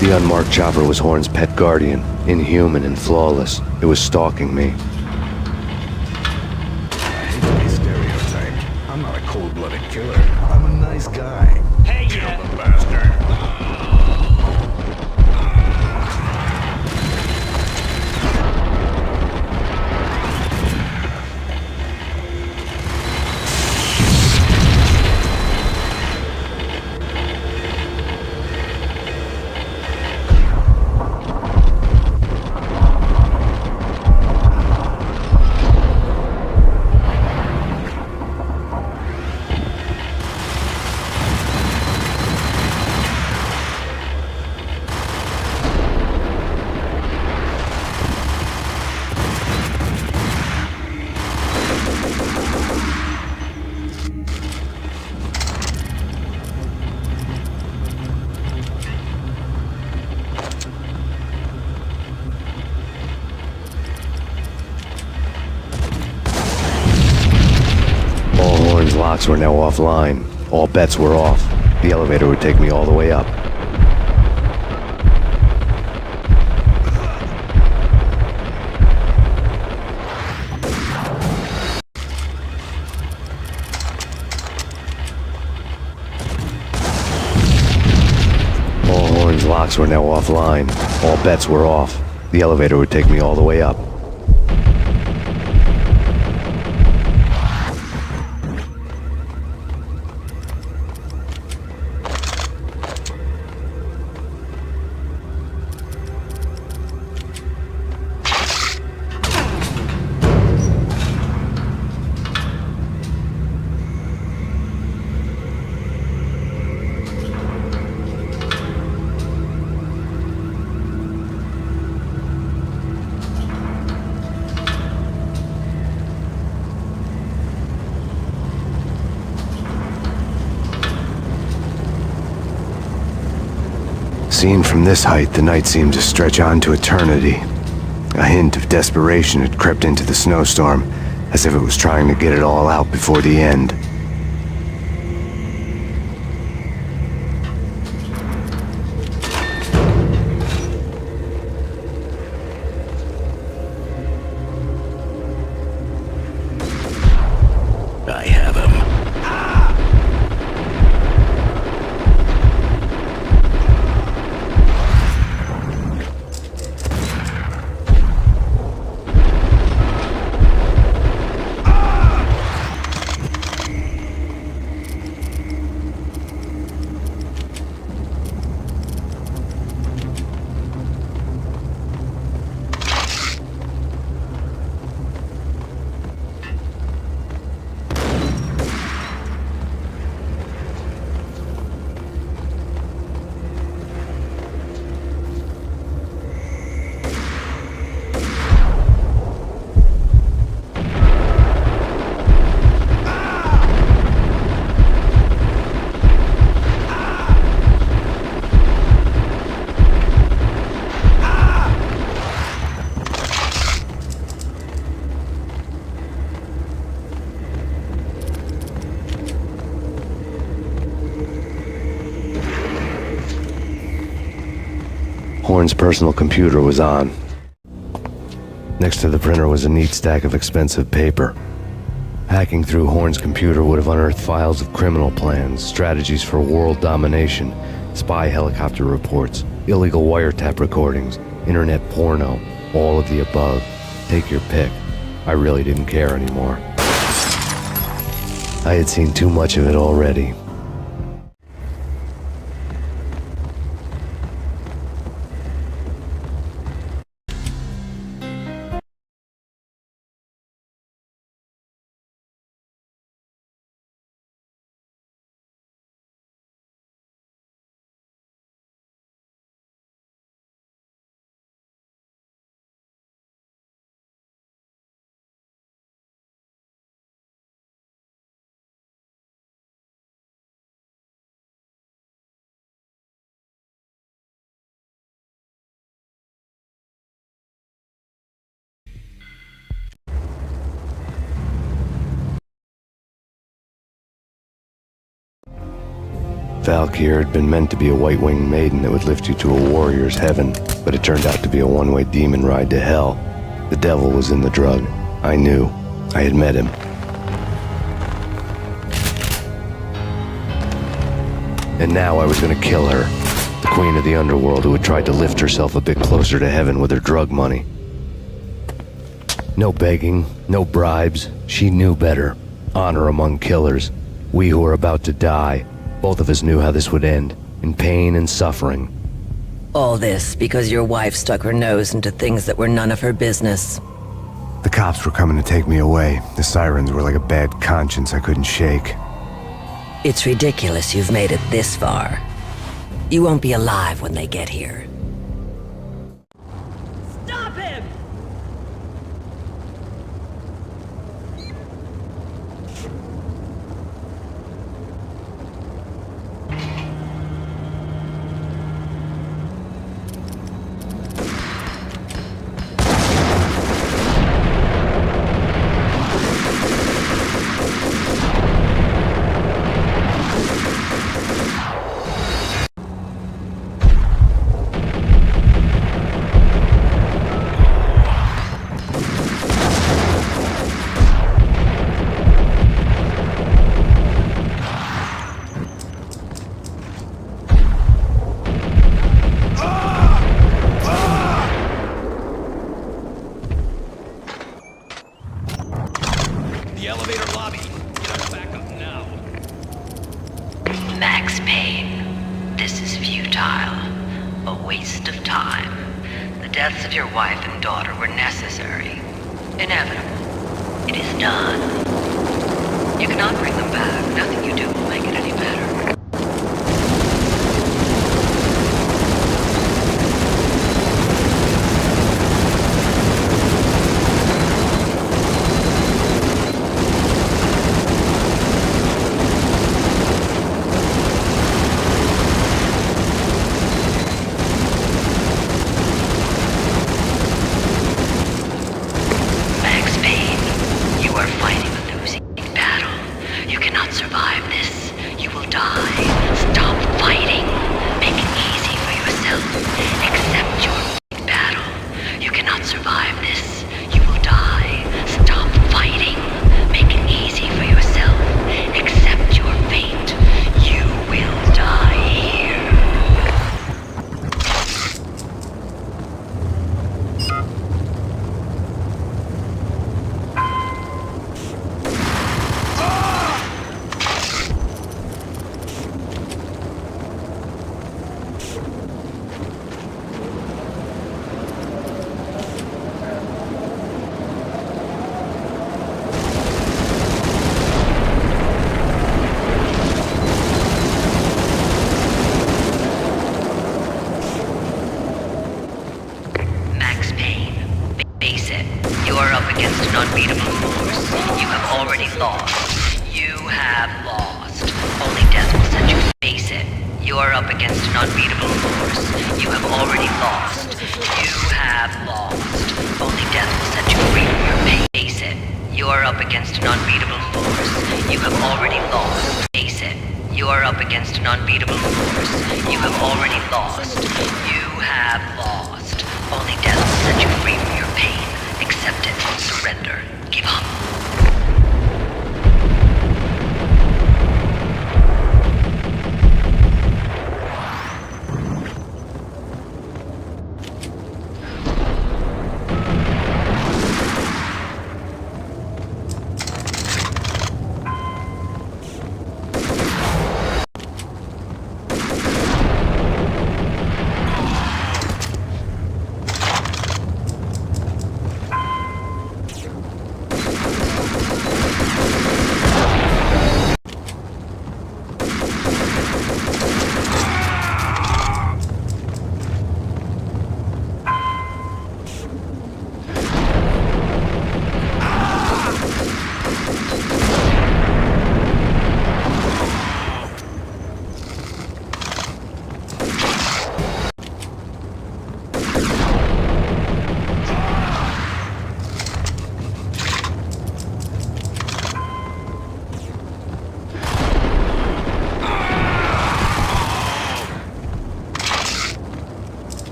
The unmarked chopper was Horn's pet guardian, inhuman and flawless. It was stalking me. I hate to be stereotyped. I'm not a cold-blooded killer. I'm a nice guy. Hey, Kill the bastard. All Horn's locks were now offline. All bets were off. The elevator would take me all the way up. All Horn's locks were now offline. All bets were off. The elevator would take me all the way up. Seen from this height, the night seemed to stretch on to eternity. A hint of desperation had crept into the snowstorm, as if it was trying to get it all out before the end. I have him. Horn's personal computer was on. Next to the printer was a neat stack of expensive paper. Hacking through Horn's computer would have unearthed files of criminal plans, strategies for world domination, spy helicopter reports, illegal wiretap recordings, internet porno, all of the above. Take your pick. I really didn't care anymore. I had seen too much of it already. Valkyr had been meant to be a white-winged maiden that would lift you to a warrior's heaven, but it turned out to be a one-way demon ride to hell. The devil was in the drug. I knew. I had met him. And now I was gonna kill her. The queen of the underworld who had tried to lift herself a bit closer to heaven with her drug money. No begging, no bribes. She knew better. Honor among killers. We who were about to die, both of us knew how this would end, in pain and suffering. All this because your wife stuck her nose into things that were none of her business. The cops were coming to take me away. The sirens were like a bad conscience I couldn't shake. It's ridiculous you've made it this far. You won't be alive when they get here. Stop him! Max Payne, this is futile. A waste of time. The deaths of your wife and daughter were necessary. Inevitable. It is done. You cannot bring them back. Nothing you do will make it any better.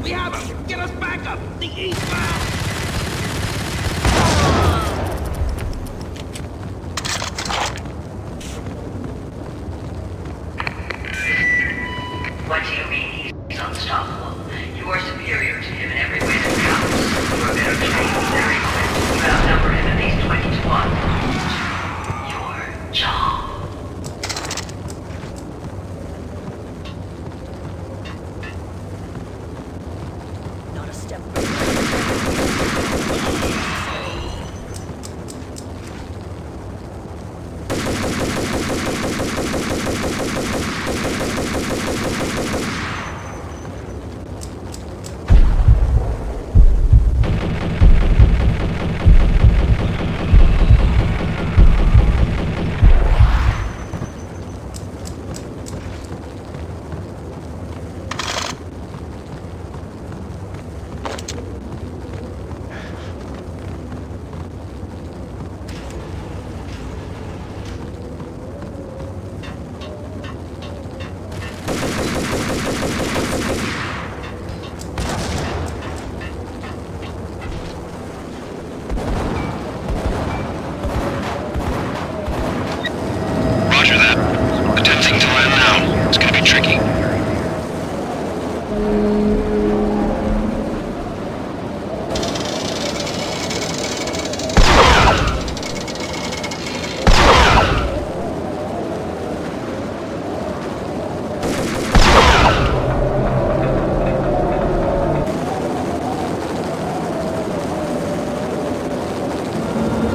We have him! Get us back up! The east lounge! What do you mean he's unstoppable? You are superior to him in every way that counts. You are better trained, very quick. You outnumber him at least 20 to 1. Your job. Not a step Roger that. Attempting to land now. It's gonna be tricky.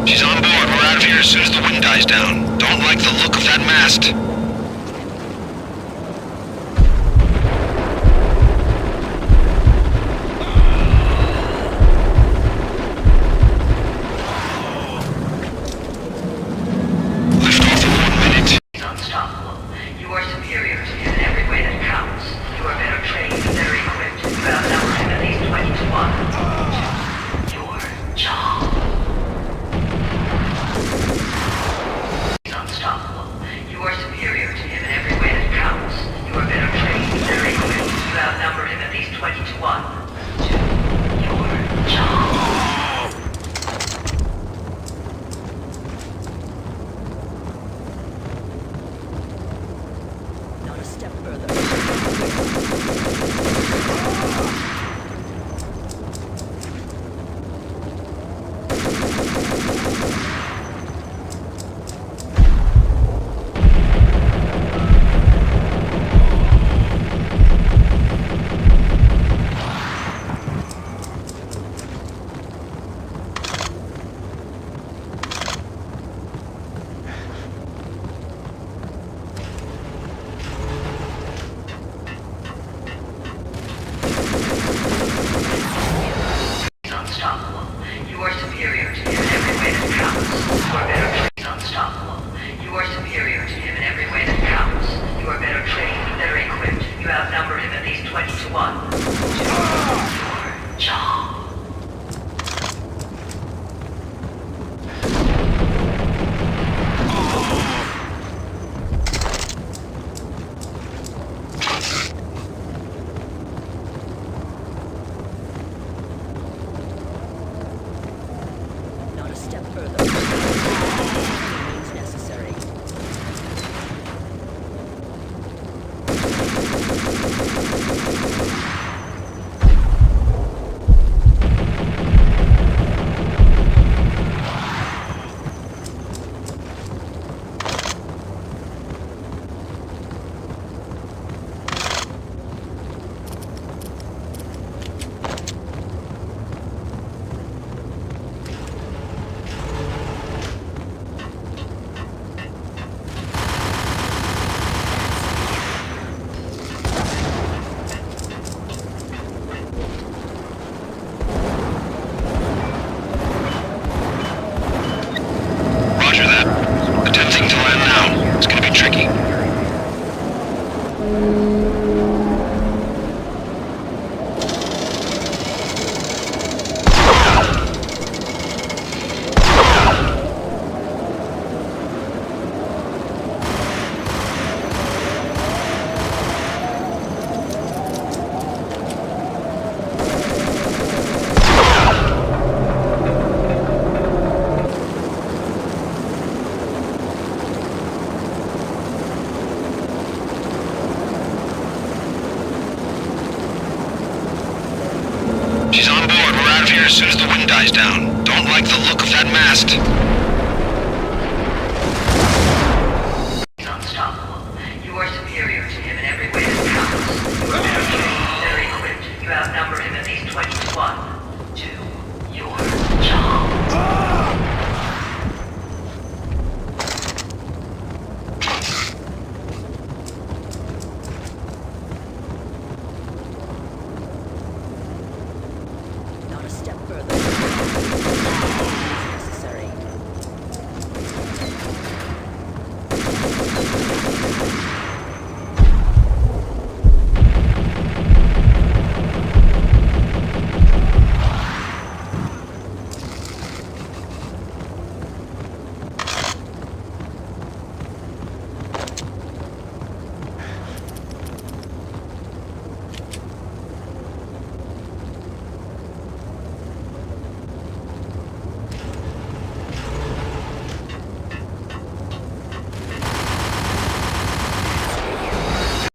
She's on board. We're out of here as soon as the wind dies down. Don't like the look of that mast. He's unstoppable. You are superior to him in every way that counts. You are better trained, very equipped. You outnumber him at least 20 to 1. Your job. He's unstoppable. You are superior to him in every way that counts. You are better trained, very equipped. You outnumber him at least 20 to 1. Your job. Not a step further. of here as soon as the wind dies down. Don't like the look of that mast. He's unstoppable. You are superior to him in every way that counts. You are better trained, better equipped. You outnumber him at least 20 to 1. Do your job. Not a step further. Necessary.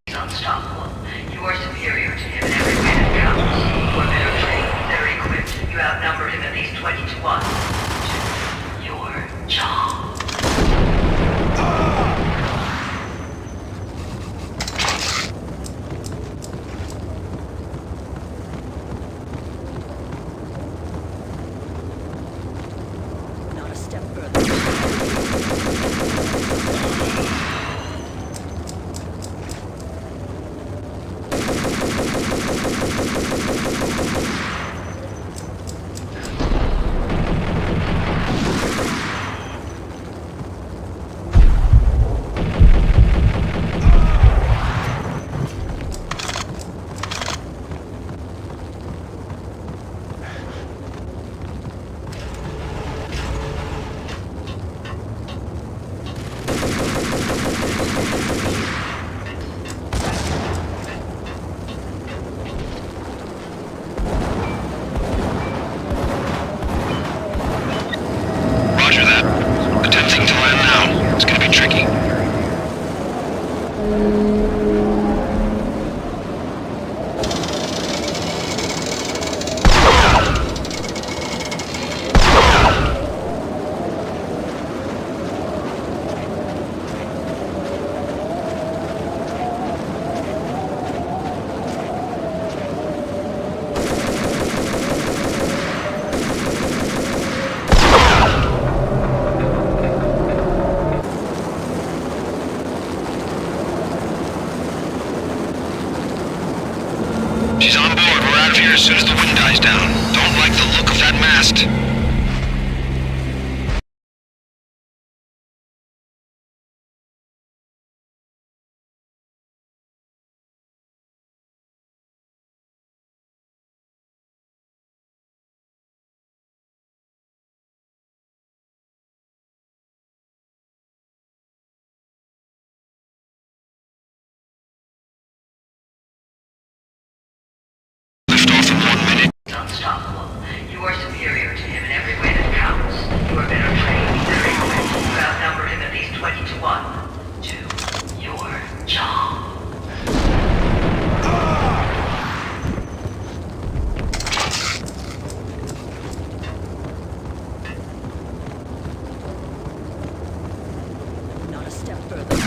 He's unstoppable. You are superior to him in every way that counts. You are better trained, better equipped. You outnumber him at least 20 to 1. Do your job. Not a step further. Roger that. Attempting to land now. It's gonna be tricky. She's on board. We're out of here as soon as the wind dies down. Don't like the look of that mast. He's unstoppable. You are superior to him in every way that counts. You are better trained, better equipped. You outnumber him at least 20 to 1. Do your job. Not a step further.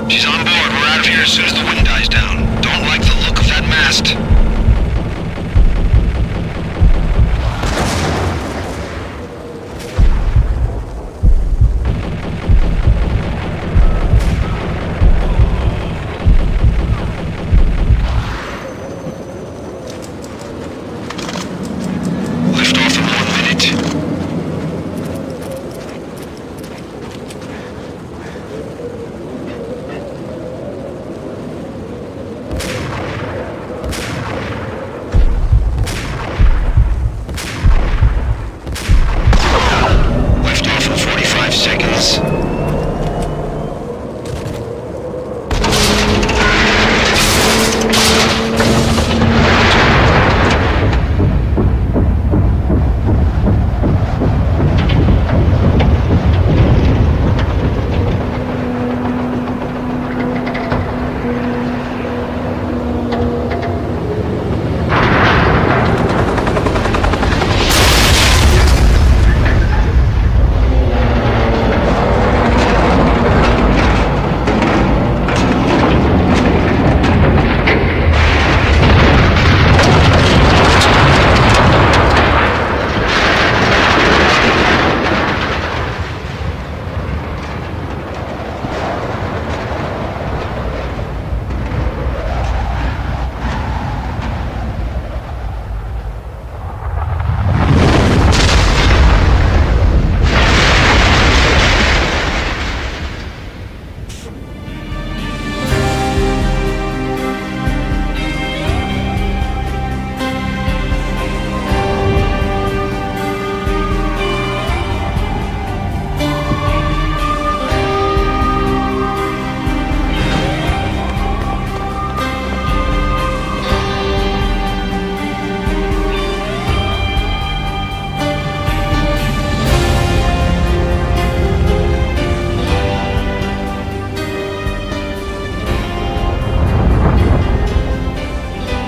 She's on board. We're out of here as soon as the wind dies down. Don't like the look of that mast. Lift off in 1 minute. Lift off in 45 seconds.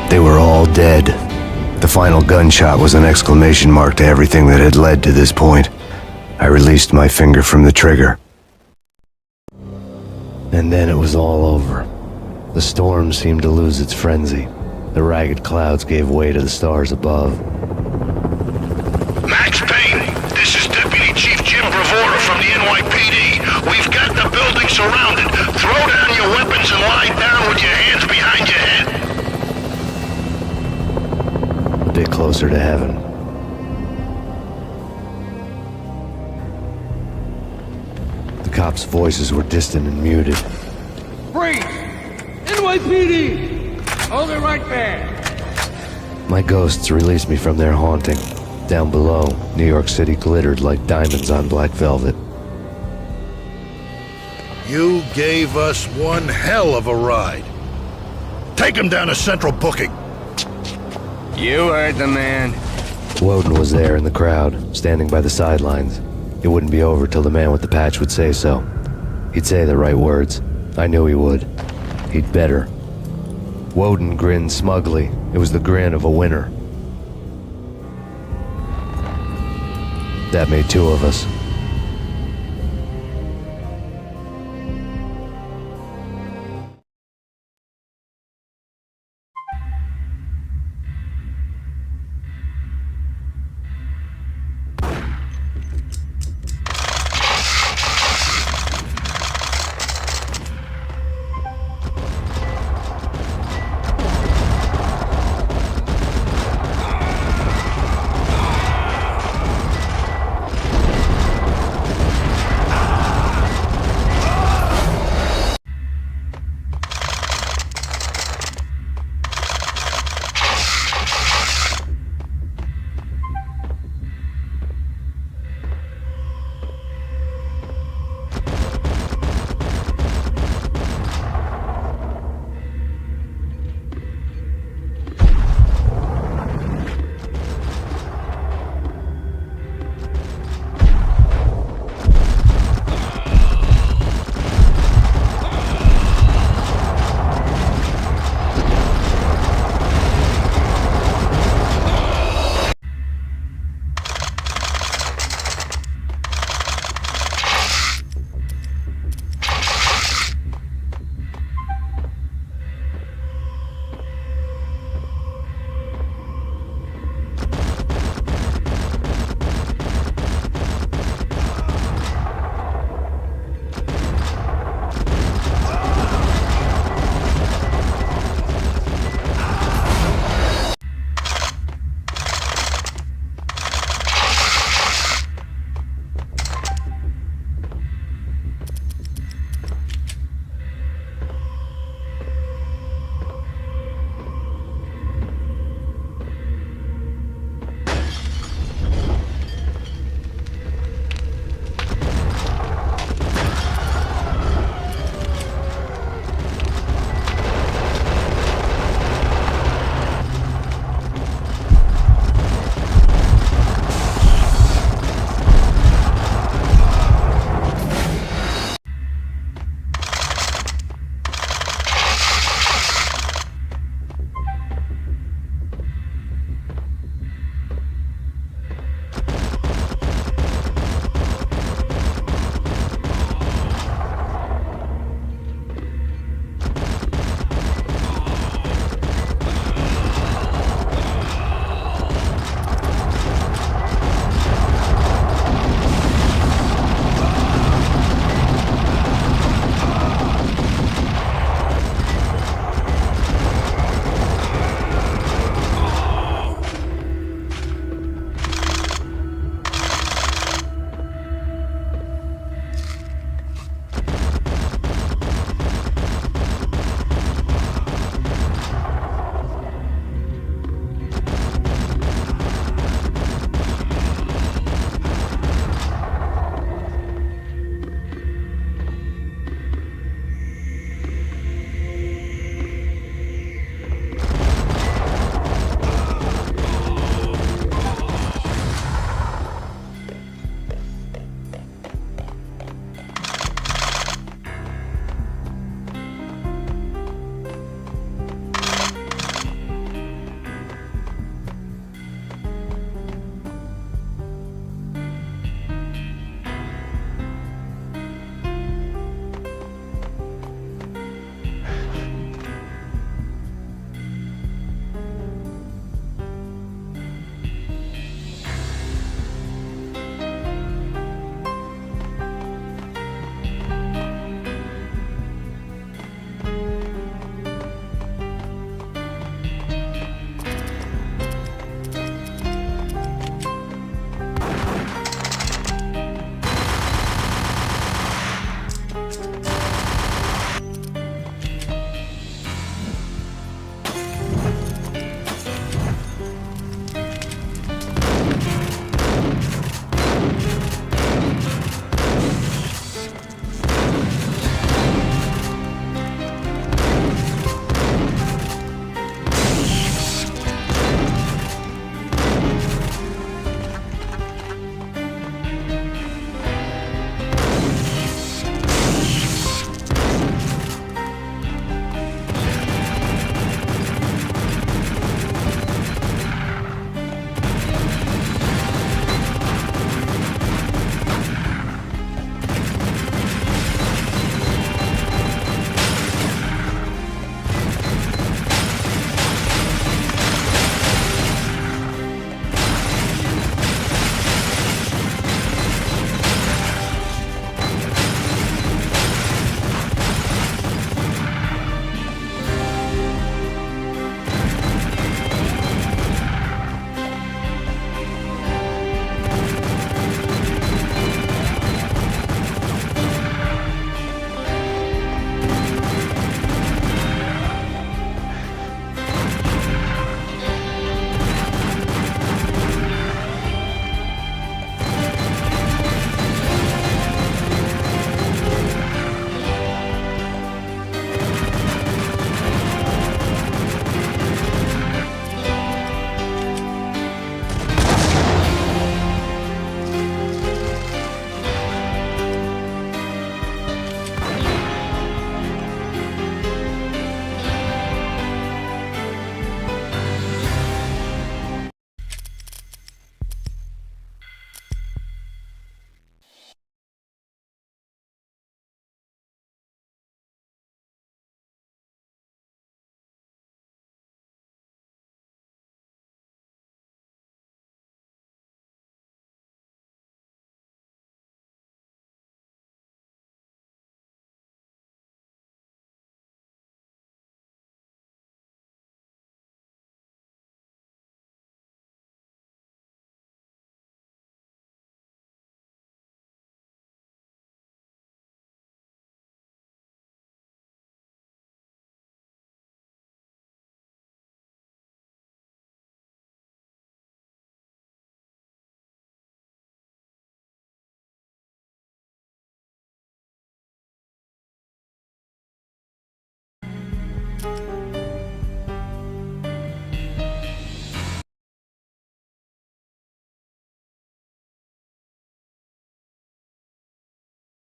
They were all dead. The final gunshot was an exclamation mark to everything that had led to this point. I released my finger from the trigger. And then it was all over. The storm seemed to lose its frenzy. The ragged clouds gave way to the stars above. Max Payne, this is Deputy Chief Jim Bravura from the NYPD. We've got the building surrounded. Throw down your weapons and lie down with your hands behind your head. A bit closer to heaven. The cops' voices were distant and muted. Freeze! NYPD! Hold it right there! My ghosts released me from their haunting. Down below, New York City glittered like diamonds on black velvet. You gave us one hell of a ride. Take him down to Central Booking. You heard the man. Woden was there in the crowd, standing by the sidelines. It wouldn't be over till the man with the patch would say so. He'd say the right words. I knew he would. He'd better. Woden grinned smugly. It was the grin of a winner. That made two of us.